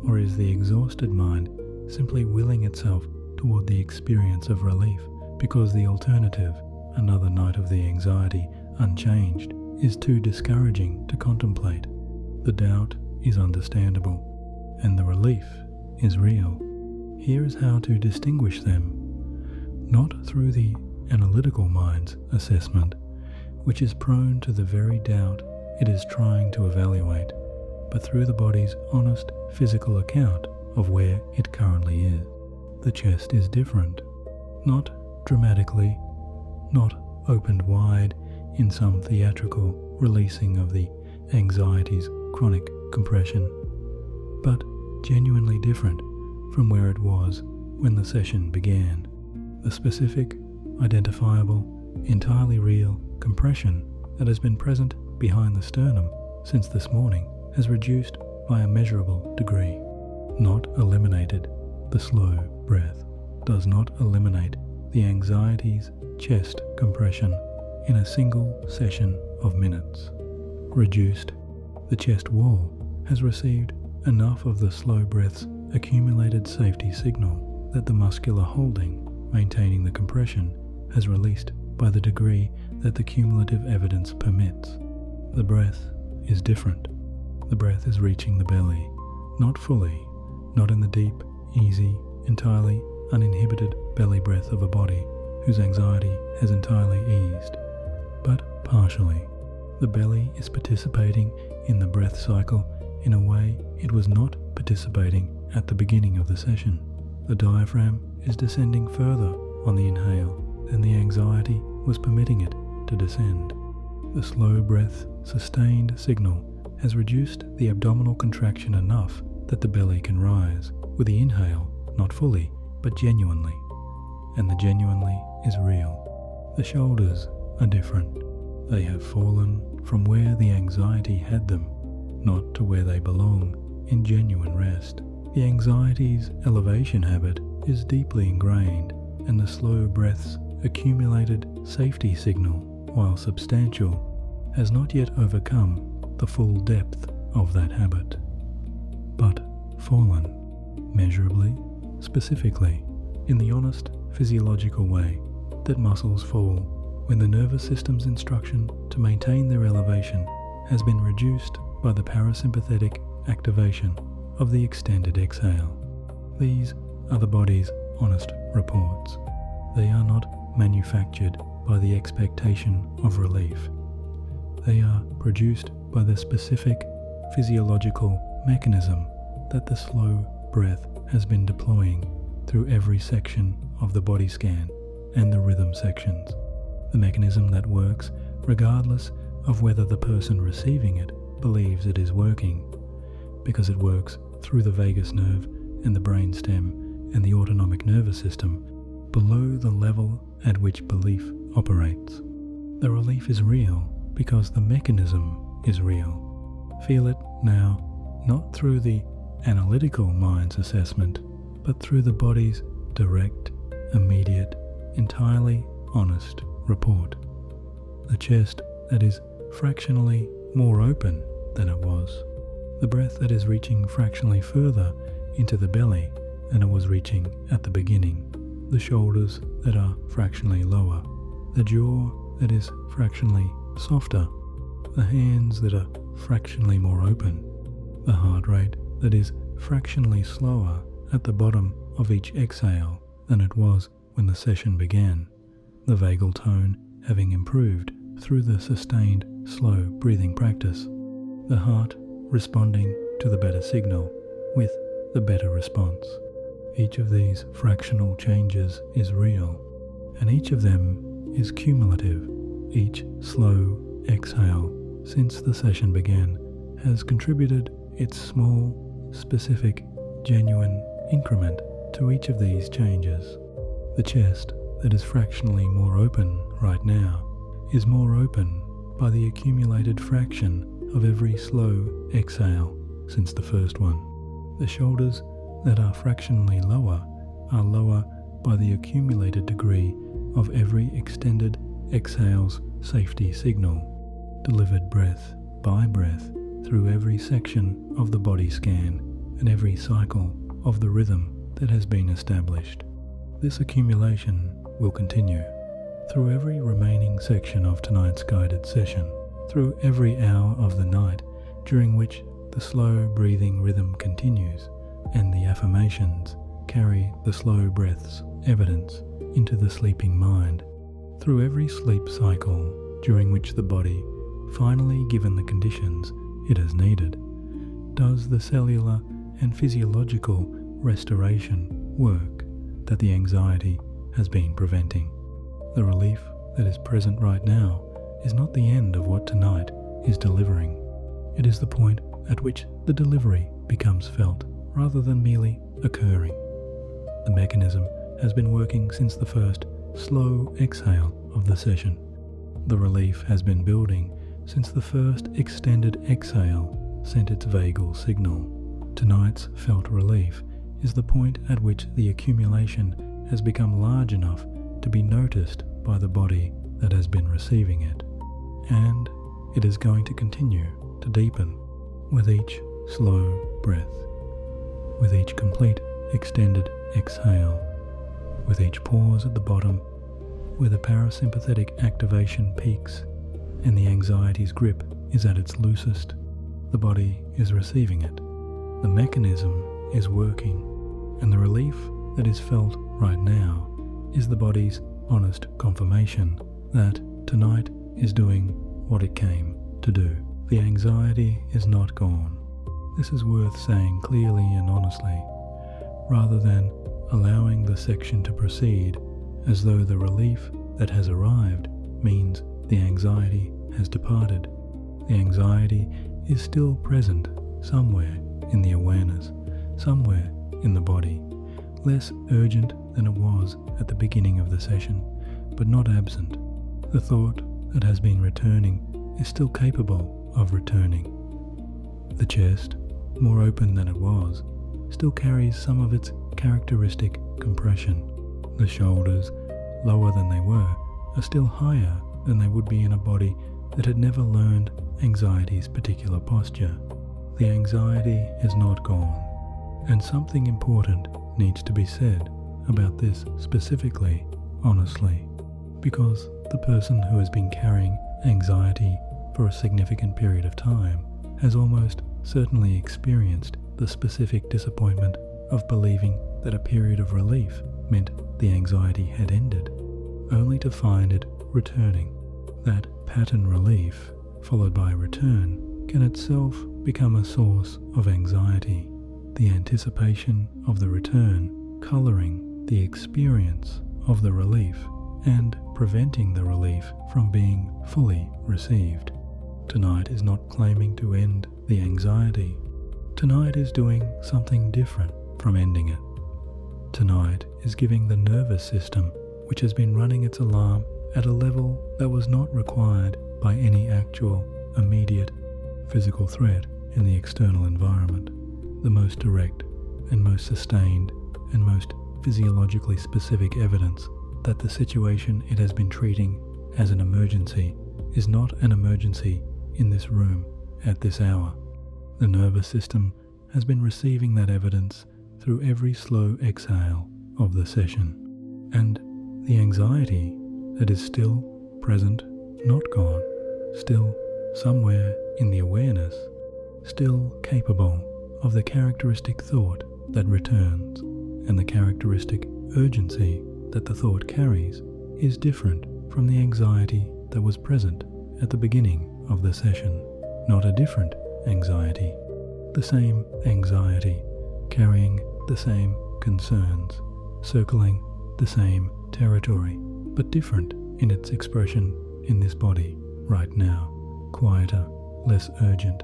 or is the exhausted mind simply willing itself toward the experience of relief because the alternative, another night of the anxiety unchanged, is too discouraging to contemplate? The doubt is understandable, and the relief is real. Here is how to distinguish them, not through the analytical mind's assessment, which is prone to the very doubt it is trying to evaluate, but through the body's honest physical account of where it currently is. The chest is different, not dramatically, not opened wide in some theatrical releasing of the anxiety's chronic compression, but genuinely different from where it was when the session began. The specific, identifiable, entirely real compression that has been present behind the sternum since this morning has reduced by a measurable degree. Not eliminated. The slow breath does not eliminate the anxiety's chest compression in a single session of minutes. Reduced. The chest wall has received enough of the slow breath's accumulated safety signal that the muscular holding, maintaining the compression, has released by the degree that the cumulative evidence permits. The breath is different. The breath is reaching the belly, not fully, not in the deep, easy, entirely uninhibited belly breath of a body whose anxiety has entirely eased, but partially. The belly is participating in the breath cycle in a way it was not participating at the beginning of the session. The diaphragm is descending further on the inhale than the anxiety was permitting it to descend. The slow breath sustained signal has reduced the abdominal contraction enough that the belly can rise, with the inhale not fully but genuinely, and the genuinely is real. The shoulders are different. They have fallen from where the anxiety had them, not to where they belong in genuine rest. The anxiety's elevation habit is deeply ingrained, and the slow breath's accumulated safety signal, while substantial, has not yet overcome the full depth of that habit, but fallen, measurably, specifically, in the honest physiological way that muscles fall when the nervous system's instruction to maintain their elevation has been reduced by the parasympathetic activation of the extended exhale. These are the body's honest reports. They are not manufactured by the expectation of relief. They are produced by the specific physiological mechanism that the slow breath has been deploying through every section of the body scan and the rhythm sections. The mechanism that works regardless of whether the person receiving it believes it is working, because it works through the vagus nerve and the brainstem and the autonomic nervous system below the level at which belief operates. The relief is real because the mechanism is real. Feel it now, not through the analytical mind's assessment, but through the body's direct, immediate, entirely honest report. The chest that is fractionally more open than it was. The breath that is reaching fractionally further into the belly than it was reaching at the beginning. The shoulders that are fractionally lower. The jaw that is fractionally softer. The hands that are fractionally more open, the heart rate that is fractionally slower at the bottom of each exhale than it was when the session began, the vagal tone having improved through the sustained, slow breathing practice, the heart responding to the better signal with the better response. Each of these fractional changes is real, and each of them is cumulative. Each slow exhale since the session began has contributed its small, specific, genuine increment to each of these changes. The chest that is fractionally more open right now is more open by the accumulated fraction of every slow exhale since the first one. The shoulders that are fractionally lower are lower by the accumulated degree of every extended exhale's safety signal, delivered breath by breath through every section of the body scan and every cycle of the rhythm that has been established. This accumulation will continue through every remaining section of tonight's guided session, through every hour of the night during which the slow breathing rhythm continues and the affirmations carry the slow breath's evidence into the sleeping mind, through every sleep cycle during which the body, finally given the conditions it has needed, does the cellular and physiological restoration work that the anxiety has been preventing. The relief that is present right now is not the end of what tonight is delivering. It is the point at which the delivery becomes felt rather than merely occurring. The mechanism has been working since the first slow exhale of the session. The relief has been building since the first extended exhale sent its vagal signal. Tonight's felt relief is the point at which the accumulation has become large enough to be noticed by the body that has been receiving it. And it is going to continue to deepen with each slow breath, with each complete extended exhale, with each pause at the bottom where the parasympathetic activation peaks and the anxiety's grip is at its loosest. The body is receiving it. The mechanism is working, and the relief that is felt right now is the body's honest confirmation that tonight is doing what it came to do. The anxiety is not gone. This is worth saying clearly and honestly, rather than allowing the section to proceed as though the relief that has arrived means the anxiety has departed. The anxiety is still present somewhere in the awareness, somewhere in the body, less urgent than it was at the beginning of the session, but not absent. The thought that has been returning is still capable of returning. The chest, more open than it was, still carries some of its characteristic compression. The shoulders, lower than they were, are still higher than they would be in a body that had never learned anxiety's particular posture. The anxiety is not gone, and something important needs to be said about this specifically, honestly, because the person who has been carrying anxiety for a significant period of time has almost certainly experienced the specific disappointment of believing that a period of relief meant the anxiety had ended, only to find it returning. That pattern relief, followed by return, can itself become a source of anxiety, the anticipation of the return coloring the experience of the relief and preventing the relief from being fully received. Tonight is not claiming to end the anxiety. Tonight is doing something different from ending it. Tonight is giving the nervous system, which has been running its alarm at a level that was not required by any actual, immediate, physical threat in the external environment, the most direct and most sustained and most physiologically specific evidence that the situation it has been treating as an emergency is not an emergency in this room at this hour. The nervous system has been receiving that evidence through every slow exhale of the session, and the anxiety that is still present, not gone, still somewhere in the awareness, still capable of the characteristic thought that returns, and the characteristic urgency that the thought carries is different from the anxiety that was present at the beginning of the session. Not a different anxiety, the same anxiety, carrying the same concerns, circling the same territory, but different in its expression in this body right now, quieter, less urgent.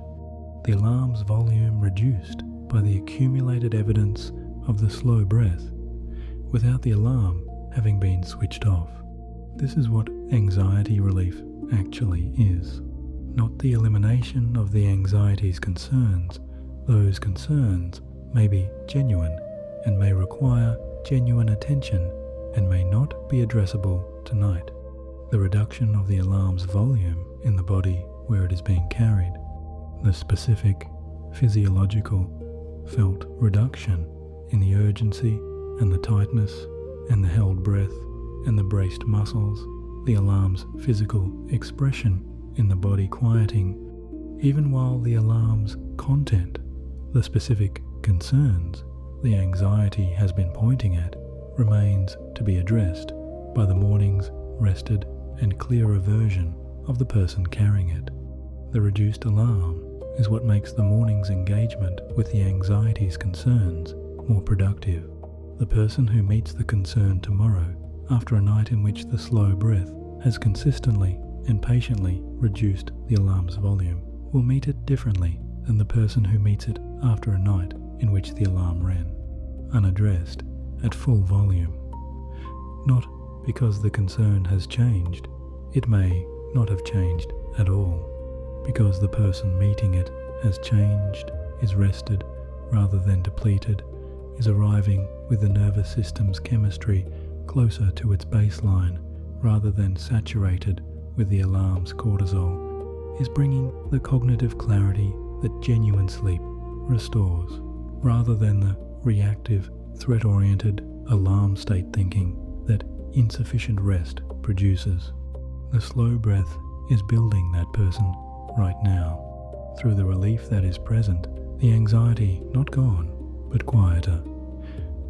The alarm's volume reduced by the accumulated evidence of the slow breath, without the alarm having been switched off. This is what anxiety relief actually is. Not the elimination of the anxiety's concerns. Those concerns may be genuine and may require genuine attention and may not be addressable tonight. The reduction of the alarm's volume in the body where it is being carried, the specific physiological felt reduction in the urgency and the tightness and the held breath and the braced muscles, the alarm's physical expression in the body quieting, even while the alarm's content, the specific concerns the anxiety has been pointing at, remains to be addressed by the morning's rested and clearer version of the person carrying it. The reduced alarm is what makes the morning's engagement with the anxiety's concerns more productive. The person who meets the concern tomorrow, after a night in which the slow breath has consistently and patiently reduced the alarm's volume, will meet it differently than the person who meets it after a night in which the alarm ran, unaddressed, at full volume. Not because the concern has changed, it may not have changed at all, because the person meeting it has changed, is rested rather than depleted, is arriving with the nervous system's chemistry closer to its baseline rather than saturated with the alarm's cortisol, is bringing the cognitive clarity that genuine sleep restores, rather than the reactive, threat-oriented alarm state thinking that insufficient rest produces. The slow breath is building that person right now. Through the relief that is present, the anxiety not gone, but quieter.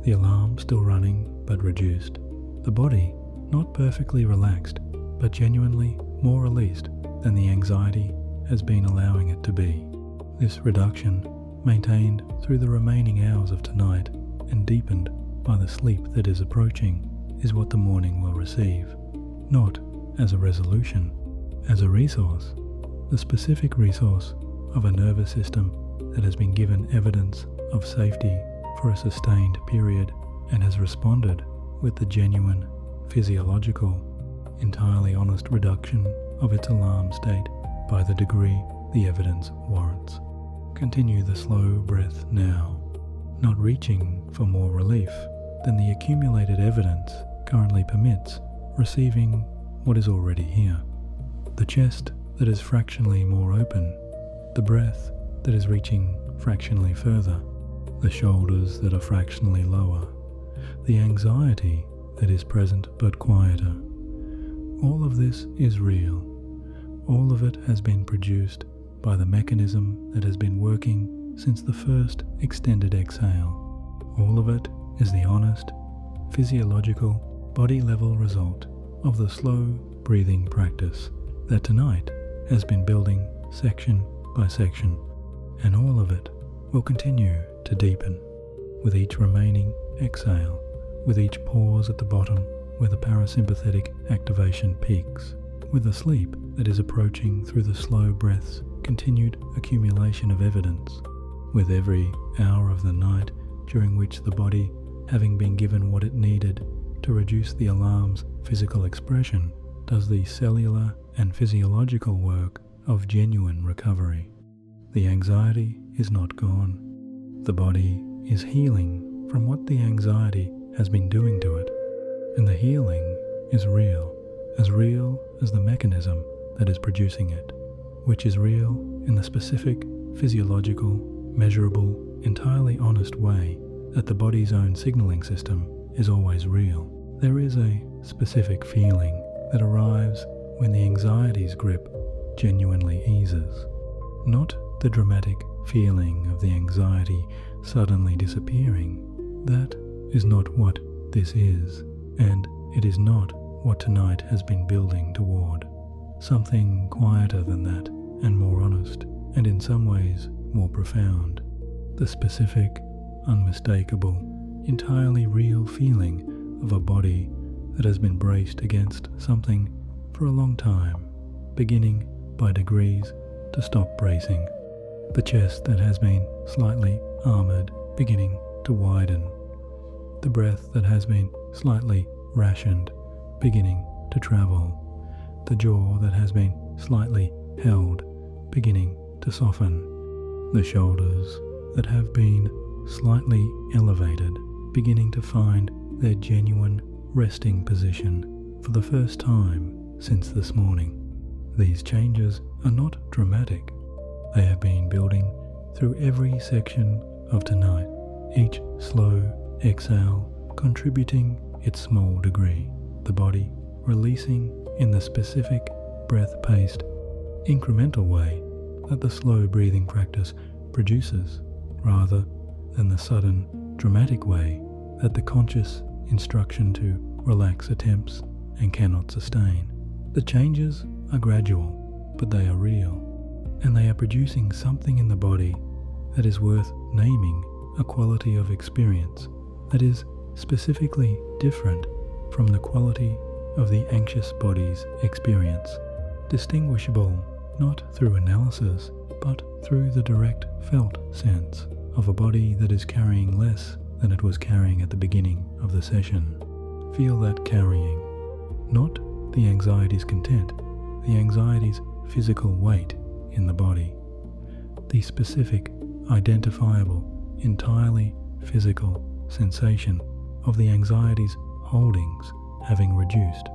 The alarm still running, but reduced. The body not perfectly relaxed, but genuinely more released than the anxiety has been allowing it to be. This reduction, maintained through the remaining hours of tonight and deepened by the sleep that is approaching, is what the morning will receive, not as a resolution, as a resource, the specific resource of a nervous system that has been given evidence of safety for a sustained period and has responded with the genuine, physiological, entirely honest reduction of its alarm state by the degree the evidence warrants. Continue the slow breath now, not reaching for more relief than the accumulated evidence currently permits, receiving what is already here. The chest that is fractionally more open, the breath that is reaching fractionally further, the shoulders that are fractionally lower, the anxiety that is present but quieter. All of this is real. All of it has been produced by the mechanism that has been working since the first extended exhale. All of it is the honest, physiological, body-level result of the slow breathing practice that tonight has been building section by section, and all of it will continue to deepen with each remaining exhale, with each pause at the bottom where the parasympathetic activation peaks, with the sleep that is approaching through the slow breath's continued accumulation of evidence, with every hour of the night during which the body, having been given what it needed to reduce the alarm's physical expression, does the cellular and physiological work of genuine recovery. The anxiety is not gone. The body is healing from what the anxiety has been doing to it, and the healing is real as the mechanism that is producing it, which is real in the specific, physiological, measurable, entirely honest way that the body's own signaling system is always real. There is a specific feeling that arrives when the anxiety's grip genuinely eases. Not the dramatic feeling of the anxiety suddenly disappearing. That is not what this is, and it is not what tonight has been building toward. Something quieter than that, and more honest, and in some ways more profound. The specific, unmistakable, entirely real feeling of a body that has been braced against something for a long time, beginning by degrees to stop bracing. The chest that has been slightly armored, beginning to widen. The breath that has been slightly rationed, beginning to travel. The jaw that has been slightly held, beginning to soften. The shoulders that have been slightly elevated, beginning to find their genuine resting position for the first time since this morning. These changes are not dramatic. They have been building through every section of tonight, each slow exhale contributing its small degree, the body releasing in the specific breath-paced, incremental way that the slow breathing practice produces, rather than the sudden, dramatic way that the conscious instruction to relax attempts and cannot sustain. The changes are gradual, but they are real, and they are producing something in the body that is worth naming a quality of experience that is specifically different from the quality of the anxious body's experience, distinguishable not through analysis, but through the direct felt sense of a body that is carrying less than it was carrying at the beginning of the session. Feel that carrying, not the anxiety's content, the anxiety's physical weight in the body, the specific, identifiable, entirely physical sensation of the anxiety's holdings having reduced,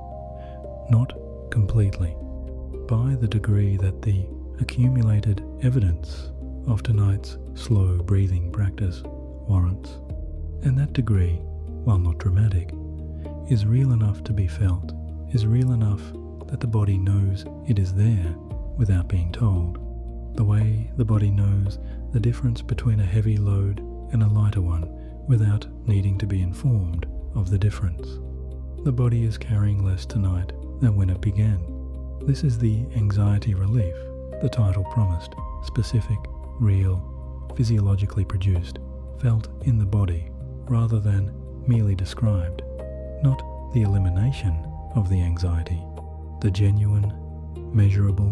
not completely, by the degree that the accumulated evidence of tonight's slow breathing practice warrants. And that degree, while not dramatic, is real enough to be felt, is real enough that the body knows it is there without being told, the way the body knows the difference between a heavy load and a lighter one without needing to be informed of the difference. The body is carrying less tonight than when it began. This is the anxiety relief the title promised, specific, real, physiologically produced, felt in the body rather than merely described, not the elimination of the anxiety, the genuine, measurable,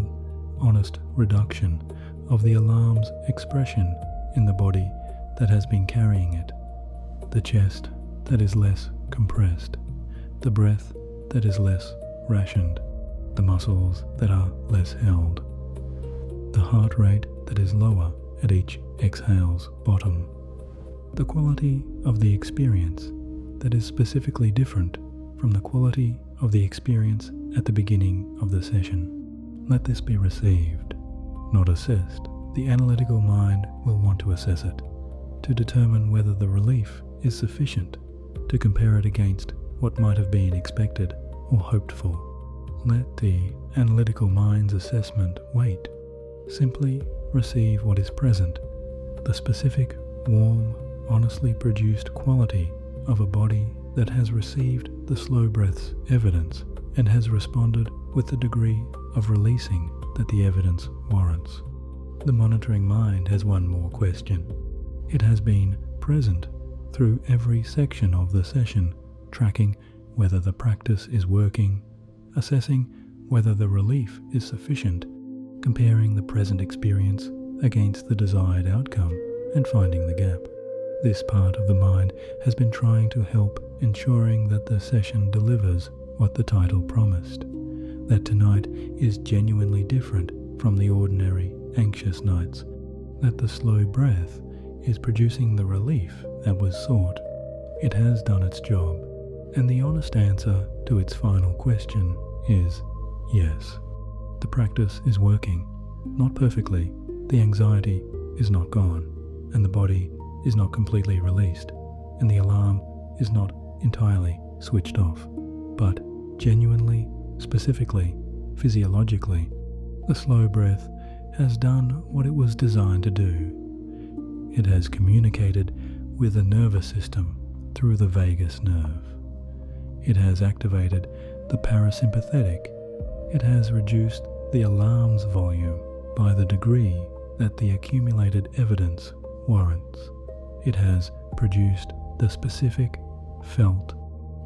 honest reduction of the alarm's expression in the body that has been carrying it, the chest that is less compressed, the breath that is less rationed, the muscles that are less held, the heart rate that is lower at each exhale's bottom, the quality of the experience that is specifically different from the quality of the experience at the beginning of the session. Let this be received, not assessed. The analytical mind will want to assess it, to determine whether the relief is sufficient to compare it against what might have been expected or hoped for. Let the analytical mind's assessment wait. Simply receive what is present, the specific, warm, honestly produced quality of a body that has received the slow breath's evidence and has responded with the degree of releasing that the evidence warrants. The monitoring mind has one more question. It has been present through every section of the session, tracking whether the practice is working, assessing whether the relief is sufficient, comparing the present experience against the desired outcome, and finding the gap. This part of the mind has been trying to help ensuring that the session delivers what the title promised, that tonight is genuinely different from the ordinary anxious nights, that the slow breath is producing the relief that was sought. It has done its job, and the honest answer to its final question is yes. The practice is working, not perfectly, the anxiety is not gone, and the body is not completely released, and the alarm is not entirely switched off, but genuinely, specifically, physiologically, The slow breath has done what it was designed to do. It has communicated with the nervous system through the vagus nerve. It has activated the parasympathetic. It has reduced the alarm's volume by the degree that the accumulated evidence warrants. It has produced the specific, felt,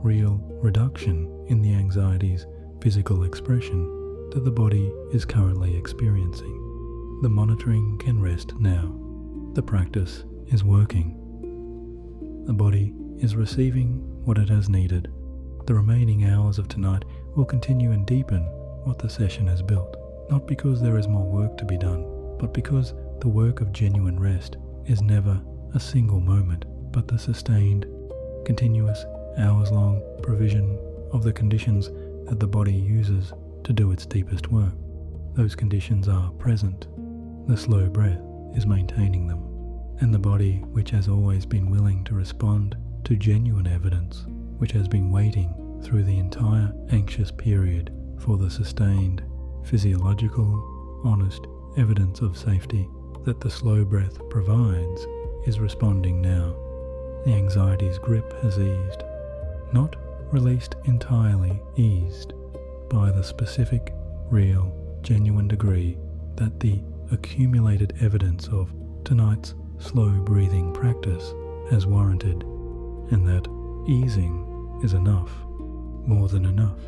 real reduction in the anxiety's physical expression that the body is currently experiencing. The monitoring can rest now. The practice is working. The body is receiving what it has needed. The remaining hours of tonight will continue and deepen what the session has built, not because there is more work to be done, but because the work of genuine rest is never a single moment, but the sustained, continuous, hours-long provision of the conditions that the body uses to do its deepest work. Those conditions are present. The slow breath is maintaining them, and the body, which has always been willing to respond to genuine evidence, which has been waiting through the entire anxious period for the sustained, physiological, honest evidence of safety that the slow breath provides, is responding now. The anxiety's grip has eased, not released entirely, eased by the specific, real, genuine degree that the accumulated evidence of tonight's slow breathing practice has warranted, and that easing is enough, more than enough,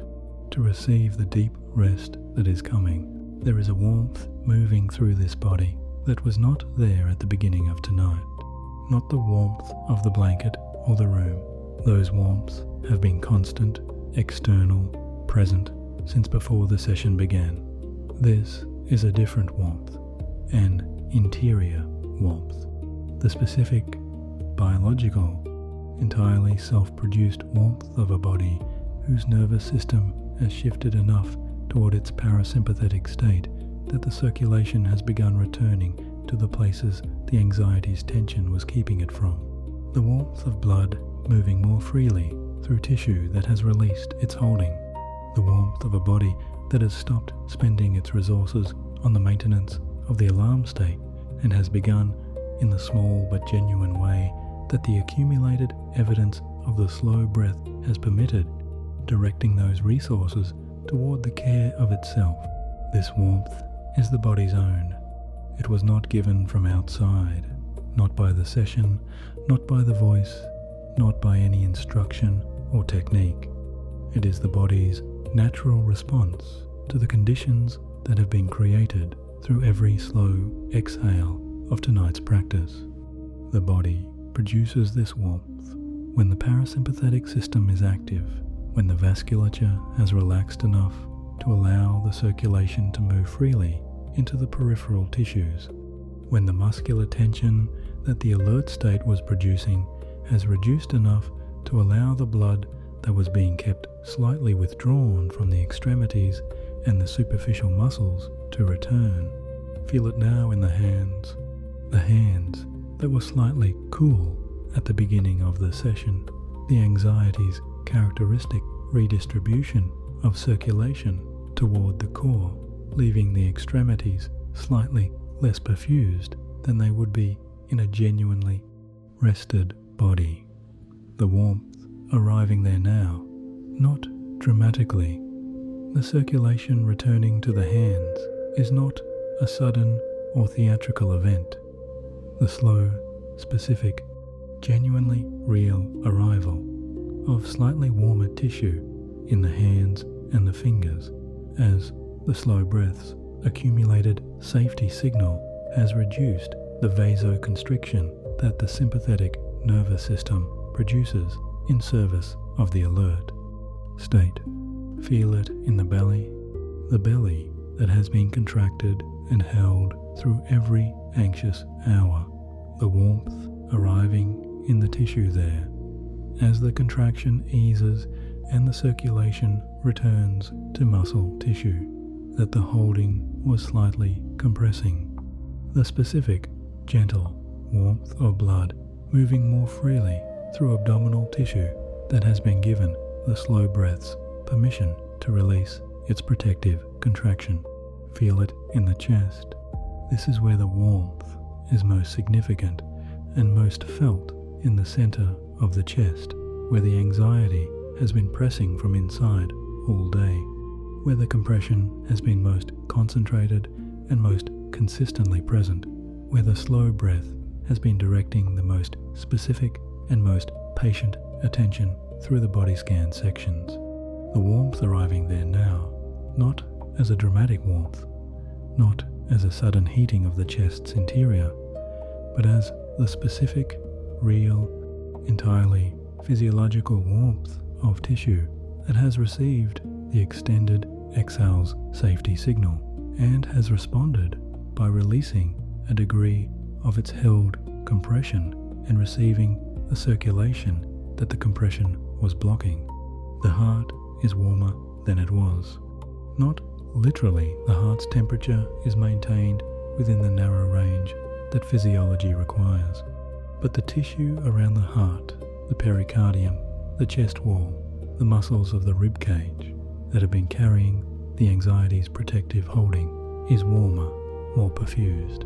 to receive the deep rest that is coming. There is a warmth moving through this body that was not there at the beginning of tonight, not the warmth of the blanket or the room. Those warmths have been constant, external, present since before the session began. This is a different warmth, an interior warmth, the specific, biological, entirely self-produced warmth of a body whose nervous system has shifted enough toward its parasympathetic state that the circulation has begun returning to the places the anxiety's tension was keeping it from. The warmth of blood moving more freely through tissue that has released its holding. The warmth of a body that has stopped spending its resources on the maintenance of the alarm state and has begun, in the small but genuine way that the accumulated evidence of the slow breath has permitted, directing those resources toward the care of itself. This warmth is the body's own. It was not given from outside, not by the session, not by the voice, not by any instruction or technique. It is the body's natural response to the conditions that have been created through every slow exhale of tonight's practice. The body produces this warmth when the parasympathetic system is active, when the vasculature has relaxed enough to allow the circulation to move freely into the peripheral tissues, when the muscular tension that the alert state was producing has reduced enough to allow the blood that was being kept slightly withdrawn from the extremities and the superficial muscles to return. Feel it now in the hands that were slightly cool at the beginning of the session, the anxiety's characteristic redistribution of circulation toward the core, leaving the extremities slightly less perfused than they would be in a genuinely rested body. The warmth arriving there now, not dramatically. The circulation returning to the hands is not a sudden or theatrical event. The slow, specific, genuinely real arrival of slightly warmer tissue in the hands and the fingers as the slow breath's accumulated safety signal has reduced the vasoconstriction that the sympathetic nervous system produces in service of the alert state. Feel it in the belly that has been contracted and held through every anxious hour, the warmth arriving in the tissue there as the contraction eases and the circulation returns to muscle tissue that the holding was slightly compressing. The specific, gentle warmth of blood moving more freely through abdominal tissue that has been given the slow breaths permission to release its protective contraction. Feel it in the chest. This is where the warmth is most significant and most felt, in the center of the chest, where the anxiety has been pressing from inside all day, where the compression has been most concentrated and most consistently present, where the slow breath has been directing the most specific and most patient attention through the body scan sections. The warmth arriving there now, not as a dramatic warmth, not as a sudden heating of the chest's interior, but as the specific, real, entirely physiological warmth of tissue that has received the extended exhale's safety signal and has responded by releasing a degree of its held compression and receiving the circulation that the compression was blocking. The heart is warmer than it was. Not literally, the heart's temperature is maintained within the narrow range that physiology requires, but the tissue around the heart, the pericardium, the chest wall, the muscles of the rib cage that have been carrying the anxiety's protective holding is warmer, more perfused,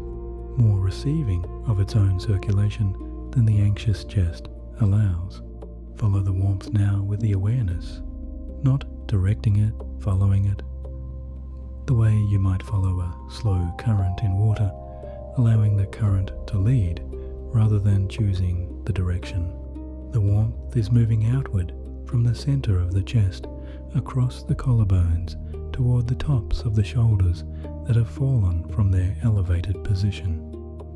more receiving of its own circulation than the anxious chest allows. Follow the warmth now with the awareness, not directing it, following it, the way you might follow a slow current in water, allowing the current to lead rather than choosing the direction. The warmth is moving outward from the center of the chest, across the collarbones, toward the tops of the shoulders that have fallen from their elevated position,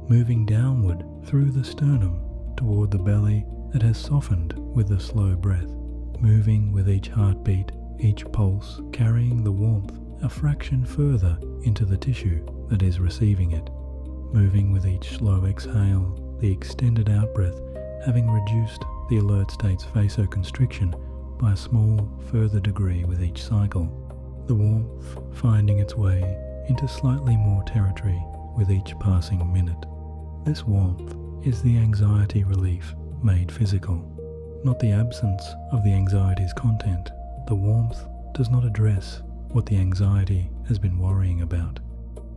moving downward through the sternum toward the belly that has softened with the slow breath, moving with each heartbeat, each pulse, carrying the warmth a fraction further into the tissue that is receiving it, moving with each slow exhale, the extended out-breath having reduced the alert state's vasoconstriction by a small further degree with each cycle, the warmth finding its way into slightly more territory with each passing minute. This warmth is the anxiety relief made physical, not the absence of the anxiety's content. The warmth does not address what the anxiety has been worrying about.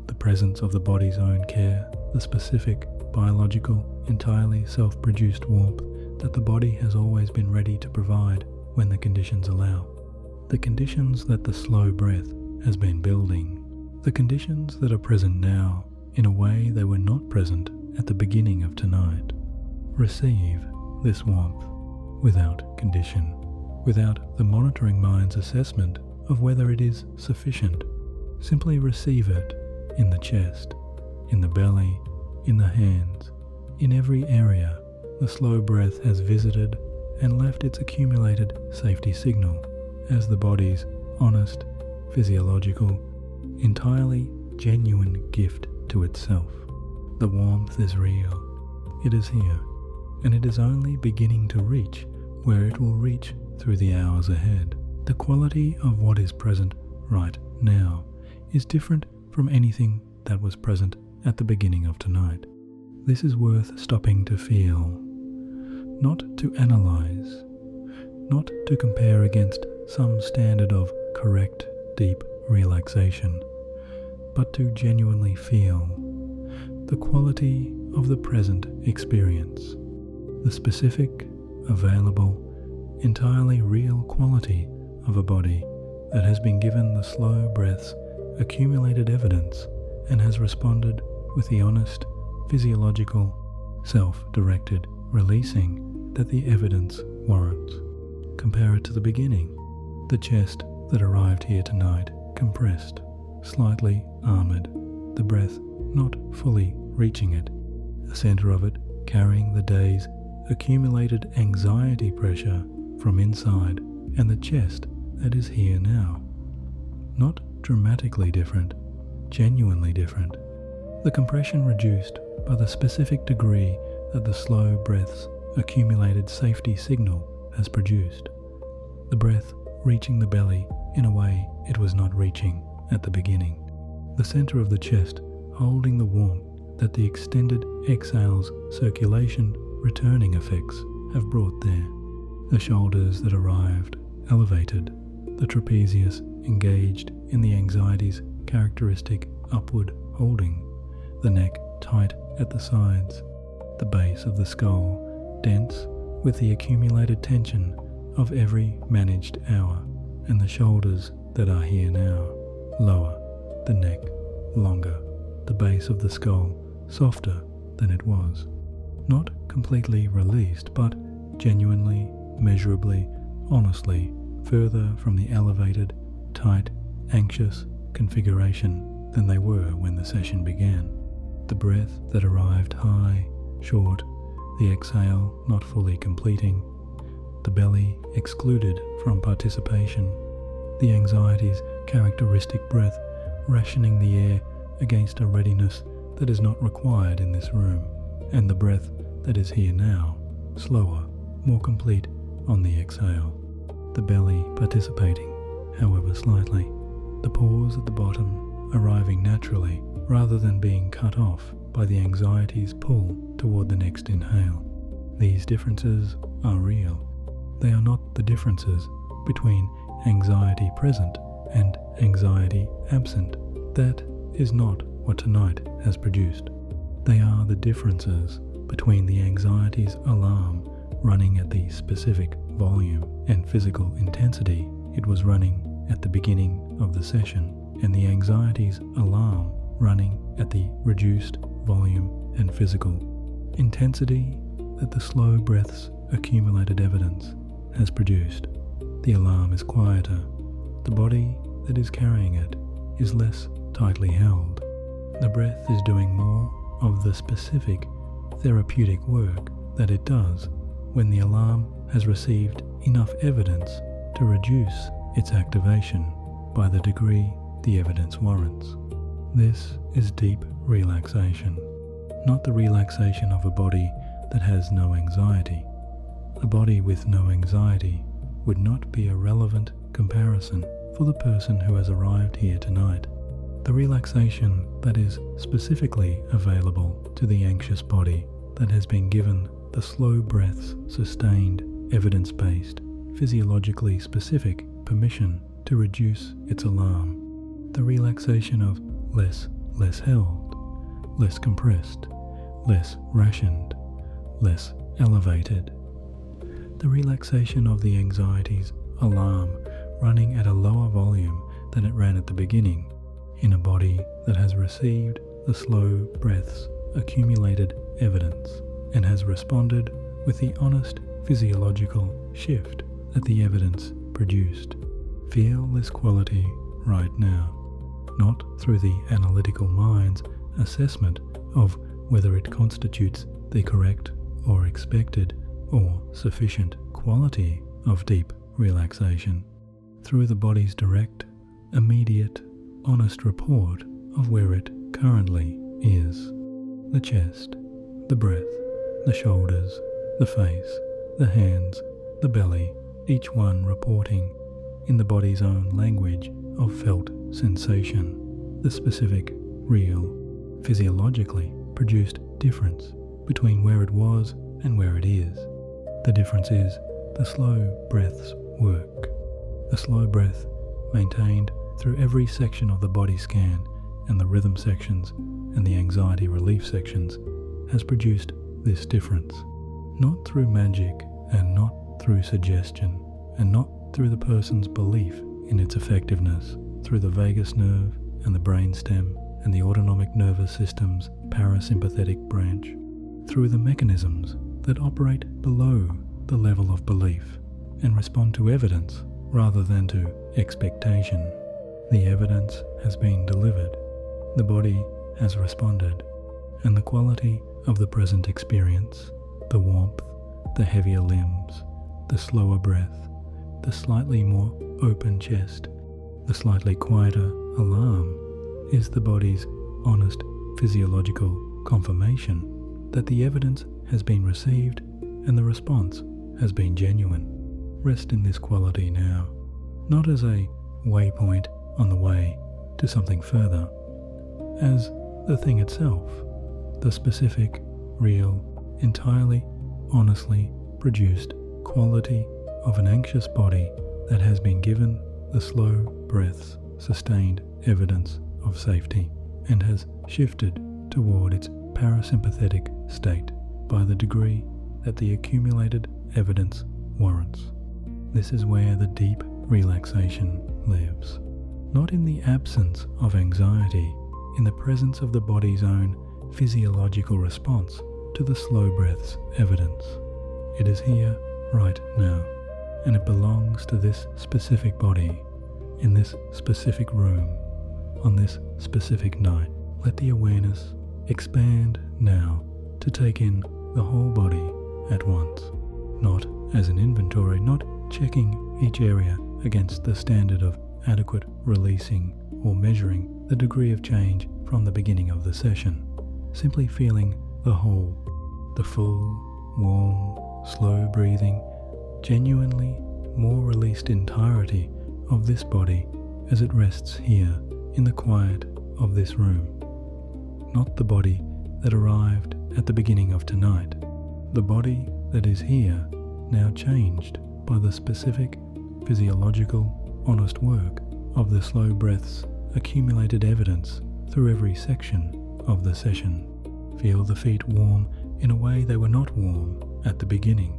The presence of the body's own care, the specific, biological, entirely self-produced warmth that the body has always been ready to provide when the conditions allow. The conditions that the slow breath has been building. The conditions that are present now in a way they were not present at the beginning of tonight. Receive this warmth without condition, without the monitoring mind's assessment of whether it is sufficient. Simply receive it in the chest, in the belly, in the hands, in every area the slow breath has visited and left its accumulated safety signal as the body's honest, physiological, entirely genuine gift to itself. The warmth is real. It is here, and it is only beginning to reach where it will reach through the hours ahead. The quality of what is present right now is different from anything that was present at the beginning of tonight. This is worth stopping to feel, not to analyze, not to compare against some standard of correct, deep relaxation, but to genuinely feel the quality of the present experience, the specific, available, entirely real quality of a body that has been given the slow breath's accumulated evidence and has responded with the honest, physiological, self-directed releasing that the evidence warrants. Compare it to the beginning, the chest that arrived here tonight, compressed, slightly armored, the breath not fully reaching it, the center of it carrying the day's accumulated anxiety pressure from inside, and the chest that is here now. Not dramatically different, genuinely different. The compression reduced by the specific degree that the slow breath's accumulated safety signal has produced. The breath reaching the belly in a way it was not reaching at the beginning. The center of the chest holding the warmth that the extended exhale's circulation returning effects have brought there. The shoulders that arrived elevated, the trapezius engaged in the anxiety's characteristic upward holding, the neck tight at the sides, the base of the skull dense with the accumulated tension of every managed hour, and the shoulders that are here now, lower, the neck longer, the base of the skull softer than it was, not completely released, but genuinely, measurably, honestly further from the elevated, tight, anxious configuration than they were when the session began. The breath that arrived high, short, the exhale not fully completing, the belly excluded from participation, the anxiety's characteristic breath rationing the air against a readiness that is not required in this room, and the breath that is here now, slower, more complete on the exhale, the belly participating, however slightly, the pause at the bottom arriving naturally rather than being cut off by the anxiety's pull toward the next inhale. These differences are real. They are not the differences between anxiety present and anxiety absent. That is not what tonight has produced. They are the differences between the anxiety's alarm running at the specific volume and physical intensity it was running at the beginning of the session, and the anxiety's alarm running at the reduced volume and physical intensity that the slow breath's accumulated evidence has produced. The alarm is quieter. The body that is carrying it is less tightly held. The breath is doing more of the specific therapeutic work that it does when the alarm has received enough evidence to reduce its activation by the degree the evidence warrants. This is deep relaxation, not the relaxation of a body that has no anxiety. A body with no anxiety would not be a relevant comparison for the person who has arrived here tonight. The relaxation that is specifically available to the anxious body that has been given the slow breath's sustained, evidence-based, physiologically specific permission to reduce its alarm. The relaxation of less held, less compressed, less rationed, less elevated. The relaxation of the anxiety's alarm running at a lower volume than it ran at the beginning, in a body that has received the slow breath's accumulated evidence and has responded with the honest physiological shift that the evidence produced. Feel this quality right now, not through the analytical mind's assessment of whether it constitutes the correct or expected or sufficient quality of deep relaxation, through the body's direct, immediate, honest report of where it currently is. The chest, the breath, the shoulders, the face, the hands, the belly, each one reporting in the body's own language of felt sensation, the specific, real, physiologically produced difference between where it was and where it is. The difference is the slow breath's work. The slow breath maintained through every section of the body scan and the rhythm sections and the anxiety relief sections has produced this difference, not through magic and not through suggestion and not through the person's belief in its effectiveness, through the vagus nerve and the brainstem and the autonomic nervous system's parasympathetic branch, through the mechanisms that operate below the level of belief and respond to evidence rather than to expectation. The evidence has been delivered, the body has responded, and the quality of the present experience, the warmth, the heavier limbs, the slower breath, the slightly more open chest, the slightly quieter alarm, is the body's honest physiological confirmation that the evidence has been received and the response has been genuine. Rest in this quality now, not as a waypoint on the way to something further, as the thing itself, the specific, real, entirely, honestly produced quality of an anxious body that has been given the slow breath's sustained evidence of safety and has shifted toward its parasympathetic state by the degree that the accumulated evidence warrants. This is where the deep relaxation lives, not in the absence of anxiety, in the presence of the body's own physiological response to the slow breath's evidence. It is here right now, and it belongs to this specific body, in this specific room, on this specific night. Let the awareness expand now to take in the whole body at once, not as an inventory, not checking each area against the standard of adequate releasing or measuring the degree of change from the beginning of the session, simply feeling the whole, the full, warm, slow breathing, genuinely more released entirety of this body as it rests here in the quiet of this room. Not the body that arrived at the beginning of tonight, the body that is here now changed by the specific physiological, honest work of the slow breath's accumulated evidence through every section of the session. Feel the feet warm in a way they were not warm at the beginning,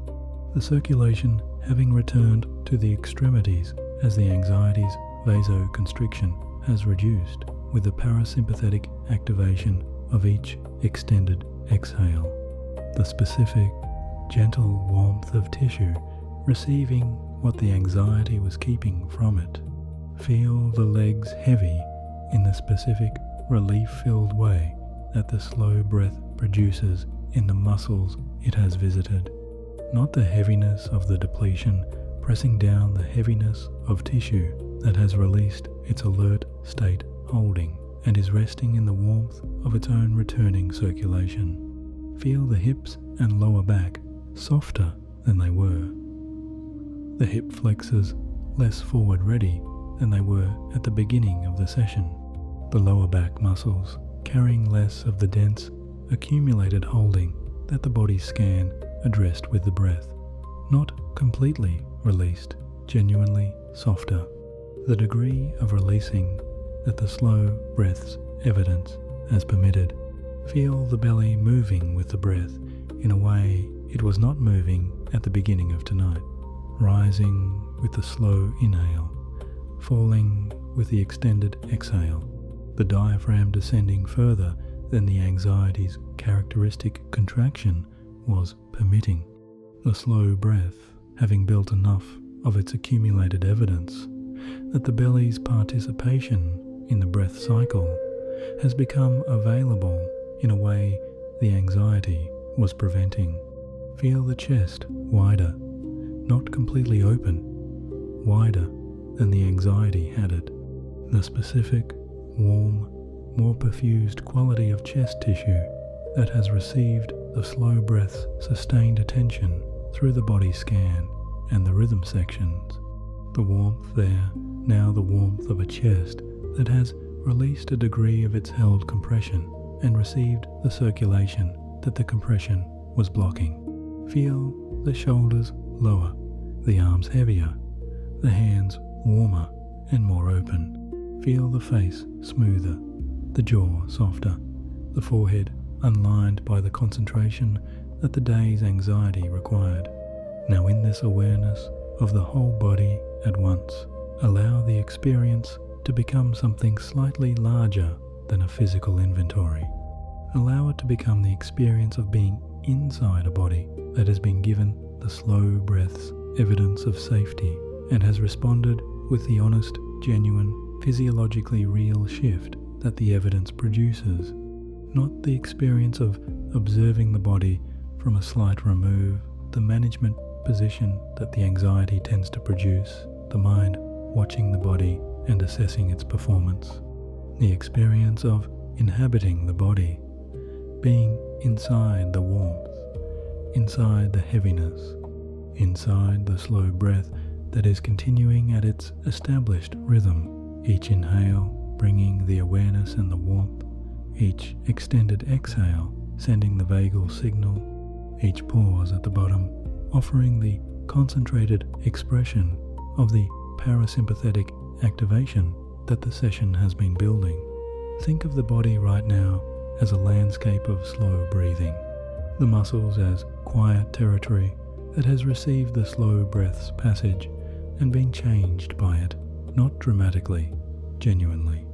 the circulation having returned to the extremities as the anxiety's vasoconstriction has reduced with the parasympathetic activation of each extended exhale. The specific, gentle warmth of tissue receiving what the anxiety was keeping from it. Feel the legs heavy in the specific relief-filled way that the slow breath produces in the muscles it has visited. Not the heaviness of the depletion pressing down the heaviness of tissue that has released its alert state holding and is resting in the warmth of its own returning circulation. Feel the hips and lower back softer than they were. The hip flexors less forward ready than they were at the beginning of the session. The lower back muscles carrying less of the dense, accumulated holding that the body scan addressed with the breath. Not completely released, genuinely softer. The degree of releasing that the slow breath's evidence has permitted. Feel the belly moving with the breath in a way it was not moving at the beginning of tonight, rising with the slow inhale, falling with the extended exhale, the diaphragm descending further than the anxiety's characteristic contraction was permitting. The slow breath having built enough of its accumulated evidence that the belly's participation in the breath cycle has become available in a way the anxiety was preventing. Feel the chest wider, not completely open, wider than the anxiety had it. The specific, warm, more perfused quality of chest tissue that has received the slow breath's sustained attention through the body scan and the rhythm sections. The warmth there, now the warmth of a chest that has released a degree of its held compression and received the circulation that the compression was blocking. Feel the shoulders lower, the arms heavier, the hands warmer and more open. Feel the face smoother, the jaw softer, the forehead unlined by the concentration that the day's anxiety required. Now in this awareness of the whole body at once, allow the experience to become something slightly larger than a physical inventory. Allow it to become the experience of being inside a body that has been given the slow breath's evidence of safety and has responded with the honest, genuine, physiologically real shift that the evidence produces. Not the experience of observing the body from a slight remove, the management position that the anxiety tends to produce, the mind watching the body and assessing its performance. The experience of inhabiting the body, being inside the warmth, inside the heaviness, inside the slow breath that is continuing at its established rhythm, each inhale bringing the awareness and the warmth, each extended exhale sending the vagal signal, each pause at the bottom offering the concentrated expression of the parasympathetic activation that the session has been building. Think of the body right now as a landscape of slow breathing, the muscles as quiet territory that has received the slow breath's passage and been changed by it, not dramatically, genuinely.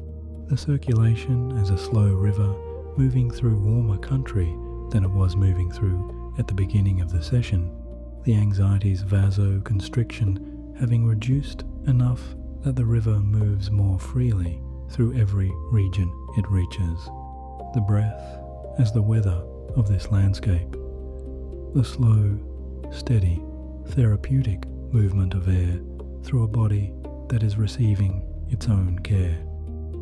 The circulation as a slow river moving through warmer country than it was moving through at the beginning of the session, the anxiety's vasoconstriction having reduced enough that the river moves more freely through every region it reaches. The breath as the weather of this landscape, the slow, steady, therapeutic movement of air through a body that is receiving its own care.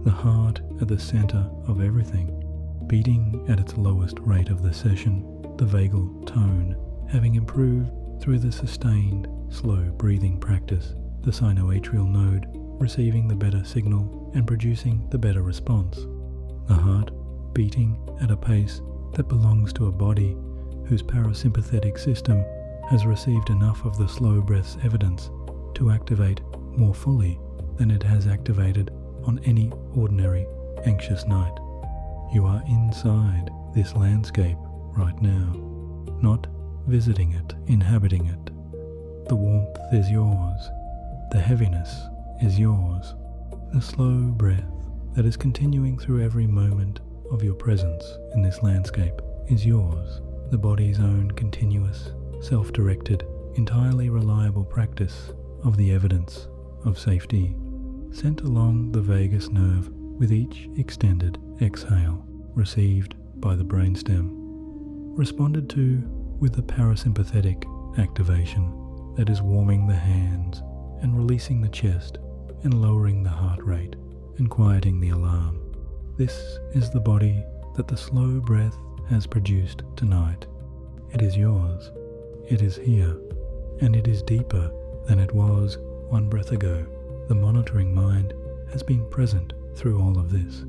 The heart at the center of everything, beating at its lowest rate of the session, the vagal tone having improved through the sustained, slow breathing practice, the sinoatrial node receiving the better signal and producing the better response. The heart beating at a pace that belongs to a body whose parasympathetic system has received enough of the slow breath's evidence to activate more fully than it has activated on any ordinary anxious night. You are inside this landscape right now, not visiting it, inhabiting it. The warmth is yours. The heaviness is yours. The slow breath that is continuing through every moment of your presence in this landscape is yours. The body's own continuous, self-directed, entirely reliable practice of the evidence of safety, sent along the vagus nerve with each extended exhale, received by the brainstem, responded to with the parasympathetic activation that is warming the hands and releasing the chest and lowering the heart rate and quieting the alarm. This is the body that the slow breath has produced tonight. It is yours. It is here, and it is deeper than it was one breath ago. The monitoring mind has been present through all of this.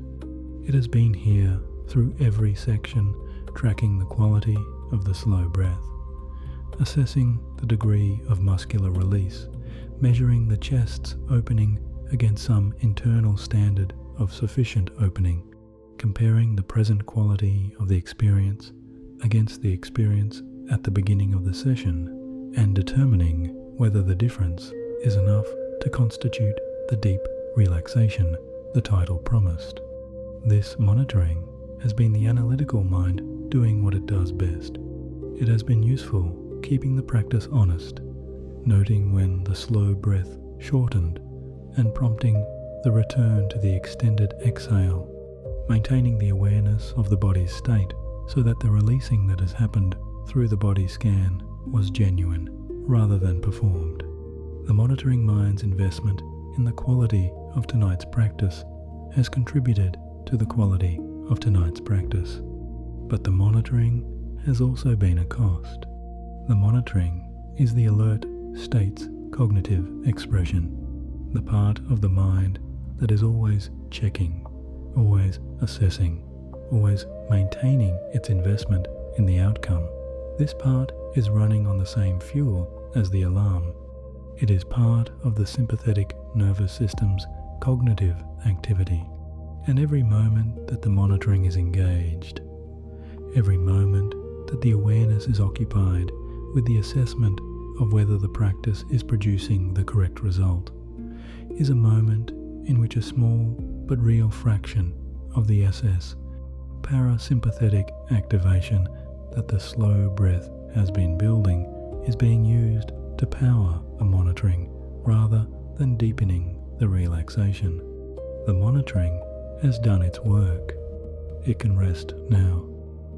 It has been here through every section, tracking the quality of the slow breath, assessing the degree of muscular release, measuring the chest's opening against some internal standard of sufficient opening, comparing the present quality of the experience against the experience at the beginning of the session, and determining whether the difference is enough to constitute the deep relaxation the title promised. This monitoring has been the analytical mind doing what it does best. It has been useful keeping the practice honest, noting when the slow breath shortened and prompting the return to the extended exhale, maintaining the awareness of the body's state so that the releasing that has happened through the body scan was genuine rather than performed. The monitoring mind's investment in the quality of tonight's practice has contributed to the quality of tonight's practice. But the monitoring has also been a cost. The monitoring is the alert state's cognitive expression, the part of the mind that is always checking, always assessing, always maintaining its investment in the outcome. This part is running on the same fuel as the alarm. It is part of the sympathetic nervous system's cognitive activity, and every moment that the monitoring is engaged, every moment that the awareness is occupied with the assessment of whether the practice is producing the correct result, is a moment in which a small but real fraction of the SS parasympathetic activation that the slow breath has been building is being used to power the monitoring rather than deepening the relaxation. The monitoring has done its work. It can rest now.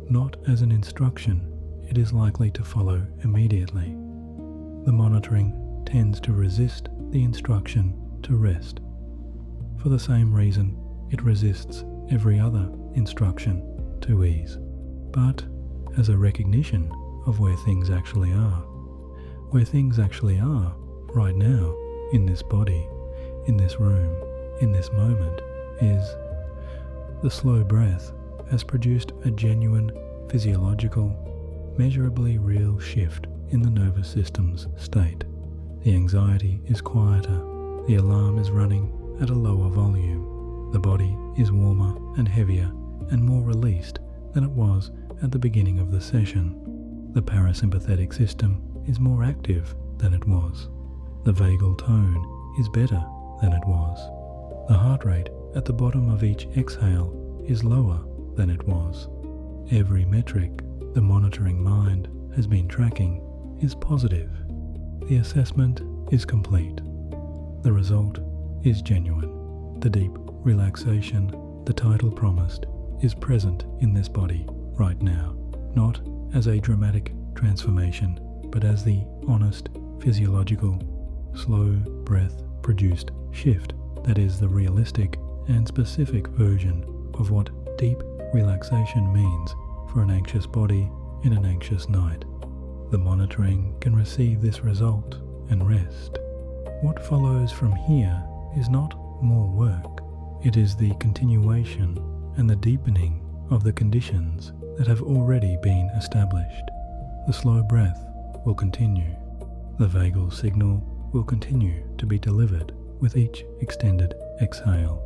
Not as an instruction it is likely to follow immediately. The monitoring tends to resist the instruction to rest. For the same reason, it resists every other instruction to ease. But as a recognition of where things actually are right now, in this body, in this room, in this moment, is the slow breath has produced a genuine, physiological, measurably real shift in the nervous system's state. The anxiety is quieter, the alarm is running at a lower volume, The body is warmer and heavier and more released than it was at the beginning of the session. The parasympathetic system is more active than it was. The vagal tone is better than it was. The heart rate at the bottom of each exhale is lower than it was. Every metric the monitoring mind has been tracking is positive. The assessment is complete. The result is genuine. The deep relaxation the title promised is present in this body right now, not as a dramatic transformation, but as the honest, physiological, slow breath-produced shift that is the realistic and specific version of what deep relaxation means for an anxious body in an anxious night. The monitoring can receive this result and rest. What follows from here is not more work. It is the continuation and the deepening of the conditions that have already been established. The slow breath will continue. The vagal signal will continue to be delivered with each extended exhale.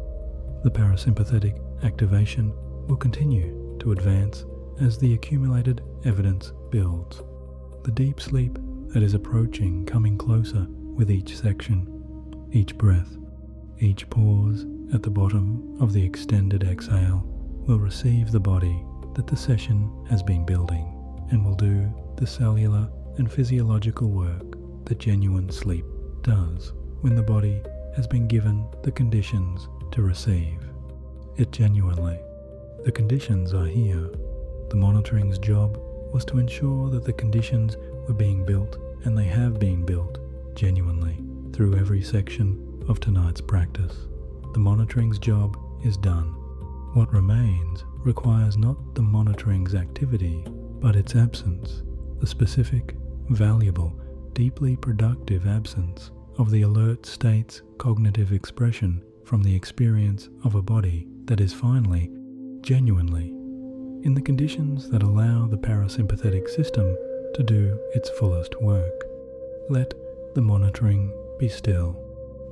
The parasympathetic activation will continue to advance as the accumulated evidence builds. The deep sleep that is approaching coming closer with each section, each breath, each pause at the bottom of the extended exhale will receive the body that the session has been building and will do the cellular and physiological work that genuine sleep does when the body has been given the conditions to receive it genuinely. The conditions are here. The monitoring's job was to ensure that the conditions were being built, and they have been built genuinely through every section of tonight's practice. The monitoring's job is done. What remains requires not the monitoring's activity, but its absence, the specific, valuable, deeply productive absence of the alert state's cognitive expression from the experience of a body that is finally, genuinely, in the conditions that allow the parasympathetic system to do its fullest work. Let the monitoring be still.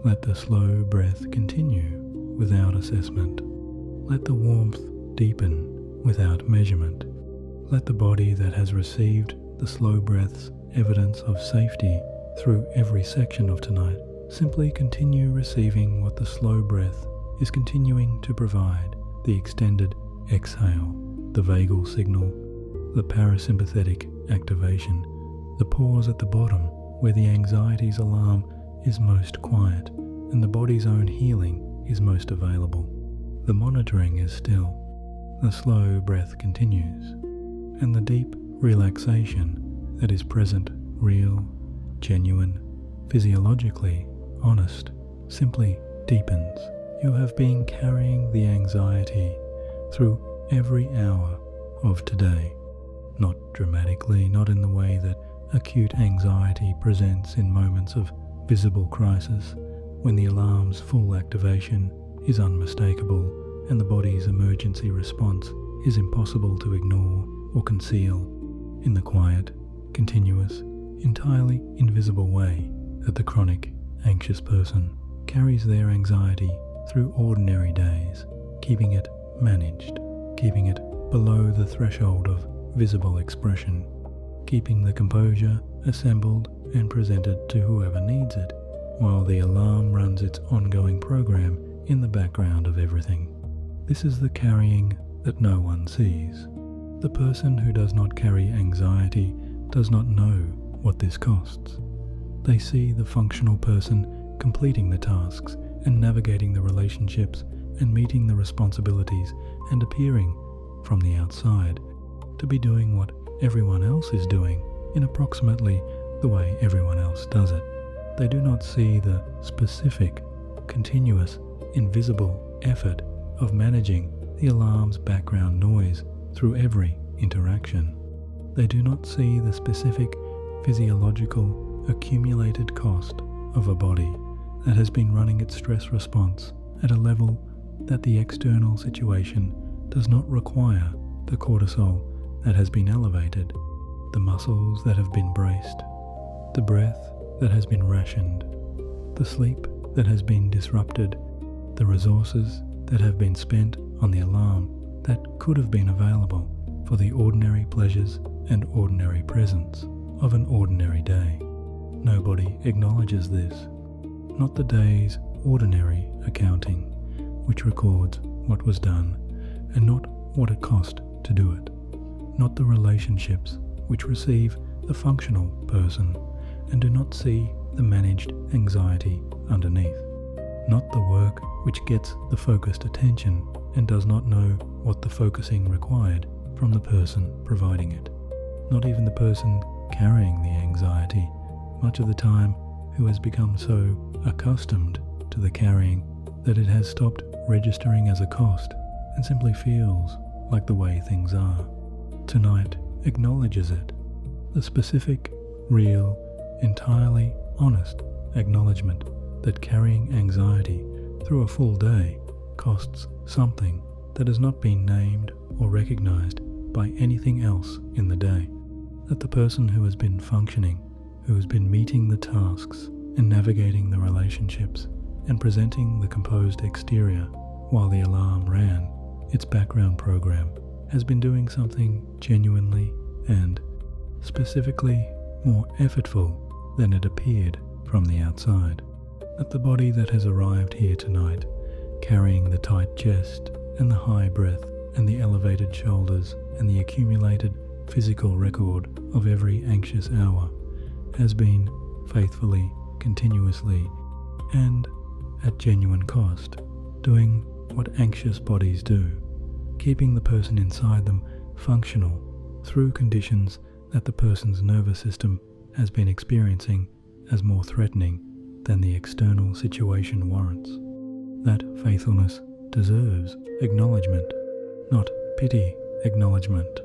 Let the slow breath continue without assessment. Let the warmth deepen without measurement. Let the body that has received the slow breath's evidence of safety through every section of tonight simply continue receiving what the slow breath is continuing to provide: the extended exhale, the vagal signal, the parasympathetic activation, the pause at the bottom where the anxiety's alarm is most quiet and the body's own healing is most available. The monitoring is still. The slow breath continues, and the deep relaxation that is present, real, genuine, physiologically honest, simply deepens. You have been carrying the anxiety through every hour of today. Not dramatically, not in the way that acute anxiety presents in moments of visible crisis, when the alarm's full activation is unmistakable and the body's emergency response is impossible to ignore or conceal. In the quiet, continuous, entirely invisible way that the chronic, anxious person carries their anxiety through ordinary days, keeping it managed, keeping it below the threshold of visible expression, keeping the composure assembled and presented to whoever needs it, while the alarm runs its ongoing program in the background of everything. This is the carrying that no one sees. The person who does not carry anxiety does not know what this costs. They see the functional person completing the tasks and navigating the relationships and meeting the responsibilities and appearing from the outside to be doing what everyone else is doing in approximately the way everyone else does it. They do not see the specific, continuous, invisible effort of managing the alarm's background noise through every interaction. They do not see the specific physiological accumulated cost of a body that has been running its stress response at a level that the external situation does not require the cortisol that has been elevated, the muscles that have been braced, the breath that has been rationed, the sleep that has been disrupted, the resources that have been spent on the alarm that could have been available for the ordinary pleasures and ordinary presence of an ordinary day. Nobody acknowledges this. Not the day's ordinary accounting, which records what was done and not what it cost to do it. Not the relationships which receive the functional person and do not see the managed anxiety underneath. Not the work which gets the focused attention and does not know what the focusing required from the person providing it. Not even the person carrying the anxiety, much of the time who has become so accustomed to the carrying that it has stopped registering as a cost and simply feels like the way things are. Tonight acknowledges it. The specific, real, entirely honest acknowledgement that carrying anxiety through a full day costs something that has not been named or recognized by anything else in the day. That the person who has been functioning, who has been meeting the tasks and navigating the relationships and presenting the composed exterior while the alarm ran its background program, has been doing something genuinely and specifically more effortful than it appeared from the outside. That the body that has arrived here tonight, carrying the tight chest and the high breath and the elevated shoulders and the accumulated physical record of every anxious hour, has been faithfully, continuously, and at genuine cost, doing what anxious bodies do, keeping the person inside them functional through conditions that the person's nervous system has been experiencing as more threatening than the external situation warrants. That faithfulness deserves acknowledgement, not pity acknowledgement.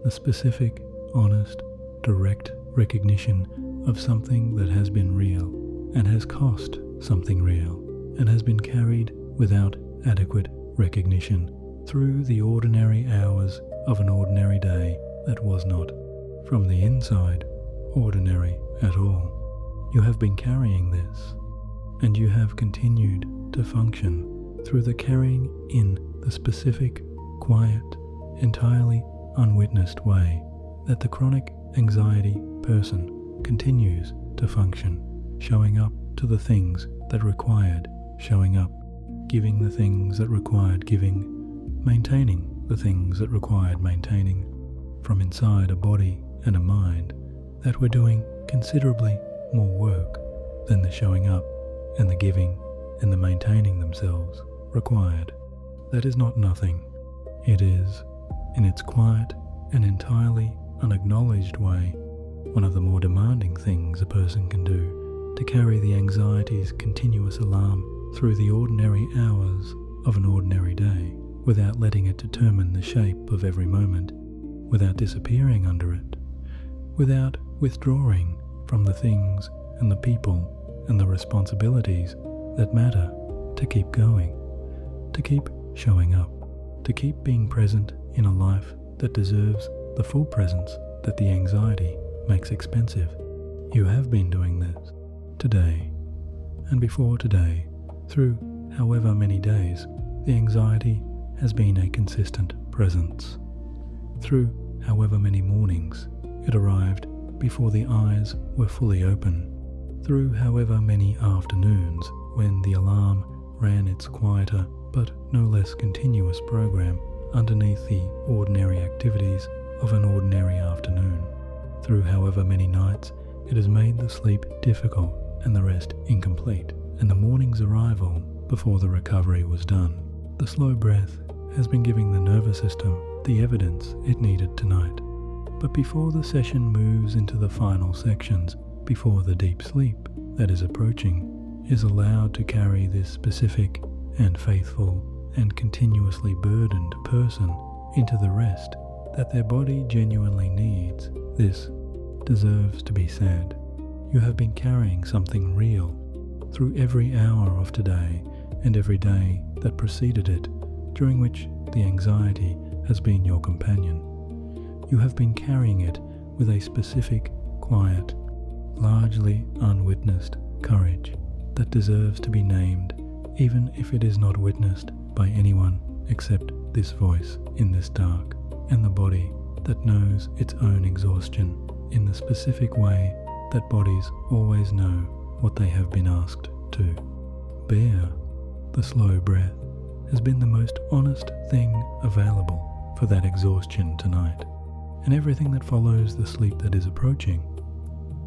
The specific, honest, direct recognition of something that has been real and has cost something real and has been carried without adequate recognition through the ordinary hours of an ordinary day that was not, from the inside, ordinary at all. You have been carrying this, and you have continued to function through the carrying in the specific, quiet, entirely unwitnessed way that the chronic anxiety person continues to function, showing up to the things that required showing up, giving the things that required giving, maintaining the things that required maintaining, from inside a body and a mind that were doing considerably more work than the showing up and the giving and the maintaining themselves required. That is not nothing. It is, in its quiet and entirely unacknowledged way, one of the more demanding things a person can do to carry the anxiety's continuous alarm through the ordinary hours of an ordinary day without letting it determine the shape of every moment, without disappearing under it, without withdrawing from the things and the people and the responsibilities that matter to keep going, to keep showing up, to keep being present in a life that deserves the full presence that the anxiety makes expensive. You have been doing this today and before today, through however many days the anxiety has been a consistent presence. Through however many mornings it arrived before the eyes were fully open. Through however many afternoons when the alarm ran its quieter but no less continuous program underneath the ordinary activities of an ordinary afternoon. Through however many nights it has made the sleep difficult and the rest incomplete, and the morning's arrival before the recovery was done. The slow breath has been giving the nervous system the evidence it needed tonight. But before the session moves into the final sections, before the deep sleep that is approaching is allowed to carry this specific and faithful and continuously burdened person into the rest that their body genuinely needs, this deserves to be said. You have been carrying something real through every hour of today and every day that preceded it, during which the anxiety has been your companion. You have been carrying it with a specific, quiet, largely unwitnessed courage that deserves to be named, even if it is not witnessed by anyone except this voice in this dark, and the body that knows its own exhaustion in the specific way that bodies always know what they have been asked to. Bear. The slow breath has been the most honest thing available for that exhaustion tonight, and everything that follows the sleep that is approaching,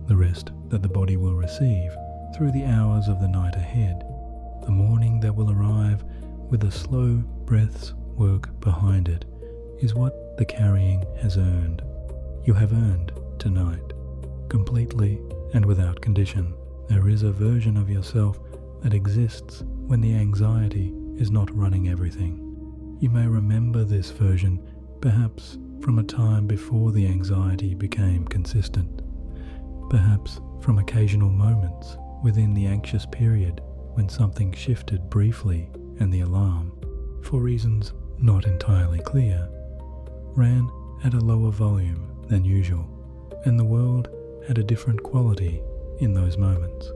the rest that the body will receive through the hours of the night ahead, the morning that will arrive with the slow breath's work behind it, is what the carrying has earned. You have earned tonight, completely and without condition. There is a version of yourself that exists when the anxiety is not running everything. You may remember this version perhaps from a time before the anxiety became consistent, perhaps from occasional moments within the anxious period when something shifted briefly and the alarm, for reasons not entirely clear, ran at a lower volume than usual, and the world had a different quality in those moments.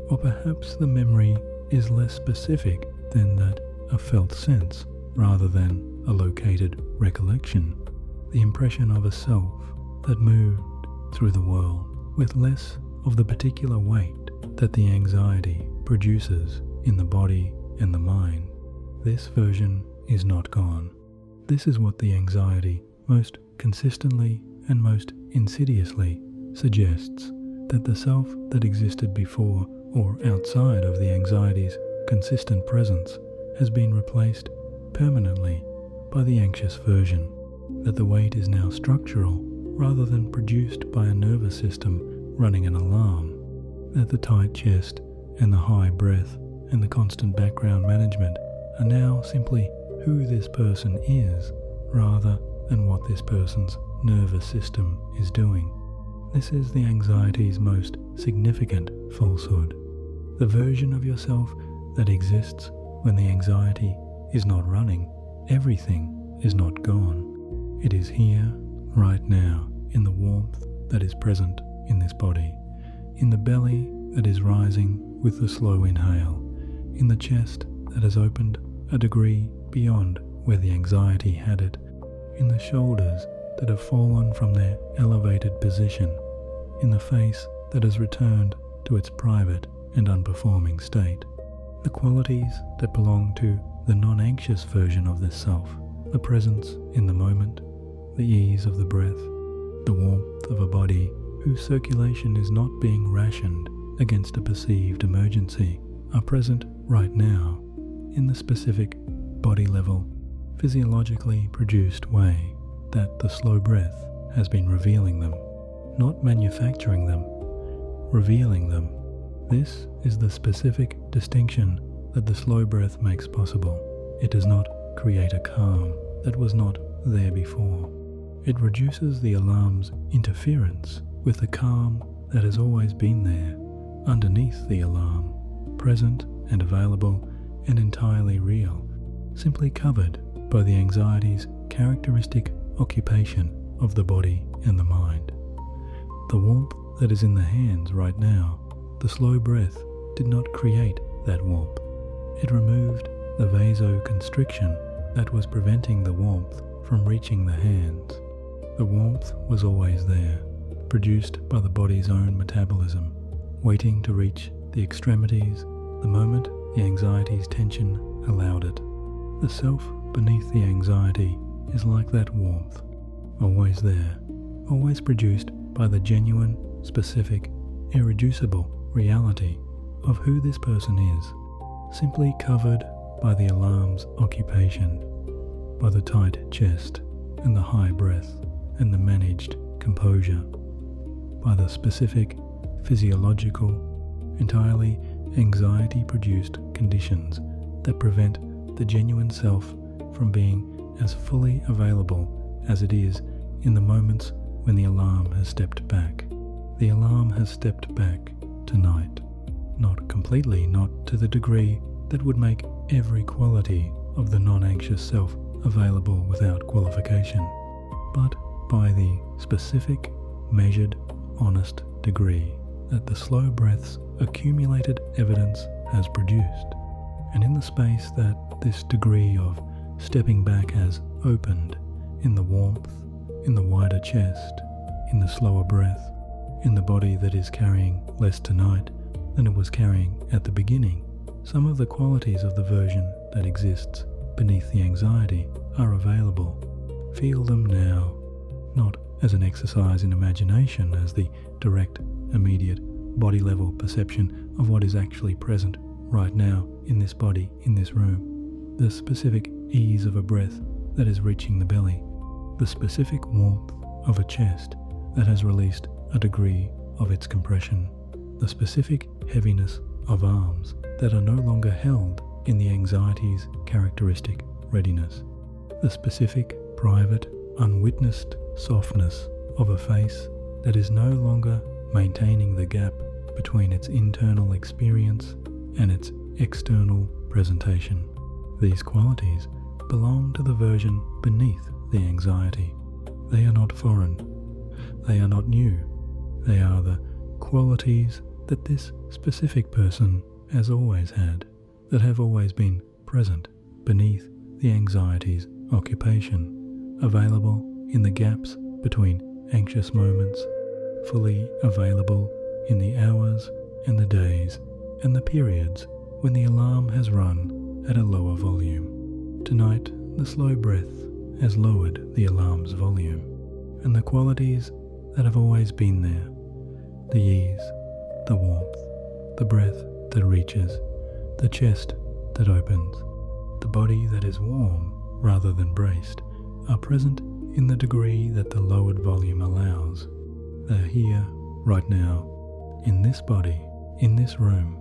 Or perhaps the memory is less specific than that a felt sense rather than a located recollection, the impression of a self that moved through the world with less of the particular weight that the anxiety produces in the body and the mind. This version is not gone. This is what the anxiety most consistently and most insidiously suggests, that the self that existed before or outside of the anxiety's consistent presence has been replaced permanently by the anxious version, that the weight is now structural rather than produced by a nervous system running an alarm, that the tight chest and the high breath and the constant background management are now simply who this person is rather than what this person's nervous system is doing. This is the anxiety's most significant falsehood. The version of yourself that exists when the anxiety is not running, everything is not gone. It is here, right now, in the warmth that is present in this body, in the belly that is rising with the slow inhale, in the chest that has opened a degree beyond where the anxiety had it, in the shoulders that have fallen from their elevated position, in the face that has returned to its private and unperforming state. The qualities that belong to the non-anxious version of this self, the presence in the moment, the ease of the breath, the warmth of a body whose circulation is not being rationed against a perceived emergency, are present right now in the specific body-level, physiologically produced way that the slow breath has been revealing them, not manufacturing them, revealing them. This is the specific distinction that the slow breath makes possible. It does not create a calm that was not there before. It reduces the alarm's interference with the calm that has always been there, underneath the alarm, present and available and entirely real, simply covered by the anxiety's characteristic occupation of the body and the mind. The warmth that is in the hands right now, the slow breath did not create that warmth. It removed the vasoconstriction that was preventing the warmth from reaching the hands. The warmth was always there, produced by the body's own metabolism, waiting to reach the extremities the moment the anxiety's tension allowed it. The self beneath the anxiety is like that warmth, always there, always produced by the genuine, specific, irreducible reality of who this person is, simply covered by the alarm's occupation, by the tight chest and the high breath and the managed composure, by the specific, physiological, entirely anxiety-produced conditions that prevent the genuine self from being as fully available as it is in the moments when the alarm has stepped back. The alarm has stepped back tonight, not completely, not to the degree that would make every quality of the non-anxious self available without qualification, but by the specific, measured, honest degree that the slow breath's accumulated evidence has produced. And in the space that this degree of stepping back has opened, in the warmth, in the wider chest, in the slower breath, in the body that is carrying less tonight than it was carrying at the beginning, some of the qualities of the version that exists beneath the anxiety are available. Feel them now, not as an exercise in imagination, as the direct, immediate, body-level perception of what is actually present right now in this body, in this room, the specific ease of a breath that is reaching the belly, the specific warmth of a chest that has released a degree of its compression, the specific heaviness of arms that are no longer held in the anxiety's characteristic readiness, the specific, private, unwitnessed softness of a face that is no longer maintaining the gap between its internal experience and its external presentation. These qualities belong to the version beneath the anxiety. They are not foreign. They are not new. They are the qualities that this specific person has always had, that have always been present beneath the anxiety's occupation, available in the gaps between anxious moments, fully available in the hours and the days and the periods when the alarm has run at a lower volume. Tonight, the slow breath has lowered the alarm's volume, and the qualities that have always been there, the ease, the warmth, the breath that reaches, the chest that opens, the body that is warm rather than braced, are present in the degree that the lowered volume allows. They are here, right now, in this body, in this room,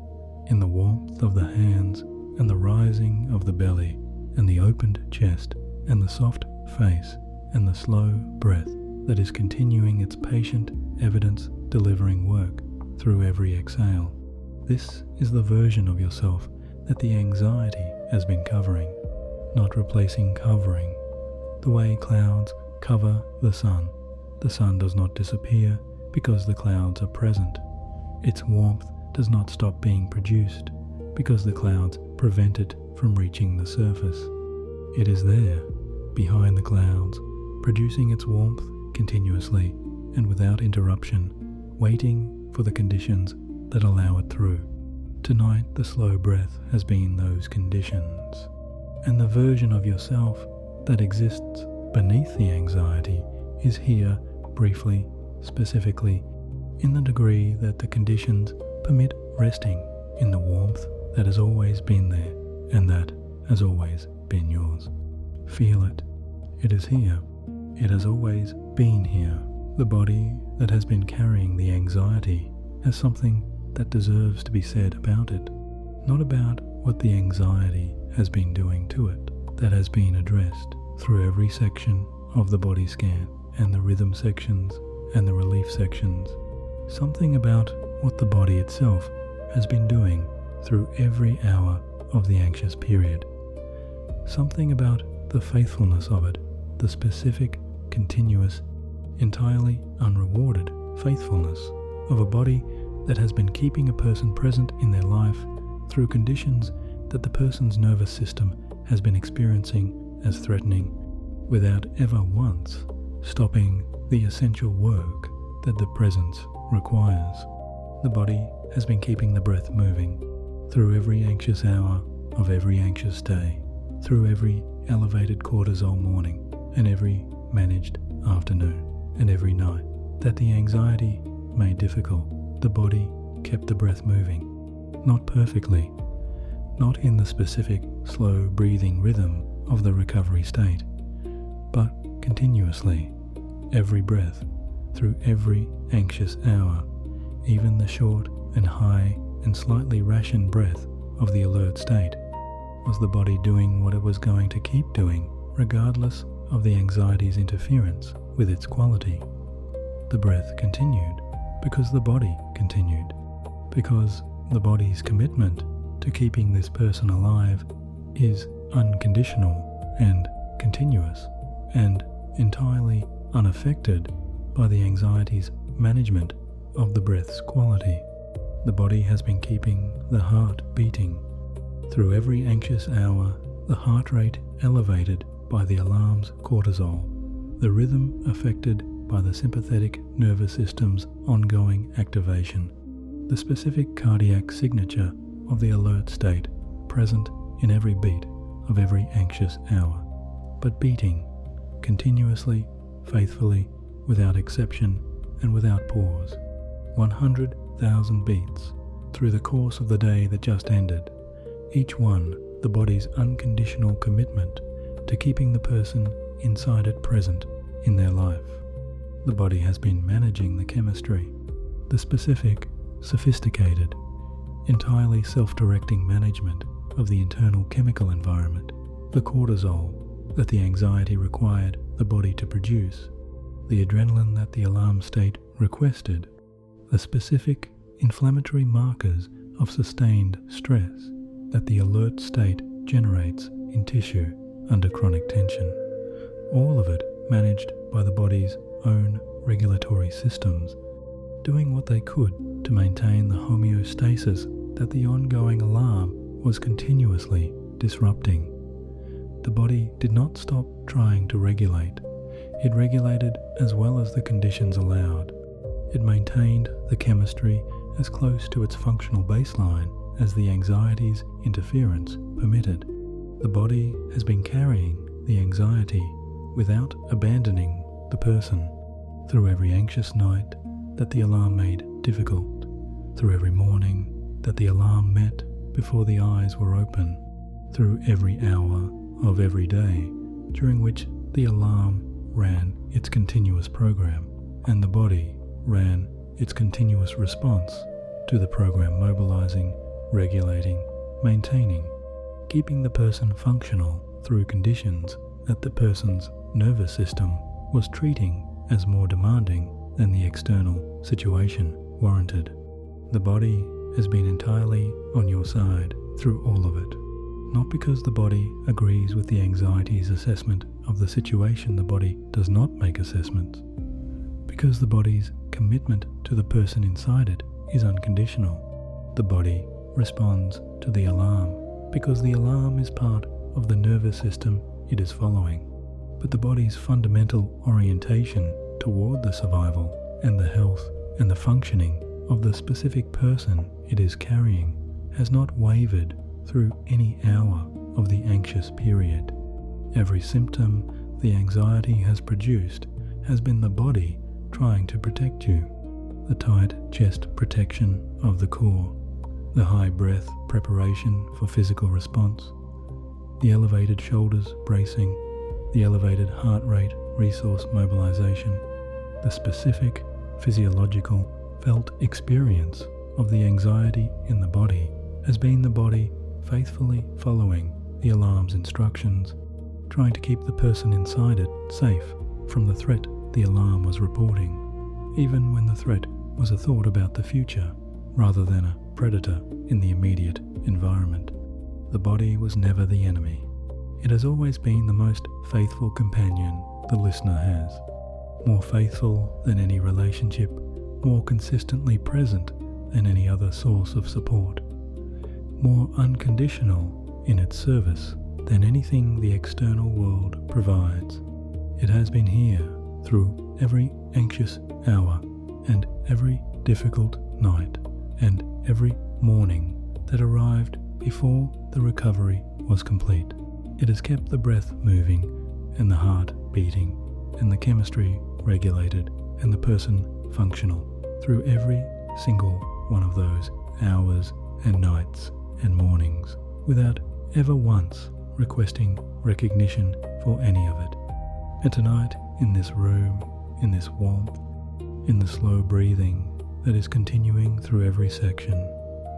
in the warmth of the hands and the rising of the belly and the opened chest and the soft face and the slow breath that is continuing its patient, evidence-delivering work through every exhale. This is the version of yourself that the anxiety has been covering, not replacing covering. The way clouds cover the sun does not disappear because the clouds are present. Its warmth does not stop being produced because the clouds prevent it from reaching the surface. It is there, behind the clouds, producing its warmth continuously and without interruption, waiting for the conditions that allow it through. Tonight, the slow breath has been those conditions, and the version of yourself that exists beneath the anxiety is here, briefly, specifically, in the degree that the conditions permit resting in the warmth that has always been there and that has always been yours. Feel it. It is here. It has always been here. The body that has been carrying the anxiety has something that deserves to be said about it, not about what the anxiety has been doing to it, that has been addressed through every section of the body scan and the rhythm sections and the relief sections. Something about what the body itself has been doing through every hour of the anxious period. Something about the faithfulness of it, the specific, continuous, entirely unrewarded faithfulness of a body that has been keeping a person present in their life through conditions that the person's nervous system has been experiencing as threatening, without ever once stopping the essential work that the presence requires. The body has been keeping the breath moving through every anxious hour of every anxious day, through every elevated cortisol morning and every managed afternoon and every night that the anxiety made difficult. The body kept the breath moving, not perfectly, not in the specific slow breathing rhythm of the recovery state, but continuously, every breath, through every anxious hour, even the short and high and slightly rationed breath of the alert state. Was the body doing what it was going to keep doing, regardless of the anxiety's interference with its quality? The breath continued because the body continued, because the body's commitment to keeping this person alive is unconditional and continuous and entirely unaffected by the anxiety's management of the breath's quality. The body has been keeping the heart beating Through every anxious hour, the heart rate elevated by the alarm's cortisol, the rhythm affected by the sympathetic nervous system's ongoing activation, the specific cardiac signature of the alert state present in every beat of every anxious hour, but beating continuously, faithfully, without exception and without pause. 100,000 beats through the course of the day that just ended, each one the body's unconditional commitment to keeping the person inside it present in their life. The body has been managing the chemistry, the specific, sophisticated, entirely self-directing management of the internal chemical environment, the cortisol that the anxiety required the body to produce, the adrenaline that the alarm state requested, the specific inflammatory markers of sustained stress that the alert state generates in tissue under chronic tension, all of it managed by the body's own regulatory systems, doing what they could to maintain the homeostasis that the ongoing alarm was continuously disrupting. The body did not stop trying to regulate. It regulated as well as the conditions allowed. It maintained the chemistry as close to its functional baseline as the anxiety's interference permitted. The body has been carrying the anxiety without abandoning the person through every anxious night that the alarm made difficult, through every morning that the alarm met before the eyes were open, through every hour of every day during which the alarm ran its continuous program and the body ran its continuous response to the program, mobilizing, regulating, maintaining, keeping the person functional through conditions that the person's nervous system was treating as more demanding than the external situation warranted. The body has been entirely on your side through all of it. Not because the body agrees with the anxiety's assessment of the situation, the body does not make assessments. Because the body's commitment to the person inside it is unconditional. The body responds to the alarm because the alarm is part of the nervous system it is following. But the body's fundamental orientation toward the survival and the health and the functioning of the specific person it is carrying has not wavered through any hour of the anxious period. Every symptom the anxiety has produced has been the body trying to protect you. The tight chest protection of the core, the high breath preparation for physical response, the elevated shoulders bracing, the elevated heart rate resource mobilization, the specific physiological felt experience of the anxiety in the body has been the body faithfully following the alarm's instructions, trying to keep the person inside it safe from the threat the alarm was reporting, even when the threat was a thought about the future rather than a predator in the immediate environment. The body was never the enemy. It has always been the most faithful companion the listener has, more faithful than any relationship, more consistently present than any other source of support, more unconditional in its service than anything the external world provides. It has been here through every anxious hour and every difficult night and every morning that arrived before the recovery was complete. It has kept the breath moving and the heart beating and the chemistry regulated and the person functional through every single one of those hours and nights and mornings without ever once requesting recognition for any of it. And tonight, in this room, in this warmth, in the slow breathing that is continuing through every section,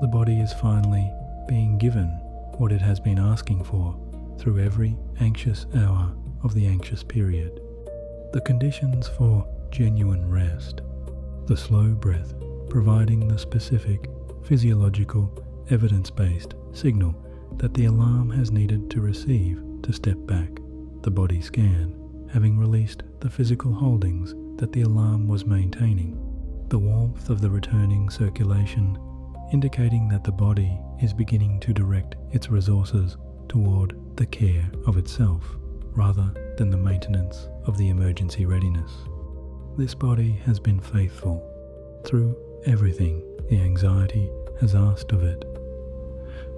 the body is finally being given what it has been asking for through every anxious hour of the anxious period. The conditions for genuine rest, the slow breath providing the specific physiological evidence-based signal that the alarm has needed to receive to step back, the body scan having released the physical holdings that the alarm was maintaining, the warmth of the returning circulation indicating that the body is beginning to direct its resources toward the care of itself rather than the maintenance of the emergency readiness. This body has been faithful through everything the anxiety has asked of it,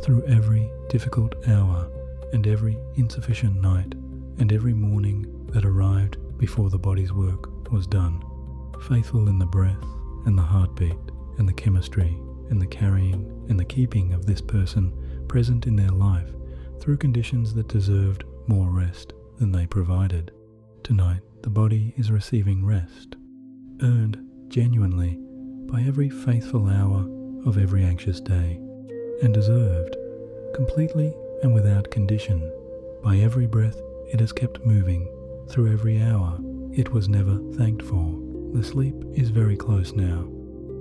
through every difficult hour and every insufficient night and every morning that arrived before the body's work was done, faithful in the breath and the heartbeat and the chemistry and the carrying and the keeping of this person present in their life through conditions that deserved more rest than they provided. Tonight, the body is receiving rest, earned genuinely by every faithful hour of every anxious day, and deserved, completely and without condition, by every breath it has kept moving through every hour it was never thanked for. The sleep is very close now,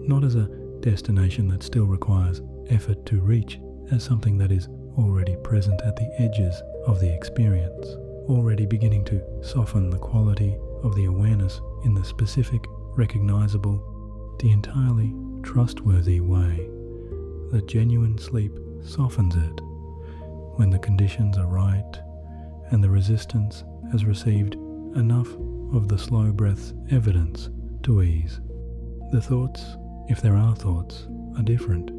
not as a destination that still requires effort to reach, as something that is already present at the edges of the experience, already beginning to soften the quality of the awareness in the specific, recognizable, the entirely trustworthy way that genuine sleep softens it when the conditions are right and the resistance has received enough of the slow breath's evidence to ease. The thoughts, if there are thoughts, are different.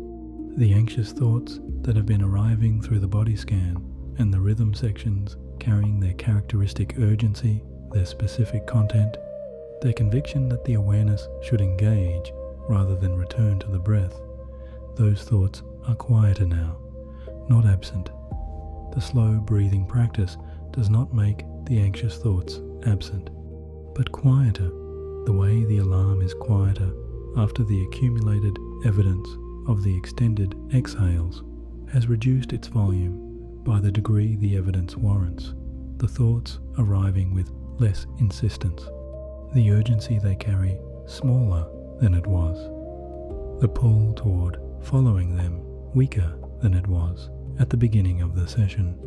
The anxious thoughts that have been arriving through the body scan and the rhythm sections carrying their characteristic urgency, their specific content, their conviction that the awareness should engage rather than return to the breath, those thoughts are quieter now, not absent. The slow breathing practice does not make the anxious thoughts absent, but quieter, the way the alarm is quieter after the accumulated evidence of the extended exhales has reduced its volume by the degree the evidence warrants, the thoughts arriving with less insistence, the urgency they carry smaller than it was, the pull toward following them weaker than it was at the beginning of the session.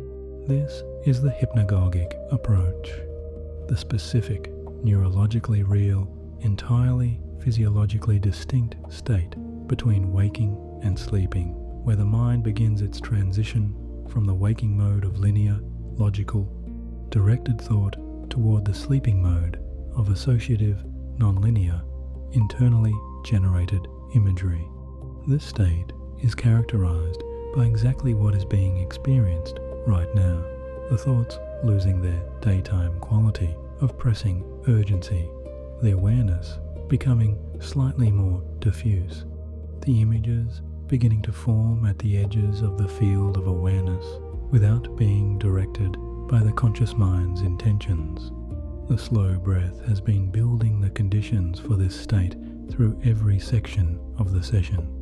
This is the hypnagogic approach, the specific, neurologically real, entirely physiologically distinct state between waking and sleeping, where the mind begins its transition from the waking mode of linear, logical, directed thought toward the sleeping mode of associative, nonlinear, internally generated imagery. This state is characterized by exactly what is being experienced right now, the thoughts losing their daytime quality of pressing urgency, the awareness becoming slightly more diffuse, the images beginning to form at the edges of the field of awareness without being directed by the conscious mind's intentions. The slow breath has been building the conditions for this state through every section of the session.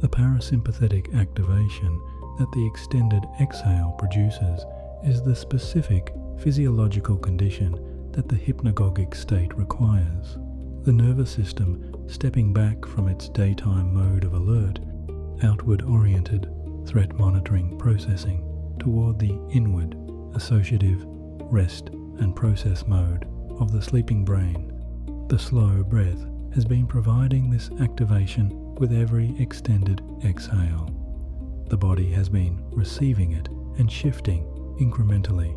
The parasympathetic activation that the extended exhale produces is the specific physiological condition that the hypnagogic state requires. The nervous system stepping back from its daytime mode of alert, outward-oriented, threat-monitoring processing toward the inward, associative, rest and process mode of the sleeping brain. The slow breath has been providing this activation with every extended exhale. The body has been receiving it and shifting incrementally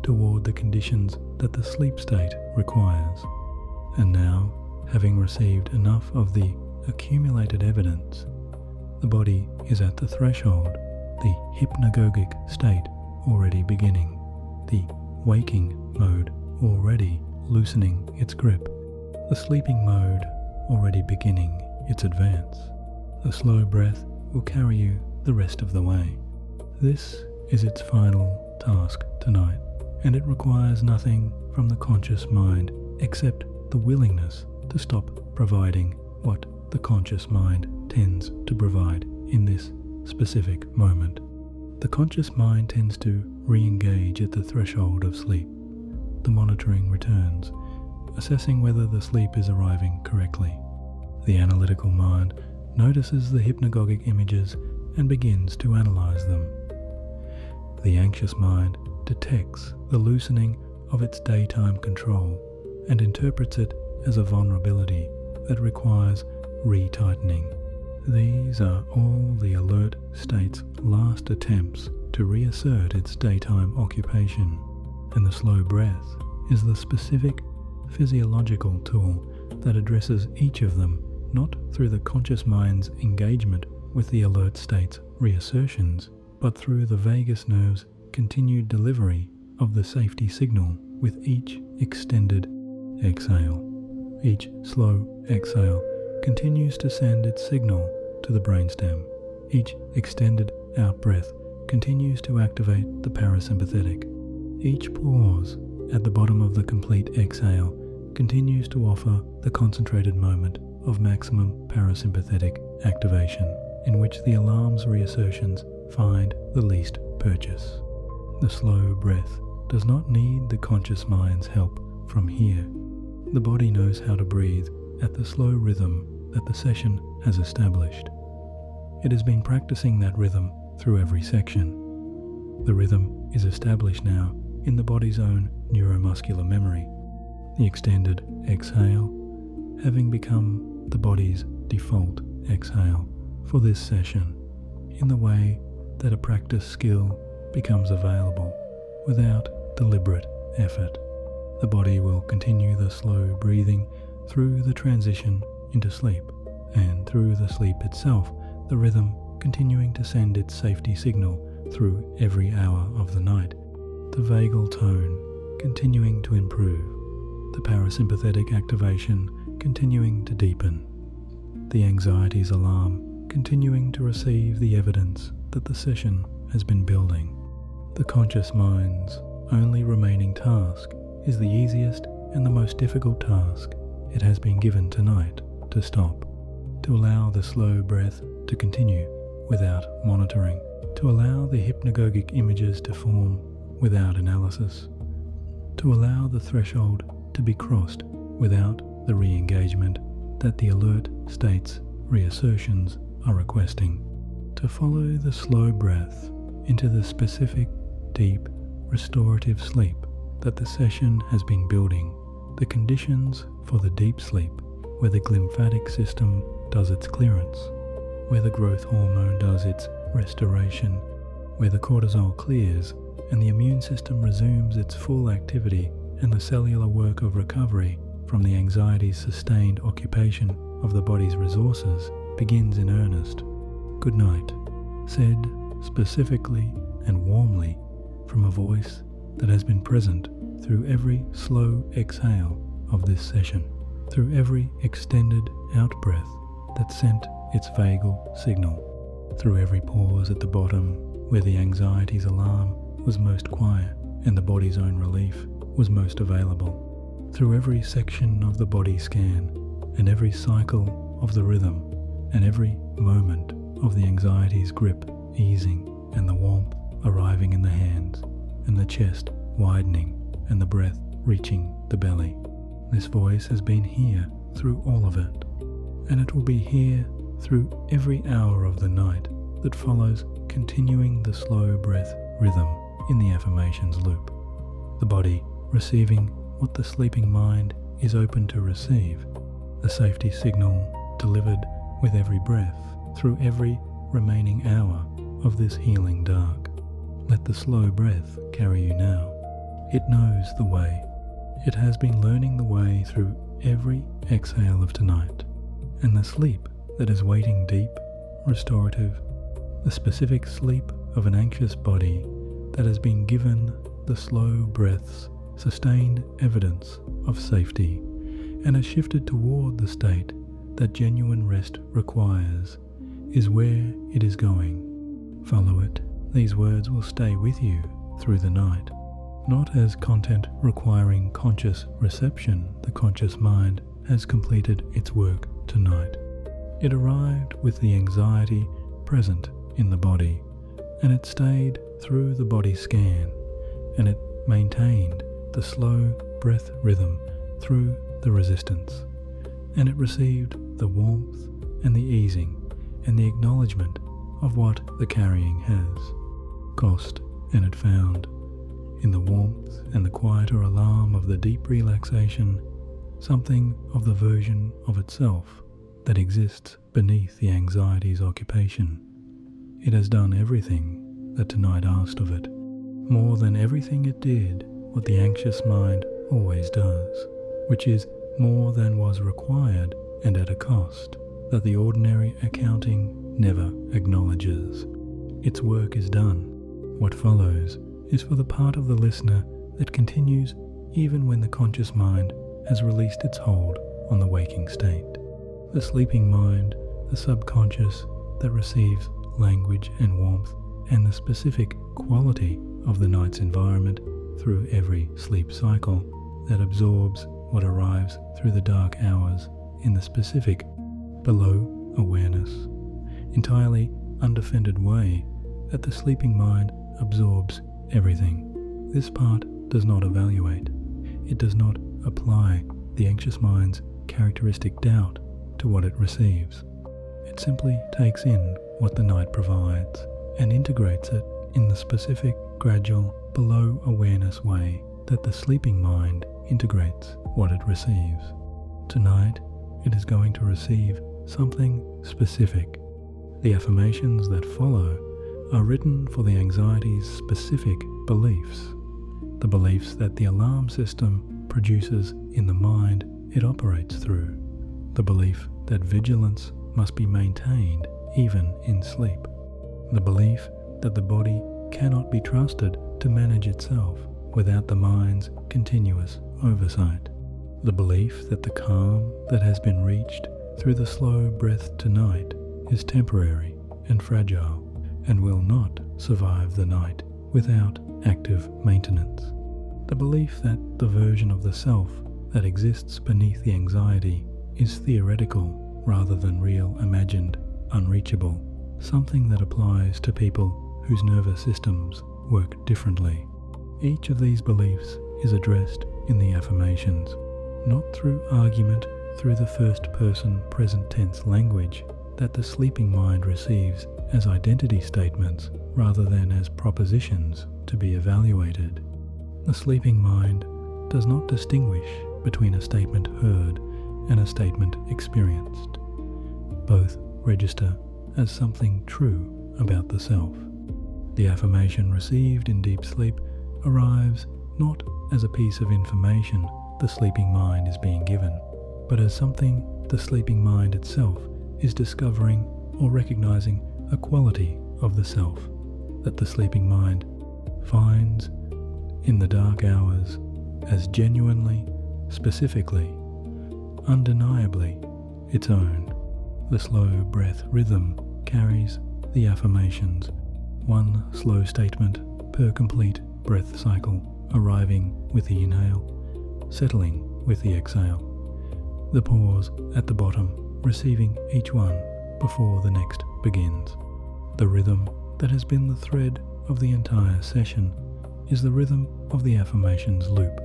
toward the conditions that the sleep state requires. And now, having received enough of the accumulated evidence, the body is at the threshold, the hypnagogic state already beginning, the waking mode already loosening its grip, the sleeping mode already beginning its advance. The slow breath will carry you the rest of the way. This is its final task tonight, and it requires nothing from the conscious mind except the willingness to stop providing what the conscious mind tends to provide in this specific moment. The conscious mind tends to re-engage at the threshold of sleep. The monitoring returns, assessing whether the sleep is arriving correctly. The analytical mind notices the hypnagogic images and begins to analyze them. The anxious mind detects the loosening of its daytime control and interprets it as a vulnerability that requires retightening. These are all the alert state's last attempts to reassert its daytime occupation, and the slow breath is the specific physiological tool that addresses each of them not through the conscious mind's engagement with the alert state's reassertions, but through the vagus nerve's continued delivery of the safety signal with each extended exhale. Each slow exhale continues to send its signal to the brainstem. Each extended out-breath continues to activate the parasympathetic. Each pause at the bottom of the complete exhale continues to offer the concentrated moment of maximum parasympathetic activation, in which the alarm's reassertions find the least purchase. The slow breath does not need the conscious mind's help from here. The body knows how to breathe at the slow rhythm that the session has established. It has been practicing that rhythm through every section. The rhythm is established now in the body's own neuromuscular memory, the extended exhale having become the body's default exhale for this session, in the way that a practice skill becomes available without deliberate effort. The body will continue the slow breathing through the transition into sleep, and through the sleep itself, the rhythm continuing to send its safety signal through every hour of the night, the vagal tone continuing to improve, the parasympathetic activation continuing to deepen, the anxiety's alarm continuing to receive the evidence that the session has been building. The conscious mind's only remaining task is the easiest and the most difficult task it has been given tonight to stop, to allow the slow breath to continue without monitoring, to allow the hypnagogic images to form without analysis, to allow the threshold to be crossed without the re-engagement that the alert state's reassertions are requesting, to follow the slow breath into the specific, deep, restorative sleep that the session has been building, the conditions for the deep sleep where the glymphatic system does its clearance, where the growth hormone does its restoration, where the cortisol clears and the immune system resumes its full activity and the cellular work of recovery from the anxiety's sustained occupation of the body's resources begins in earnest. Good night, said specifically and warmly from a voice that has been present through every slow exhale of this session, through every extended out-breath that sent its vagal signal, through every pause at the bottom where the anxiety's alarm was most quiet and the body's own relief was most available, through every section of the body scan and every cycle of the rhythm and every moment of the anxiety's grip easing and the warmth arriving in the hands and the chest widening and the breath reaching the belly. This voice has been here through all of it, and it will be here through every hour of the night that follows, continuing the slow breath rhythm in the affirmations loop. The body receiving what the sleeping mind is open to receive, the safety signal delivered with every breath through every remaining hour of this healing dark. Let the slow breath carry you now. It knows the way. It has been learning the way through every exhale of tonight, and the sleep that is waiting deep, restorative, the specific sleep of an anxious body that has been given the slow breath's sustained evidence of safety and has shifted toward the state that genuine rest requires, is where it is going. Follow it. These words will stay with you through the night. Not as content requiring conscious reception, the conscious mind has completed its work tonight. It arrived with the anxiety present in the body, and it stayed through the body scan, and it maintained the slow breath rhythm through the resistance, and it received the warmth and the easing and the acknowledgement of what the carrying has cost, and it found in the warmth and the quieter alarm of the deep relaxation something of the version of itself that exists beneath the anxiety's occupation. It has done everything that tonight asked of it, more than everything it did what the anxious mind always does, which is more than was required and at a cost that the ordinary accounting never acknowledges. Its work is done. What follows is for the part of the listener that continues even when the conscious mind has released its hold on the waking state. The sleeping mind, the subconscious that receives language and warmth and the specific quality of the night's environment through every sleep cycle, that absorbs what arrives through the dark hours in the specific below awareness, entirely undefended way that the sleeping mind absorbs everything. This part does not evaluate. It does not apply the anxious mind's characteristic doubt to what it receives. It simply takes in what the night provides and integrates it in the specific, gradual, below awareness way that the sleeping mind integrates what it receives. Tonight, it is going to receive something specific. The affirmations that follow are written for the anxiety's specific beliefs, the beliefs that the alarm system produces in the mind it operates through, the belief that vigilance must be maintained even in sleep, the belief that the body cannot be trusted to manage itself without the mind's continuous oversight, the belief that the calm that has been reached through the slow breath tonight is temporary and fragile and will not survive the night without active maintenance, the belief that the version of the self that exists beneath the anxiety is theoretical rather than real, imagined, unreachable, something that applies to people whose nervous systems work differently. Each of these beliefs is addressed in the affirmations, not through argument, through the first-person present tense language that the sleeping mind receives as identity statements rather than as propositions to be evaluated. The sleeping mind does not distinguish between a statement heard and a statement experienced. Both register as something true about the self. The affirmation received in deep sleep arrives not as a piece of information the sleeping mind is being given, but as something the sleeping mind itself is discovering or recognizing a quality of the self that the sleeping mind finds in the dark hours as genuinely, specifically, undeniably its own. The slow breath rhythm carries the affirmations, one slow statement per complete breath cycle, arriving with the inhale, settling with the exhale. The pause at the bottom, receiving each one before the next begins. The rhythm that has been the thread of the entire session is the rhythm of the affirmations loop.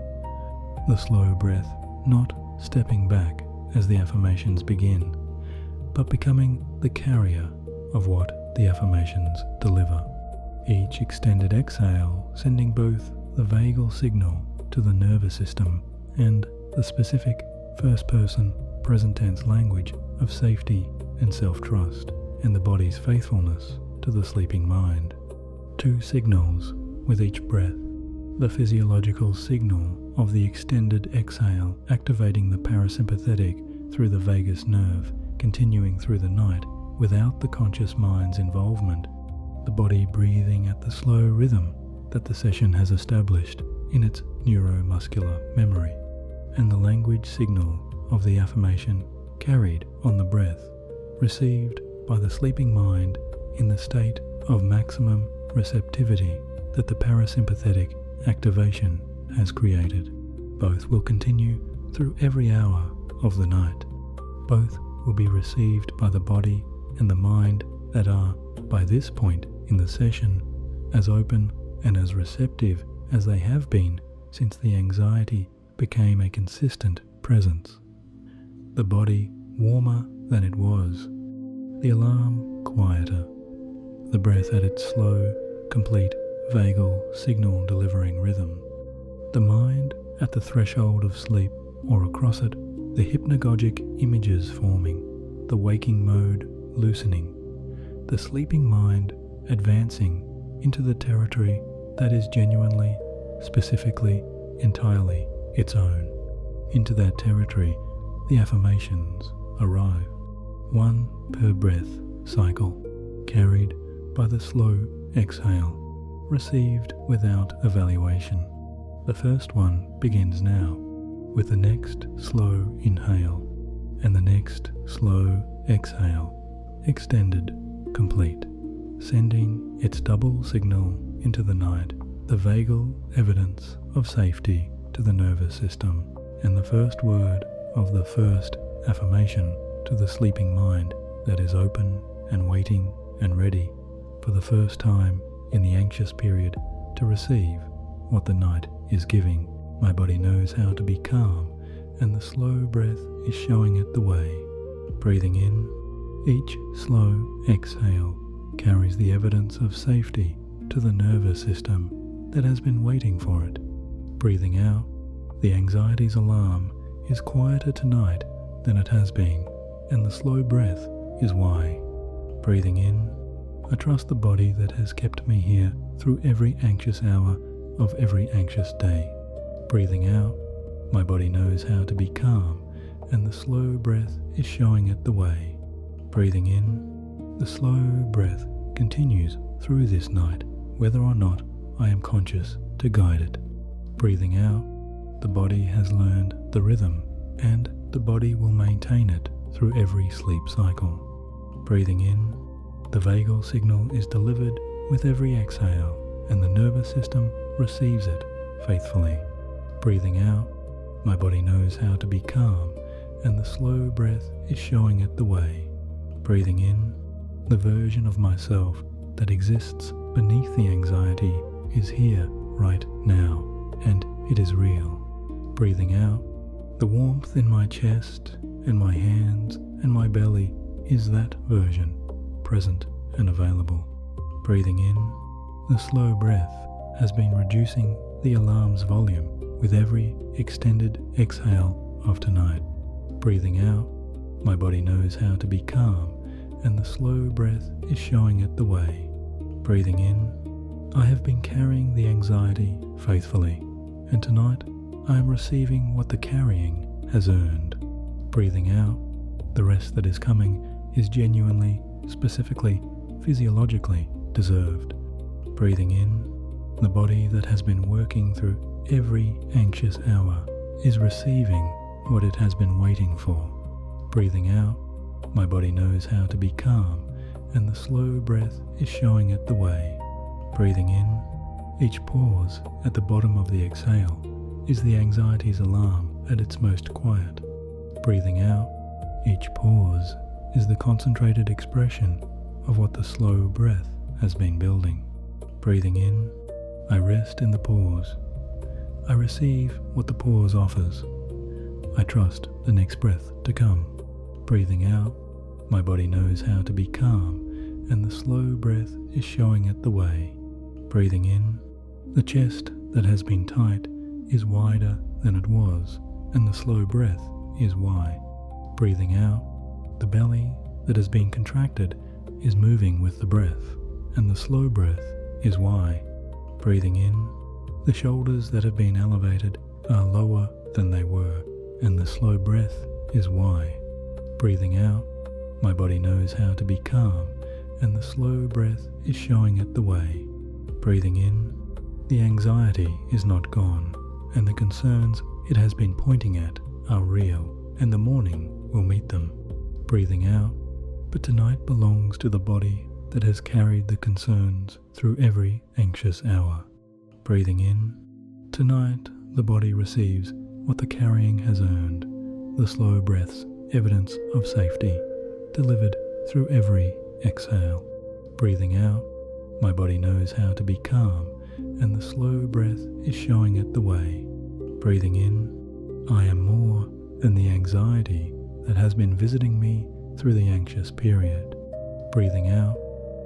The slow breath not stepping back as the affirmations begin, but becoming the carrier of what the affirmations deliver. Each extended exhale sending both the vagal signal to the nervous system and the specific first-person present tense language of safety and self-trust, and the body's faithfulness to the sleeping mind. Two signals with each breath. The physiological signal of the extended exhale activating the parasympathetic through the vagus nerve, continuing through the night without the conscious mind's involvement. The body breathing at the slow rhythm that the session has established in its neuromuscular memory, and the language signal of the affirmation carried on the breath, received by the sleeping mind in the state of maximum receptivity that the parasympathetic activation has created. Both will continue through every hour of the night. Both will be received by the body and the mind that are, by this point in the session, as open and as receptive as they have been since the anxiety became a consistent presence. The body warmer than it was, the alarm quieter, the breath at its slow, complete, vagal signal delivering rhythm, the mind at the threshold of sleep or across it, the hypnagogic images forming, the waking mode loosening, the sleeping mind advancing into the territory that is genuinely, specifically, entirely its own. Into that territory, the affirmations arrive, one per breath cycle, carried by the slow exhale, received without evaluation. The first one begins now, with the next slow inhale, and the next slow exhale, extended, complete, sending its double signal into the night, the vagal evidence of safety to the nervous system, and the first word of the first affirmation to the sleeping mind that is open and waiting and ready for the first time in the anxious period to receive what the night is giving. My body knows how to be calm, and the slow breath is showing it the way. Breathing in, each slow exhale carries the evidence of safety to the nervous system that has been waiting for it. Breathing out, the anxiety's alarm is quieter tonight than it has been, and the slow breath is why. Breathing in, I trust the body that has kept me here through every anxious hour of every anxious day. Breathing out, my body knows how to be calm, and the slow breath is showing it the way. Breathing in, the slow breath continues through this night, whether or not I am conscious to guide it. Breathing out, the body has learned the rhythm, and the body will maintain it through every sleep cycle. Breathing in, the vagal signal is delivered with every exhale, and the nervous system receives it faithfully. Breathing out, my body knows how to be calm, and the slow breath is showing it the way. Breathing in, the version of myself that exists beneath the anxiety is here right now, and it is real. Breathing out, the warmth in my chest and my hands and my belly is that version, present and available. Breathing in, the slow breath has been reducing the alarm's volume with every extended exhale of tonight. Breathing out, my body knows how to be calm, and the slow breath is showing it the way. Breathing in, I have been carrying the anxiety faithfully, and tonight I am receiving what the carrying has earned. Breathing out, the rest that is coming is genuinely, specifically, physiologically deserved. Breathing in, the body that has been working through every anxious hour is receiving what it has been waiting for. Breathing out, my body knows how to be calm, and the slow breath is showing it the way. Breathing in, each pause at the bottom of the exhale is the anxiety's alarm at its most quiet. Breathing out, each pause is the concentrated expression of what the slow breath has been building. Breathing in, I rest in the pause. I receive what the pause offers. I trust the next breath to come. Breathing out, my body knows how to be calm, and the slow breath is showing it the way. Breathing in, the chest that has been tight is wider than it was, and the slow breath is why. Breathing out, the belly that has been contracted is moving with the breath, and the slow breath is why. Breathing in, the shoulders that have been elevated are lower than they were, and the slow breath is why. Breathing out, my body knows how to be calm, and the slow breath is showing it the way. Breathing in, the anxiety is not gone, and the concerns it has been pointing at are real, and the morning will meet them. Breathing out, but tonight belongs to the body that has carried the concerns through every anxious hour. Breathing in, tonight the body receives what the carrying has earned, the slow breath's evidence of safety, delivered through every exhale. Breathing out, my body knows how to be calm, and the slow breath is showing it the way. Breathing in, I am more than the anxiety that has been visiting me through the anxious period. Breathing out,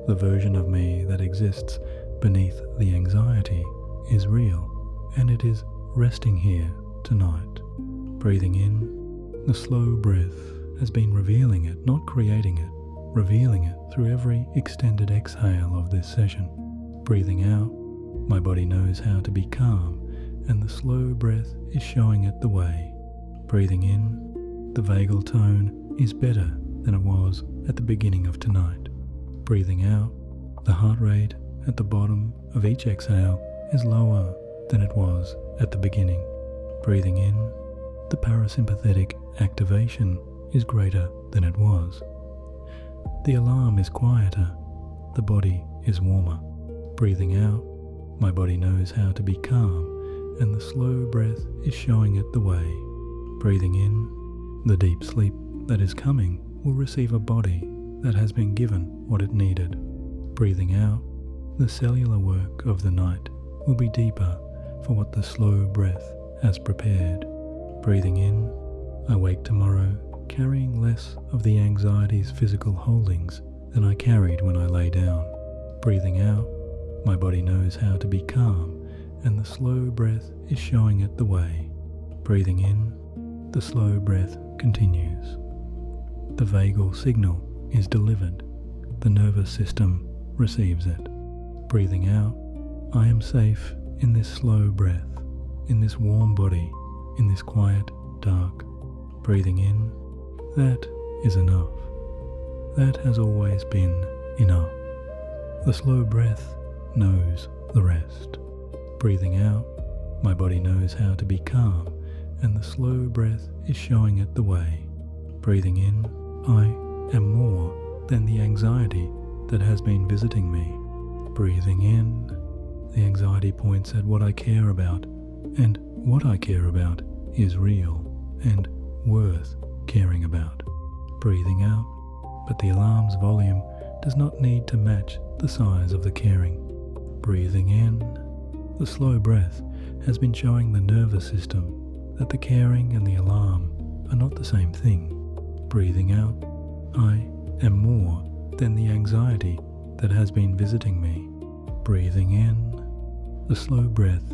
the version of me that exists beneath the anxiety is real, and it is resting here tonight. Breathing in, the slow breath has been revealing it, not creating it, revealing it through every extended exhale of this session. Breathing out, my body knows how to be calm, and the slow breath is showing it the way. Breathing in, the vagal tone is better than it was at the beginning of tonight. Breathing out, the heart rate at the bottom of each exhale is lower than it was at the beginning. Breathing in, the parasympathetic activation is greater than it was. The alarm is quieter, the body is warmer. Breathing out, my body knows how to be calm, and the slow breath is showing it the way. Breathing in, the deep sleep that is coming will receive a body that has been given what it needed. Breathing out, the cellular work of the night will be deeper for what the slow breath has prepared. Breathing in, I wake tomorrow carrying less of the anxiety's physical holdings than I carried when I lay down. Breathing out, my body knows how to be calm, and the slow breath is showing it the way. Breathing in, the slow breath continues. The vagal signal is delivered. The nervous system receives it. Breathing out, I am safe in this slow breath, in this warm body, in this quiet, dark. Breathing in, that is enough. That has always been enough. The slow breath knows the rest. Breathing out, my body knows how to be calm, and the slow breath is showing it the way. Breathing in, I am more than the anxiety that has been visiting me. Breathing in, the anxiety points at what I care about, and what I care about is real and worth caring about. Breathing out, but the alarm's volume does not need to match the size of the caring. Breathing in, the slow breath has been showing the nervous system that the caring and the alarm are not the same thing. Breathing out, I am more than the anxiety that has been visiting me. Breathing in, the slow breath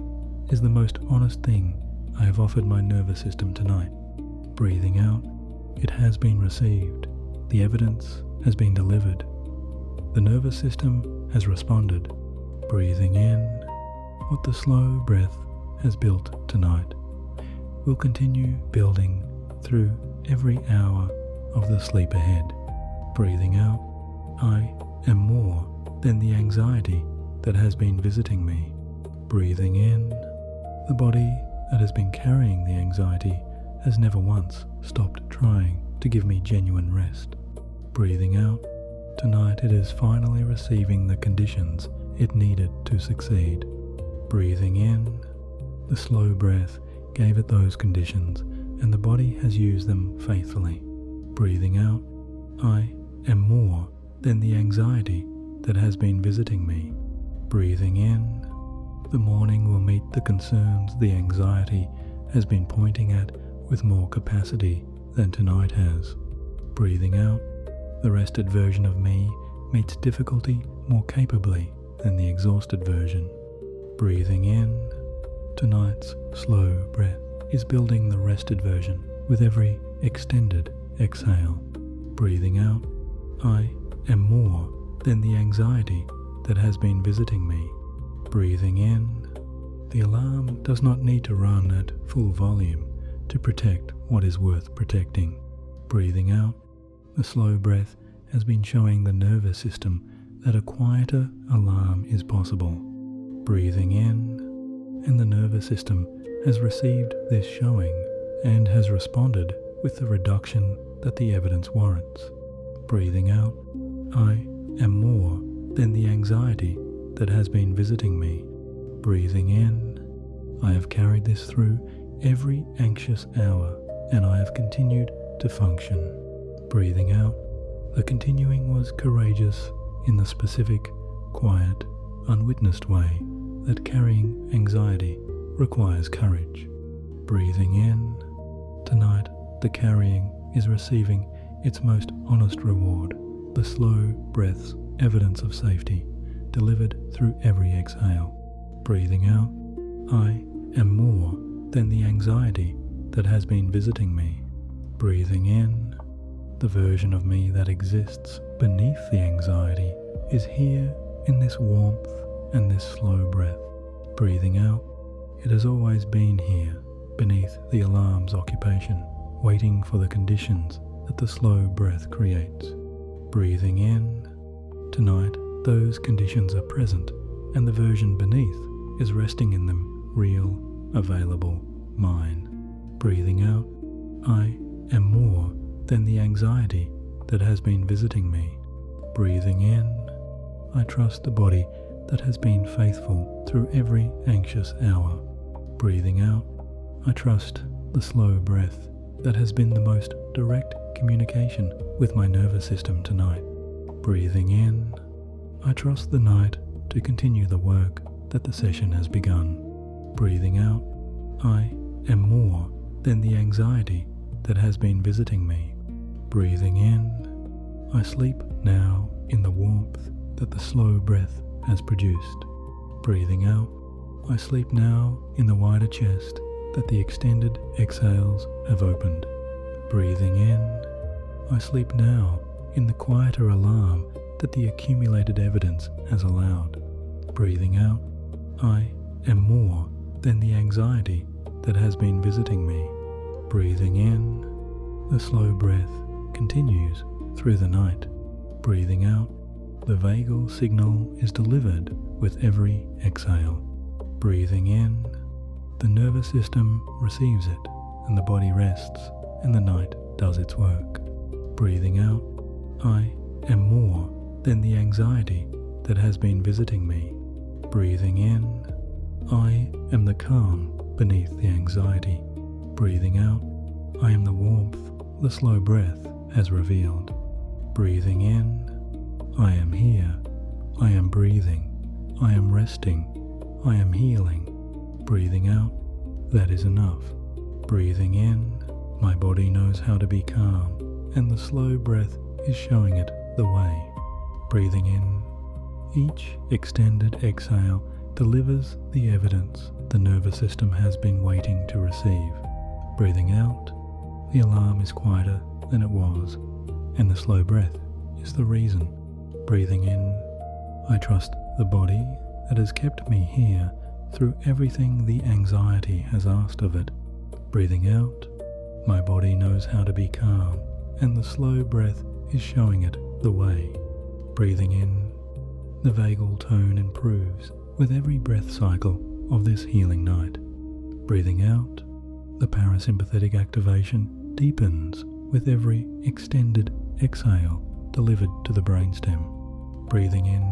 is the most honest thing I have offered my nervous system tonight. Breathing out, it has been received. The evidence has been delivered. The nervous system has responded. Breathing in, what the slow breath has built tonight will continue building through every hour of the sleep ahead. Breathing out, I am more than the anxiety that has been visiting me. Breathing in, the body that has been carrying the anxiety has never once stopped trying to give me genuine rest. Breathing out, tonight it is finally receiving the conditions it needed to succeed. Breathing in, the slow breath gave it those conditions, and the body has used them faithfully. Breathing out, I am more than the anxiety that has been visiting me. Breathing in, the morning will meet the concerns the anxiety has been pointing at with more capacity than tonight has. Breathing out, the rested version of me meets difficulty more capably than the exhausted version. Breathing in, tonight's slow breath is building the rested version with every extended exhale. Breathing out, I am more than the anxiety that has been visiting me. Breathing in, the alarm does not need to run at full volume to protect what is worth protecting. Breathing out, the slow breath has been showing the nervous system that a quieter alarm is possible. Breathing in, and the nervous system has received this showing and has responded with the reduction that the evidence warrants. Breathing out, I am more than the anxiety that has been visiting me. Breathing in, I have carried this through every anxious hour, and I have continued to function. Breathing out, the continuing was courageous in the specific, quiet, unwitnessed way that carrying anxiety requires courage. Breathing in, tonight the carrying is receiving its most honest reward, the slow breath's evidence of safety, delivered through every exhale. Breathing out, I am more than the anxiety that has been visiting me. Breathing in, The version of me that exists beneath the anxiety is here in this warmth and this slow breath. Breathing out, it has always been here beneath the alarm's occupation, waiting for the conditions that the slow breath creates. Breathing in, tonight those conditions are present and the version beneath is resting in them, real, available, mine. Breathing out, I am more than the anxiety that has been visiting me. Breathing in, I trust the body that has been faithful through every anxious hour. Breathing out, I trust the slow breath that has been the most direct communication with my nervous system tonight. Breathing in, I trust the night to continue the work that the session has begun. Breathing out, I am more than the anxiety that has been visiting me. Breathing in, I sleep now in the warmth that the slow breath has produced. Breathing out, I sleep now in the wider chest that the extended exhales have opened. Breathing in, I sleep now in the quieter alarm that the accumulated evidence has allowed. Breathing out, I am more than the anxiety that has been visiting me. Breathing in, the slow breath continues through the night. Breathing out, the vagal signal is delivered with every exhale. Breathing in, the nervous system receives it and the body rests and the night does its work. Breathing out, I am more than the anxiety that has been visiting me. Breathing in, I am the calm beneath the anxiety. Breathing out, I am the warmth the slow breath has revealed. Breathing in, I am here, I am breathing, I am resting, I am healing. Breathing out, that is enough. Breathing in, my body knows how to be calm, and the slow breath is showing it the way. Breathing in, each extended exhale delivers the evidence the nervous system has been waiting to receive. Breathing out, the alarm is quieter than it was, and the slow breath is the reason. Breathing in, I trust the body that has kept me here through everything the anxiety has asked of it. Breathing out, my body knows how to be calm, and the slow breath is showing it the way. Breathing in, the vagal tone improves with every breath cycle of this healing night. Breathing out, the parasympathetic activation deepens with every extended exhale delivered to the brainstem. Breathing in,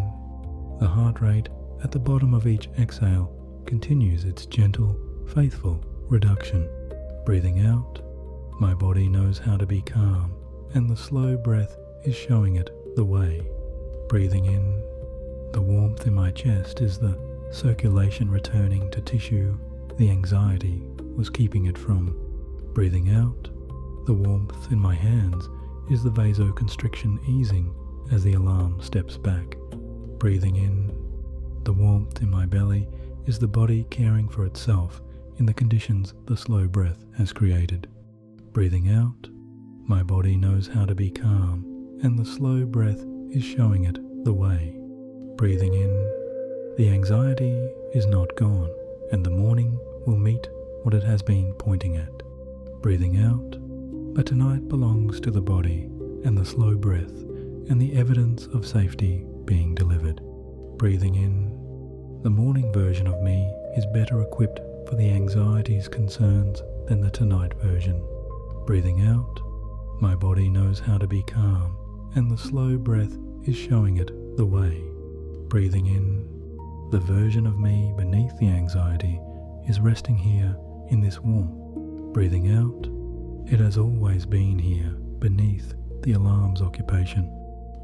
the heart rate at the bottom of each exhale continues its gentle, faithful reduction. Breathing out, my body knows how to be calm, and the slow breath is showing it the way. Breathing in, the warmth in my chest is the circulation returning to tissue the anxiety was keeping it from. Breathing out, the warmth in my hands is the vasoconstriction easing as the alarm steps back. Breathing in, the warmth in my belly is the body caring for itself in the conditions the slow breath has created. Breathing out, my body knows how to be calm, and the slow breath is showing it the way. Breathing in, the anxiety is not gone, and the morning will meet what it has been pointing at. Breathing out, but tonight belongs to the body and the slow breath and the evidence of safety being delivered. Breathing in, the morning version of me is better equipped for the anxiety's concerns than the tonight version. Breathing out, my body knows how to be calm, and the slow breath is showing it the way. Breathing in, the version of me beneath the anxiety is resting here in this warmth. Breathing out, it has always been here beneath the alarm's occupation.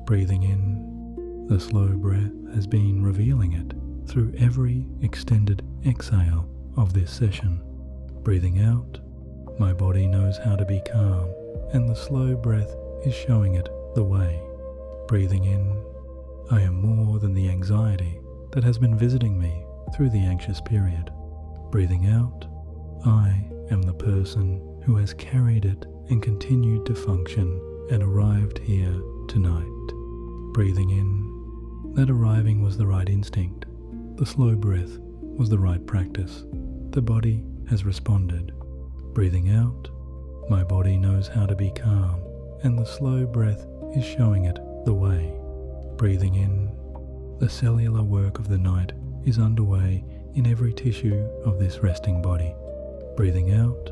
Breathing in, the slow breath has been revealing it through every extended exhale of this session. Breathing out, my body knows how to be calm, and the slow breath is showing it the way. Breathing in, I am more than the anxiety that has been visiting me through the anxious period. Breathing out, I am the person who has carried it and continued to function and arrived here tonight. Breathing in, that arriving was the right instinct. The slow breath was the right practice. The body has responded. Breathing out, my body knows how to be calm, and the slow breath is showing it the way. Breathing in, the cellular work of the night is underway in every tissue of this resting body. Breathing out,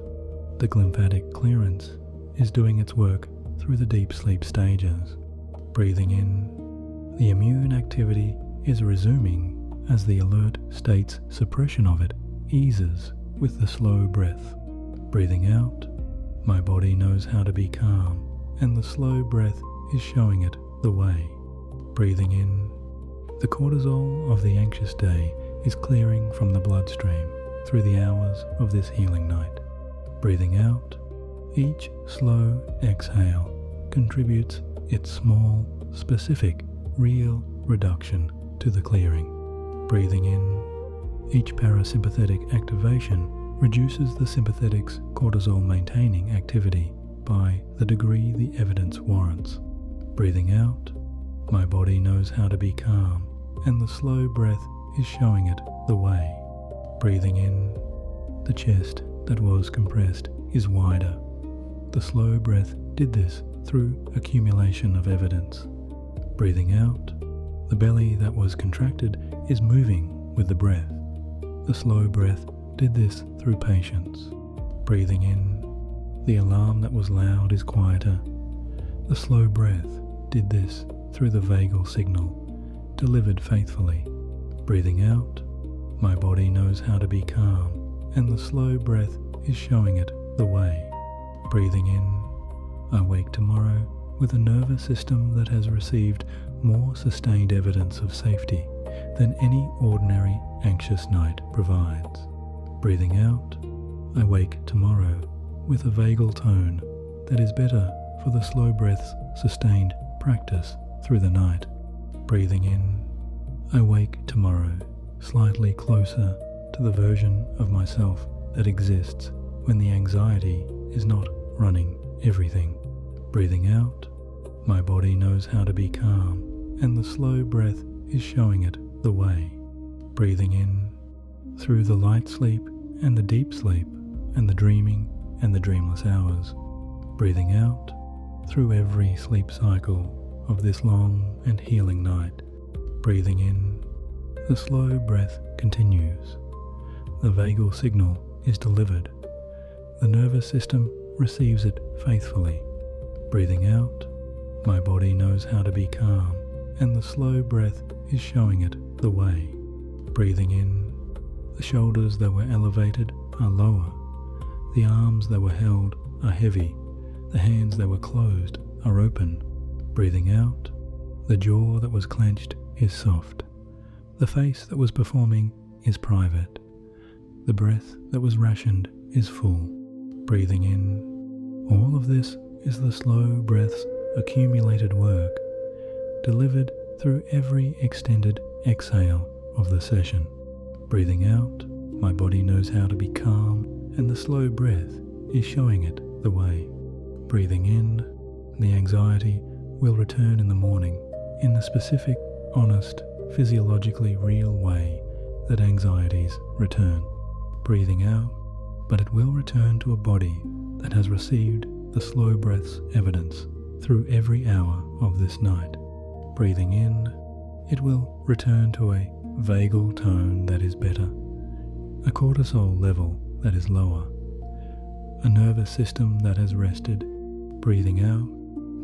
the glymphatic clearance is doing its work through the deep sleep stages. Breathing in, the immune activity is resuming as the alert state's suppression of it eases with the slow breath. Breathing out, my body knows how to be calm, and the slow breath is showing it the way. Breathing in, the cortisol of the anxious day is clearing from the bloodstream through the hours of this healing night. Breathing out, each slow exhale contributes its small, specific, real reduction to the clearing. Breathing in, each parasympathetic activation reduces the sympathetic's cortisol maintaining activity by the degree the evidence warrants. Breathing out, my body knows how to be calm, and the slow breath is showing it the way. Breathing in, the chest that was compressed is wider. The slow breath did this through accumulation of evidence. Breathing out, the belly that was contracted is moving with the breath. The slow breath did this through patience. Breathing in, the alarm that was loud is quieter. The slow breath did this through the vagal signal, delivered faithfully. Breathing out, my body knows how to be calm, and the slow breath is showing it the way. Breathing in, I wake tomorrow with a nervous system that has received more sustained evidence of safety than any ordinary anxious night provides. Breathing out, I wake tomorrow with a vagal tone that is better for the slow breath's sustained practice through the night. Breathing in, I wake tomorrow slightly closer to the version of myself that exists when the anxiety is not running everything. Breathing out, my body knows how to be calm, and the slow breath is showing it the way. Breathing in, through the light sleep and the deep sleep and the dreaming and the dreamless hours. Breathing out, through every sleep cycle of this long and healing night. Breathing in, the slow breath continues. The vagal signal is delivered. The nervous system receives it faithfully. Breathing out, my body knows how to be calm, and the slow breath is showing it the way. Breathing in, the shoulders that were elevated are lower. The arms that were held are heavy. The hands that were closed are open. Breathing out, the jaw that was clenched is soft. The face that was performing is private. The breath that was rationed is full. Breathing in, all of this is the slow breath's accumulated work, delivered through every extended exhale of the session. Breathing out, my body knows how to be calm, and the slow breath is showing it the way. Breathing in, the anxiety will return in the morning in the specific, honest, physiologically real way that anxieties return. Breathing out, but it will return to a body that has received the slow breath's evidence through every hour of this night. Breathing in, it will return to a vagal tone that is better, a cortisol level that is lower, a nervous system that has rested. Breathing out,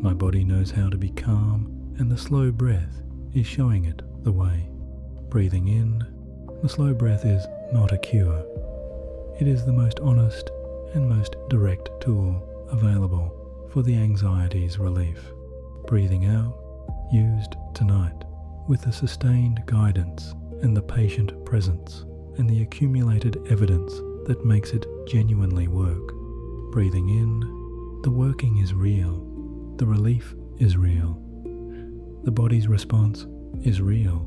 my body knows how to be calm, and the slow breath is showing it the way. Breathing in, the slow breath is not a cure. It is the most honest and most direct tool available for the anxiety's relief. Breathing out, used tonight with the sustained guidance and the patient presence and the accumulated evidence that makes it genuinely work. Breathing in, the working is real, the relief is real, the body's response is real.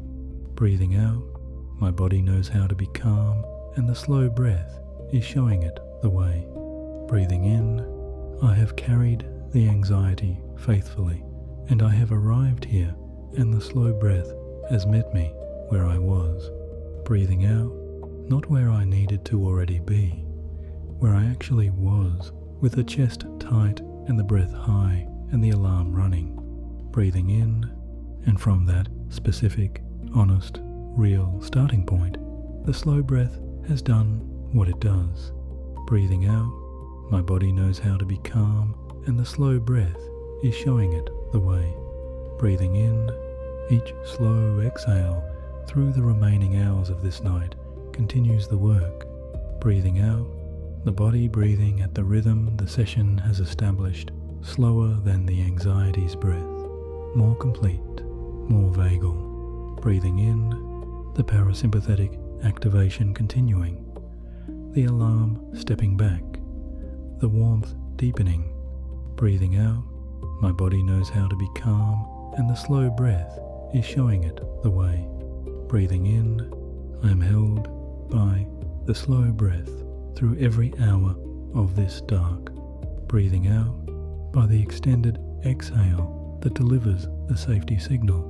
Breathing out, my body knows how to be calm, and the slow breath is showing it the way. Breathing in, I have carried the anxiety faithfully, and I have arrived here, and the slow breath has met me where I was. Breathing out, not where I needed to already be, where I actually was, with the chest tight and the breath high and the alarm running. Breathing in, and from that specific, honest, real starting point, the slow breath has done what it does. Breathing out, my body knows how to be calm, and the slow breath is showing it the way. Breathing in, each slow exhale through the remaining hours of this night continues the work. Breathing out, the body breathing at the rhythm the session has established, slower than the anxiety's breath, more complete, more vagal. Breathing in, the parasympathetic activation continuing, the alarm stepping back, the warmth deepening. Breathing out, my body knows how to be calm, and the slow breath is showing it the way. Breathing in, I am held by the slow breath through every hour of this dark. Breathing out, by the extended exhale that delivers the safety signal,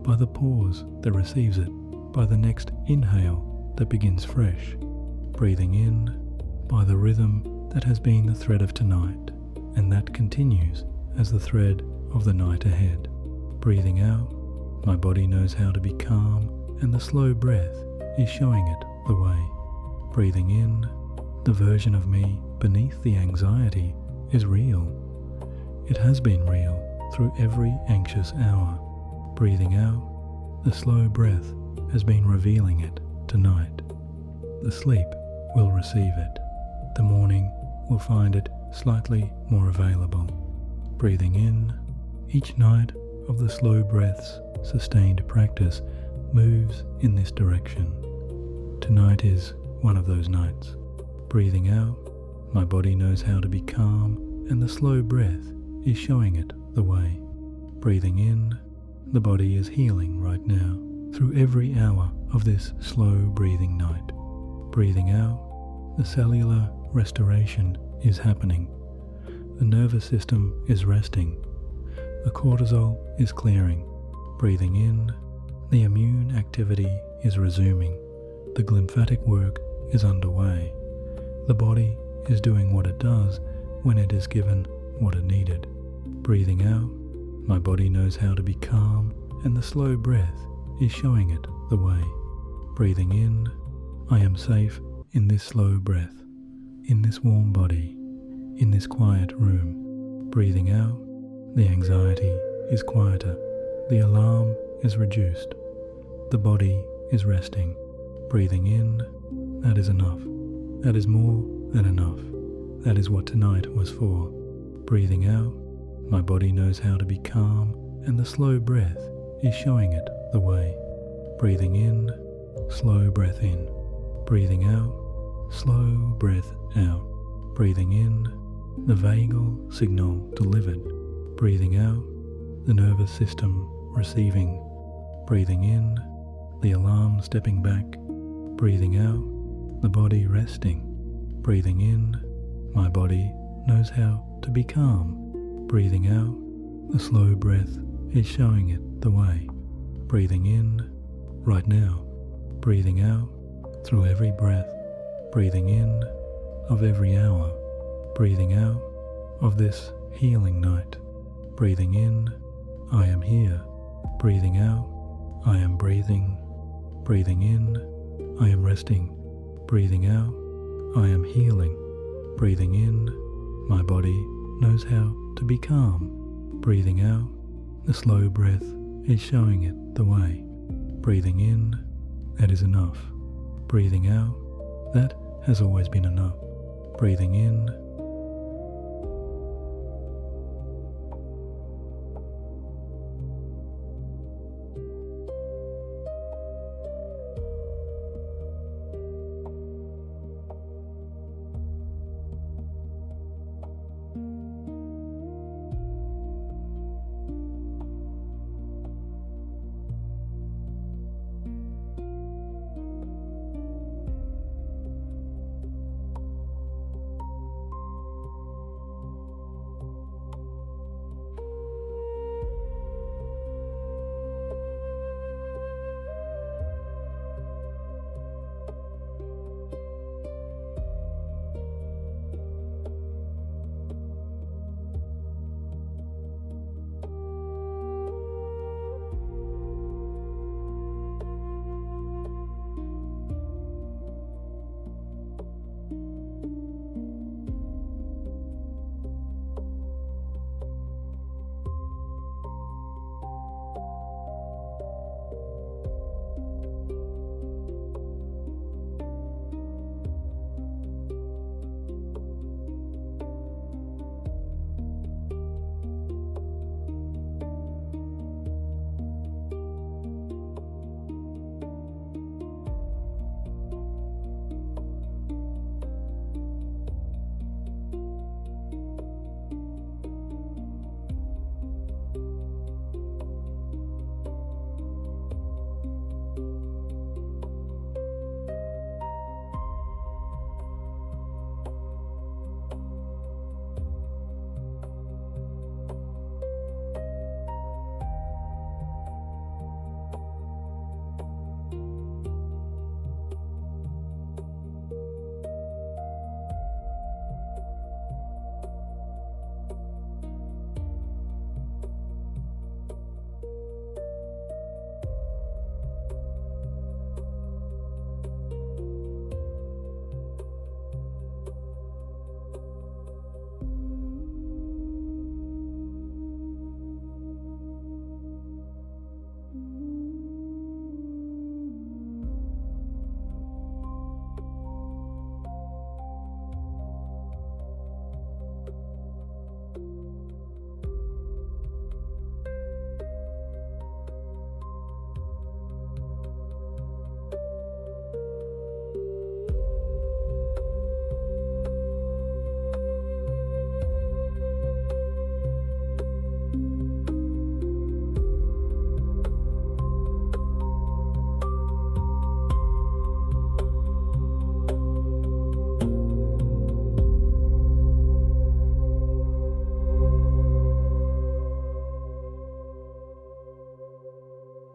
by the pause that receives it, by the next inhale that begins fresh. Breathing in, by the rhythm that has been the thread of tonight, and that continues as the thread of the night ahead. Breathing out, my body knows how to be calm, and the slow breath is showing it the way. Breathing in, the version of me beneath the anxiety is real. It has been real through every anxious hour. Breathing out, the slow breath has been revealing it tonight. The sleep will receive it. The morning will find it slightly more available. Breathing in, each night of the slow breath's sustained practice moves in this direction. Tonight is one of those nights. Breathing out, my body knows how to be calm, and the slow breath is showing it the way. Breathing in, the body is healing right now through every hour of this slow breathing night. Breathing out, the cellular restoration is happening. The nervous system is resting. The cortisol is clearing. Breathing in, the immune activity is resuming. The glymphatic work is underway. The body is doing what it does when it is given what it needed. Breathing out, my body knows how to be calm, and the slow breath is showing it the way. Breathing in, I am safe in this slow breath, in this warm body, in this quiet room. Breathing out, the anxiety is quieter, the alarm is reduced, the body is resting. Breathing in, that is enough. That is more than enough. That is what tonight was for. Breathing out, my body knows how to be calm, and the slow breath is showing it the way. Breathing in, slow breath in. Breathing out, slow breath out. Breathing in, the vagal signal delivered. Breathing out, the nervous system receiving. Breathing in, the alarm stepping back. Breathing out, the body resting. Breathing in, my body knows how to be calm. Breathing out, the slow breath is showing it the way. Breathing in, right now. Breathing out, through every breath. Breathing in, of every hour. Breathing out, of this healing night. Breathing in, I am here. Breathing out, I am breathing. Breathing in, I am resting. Breathing out, I am healing. Breathing in, my body knows how to be calm. Breathing out, the slow breath is showing it the way. Breathing in, that is enough. Breathing out, that has always been enough. Breathing in,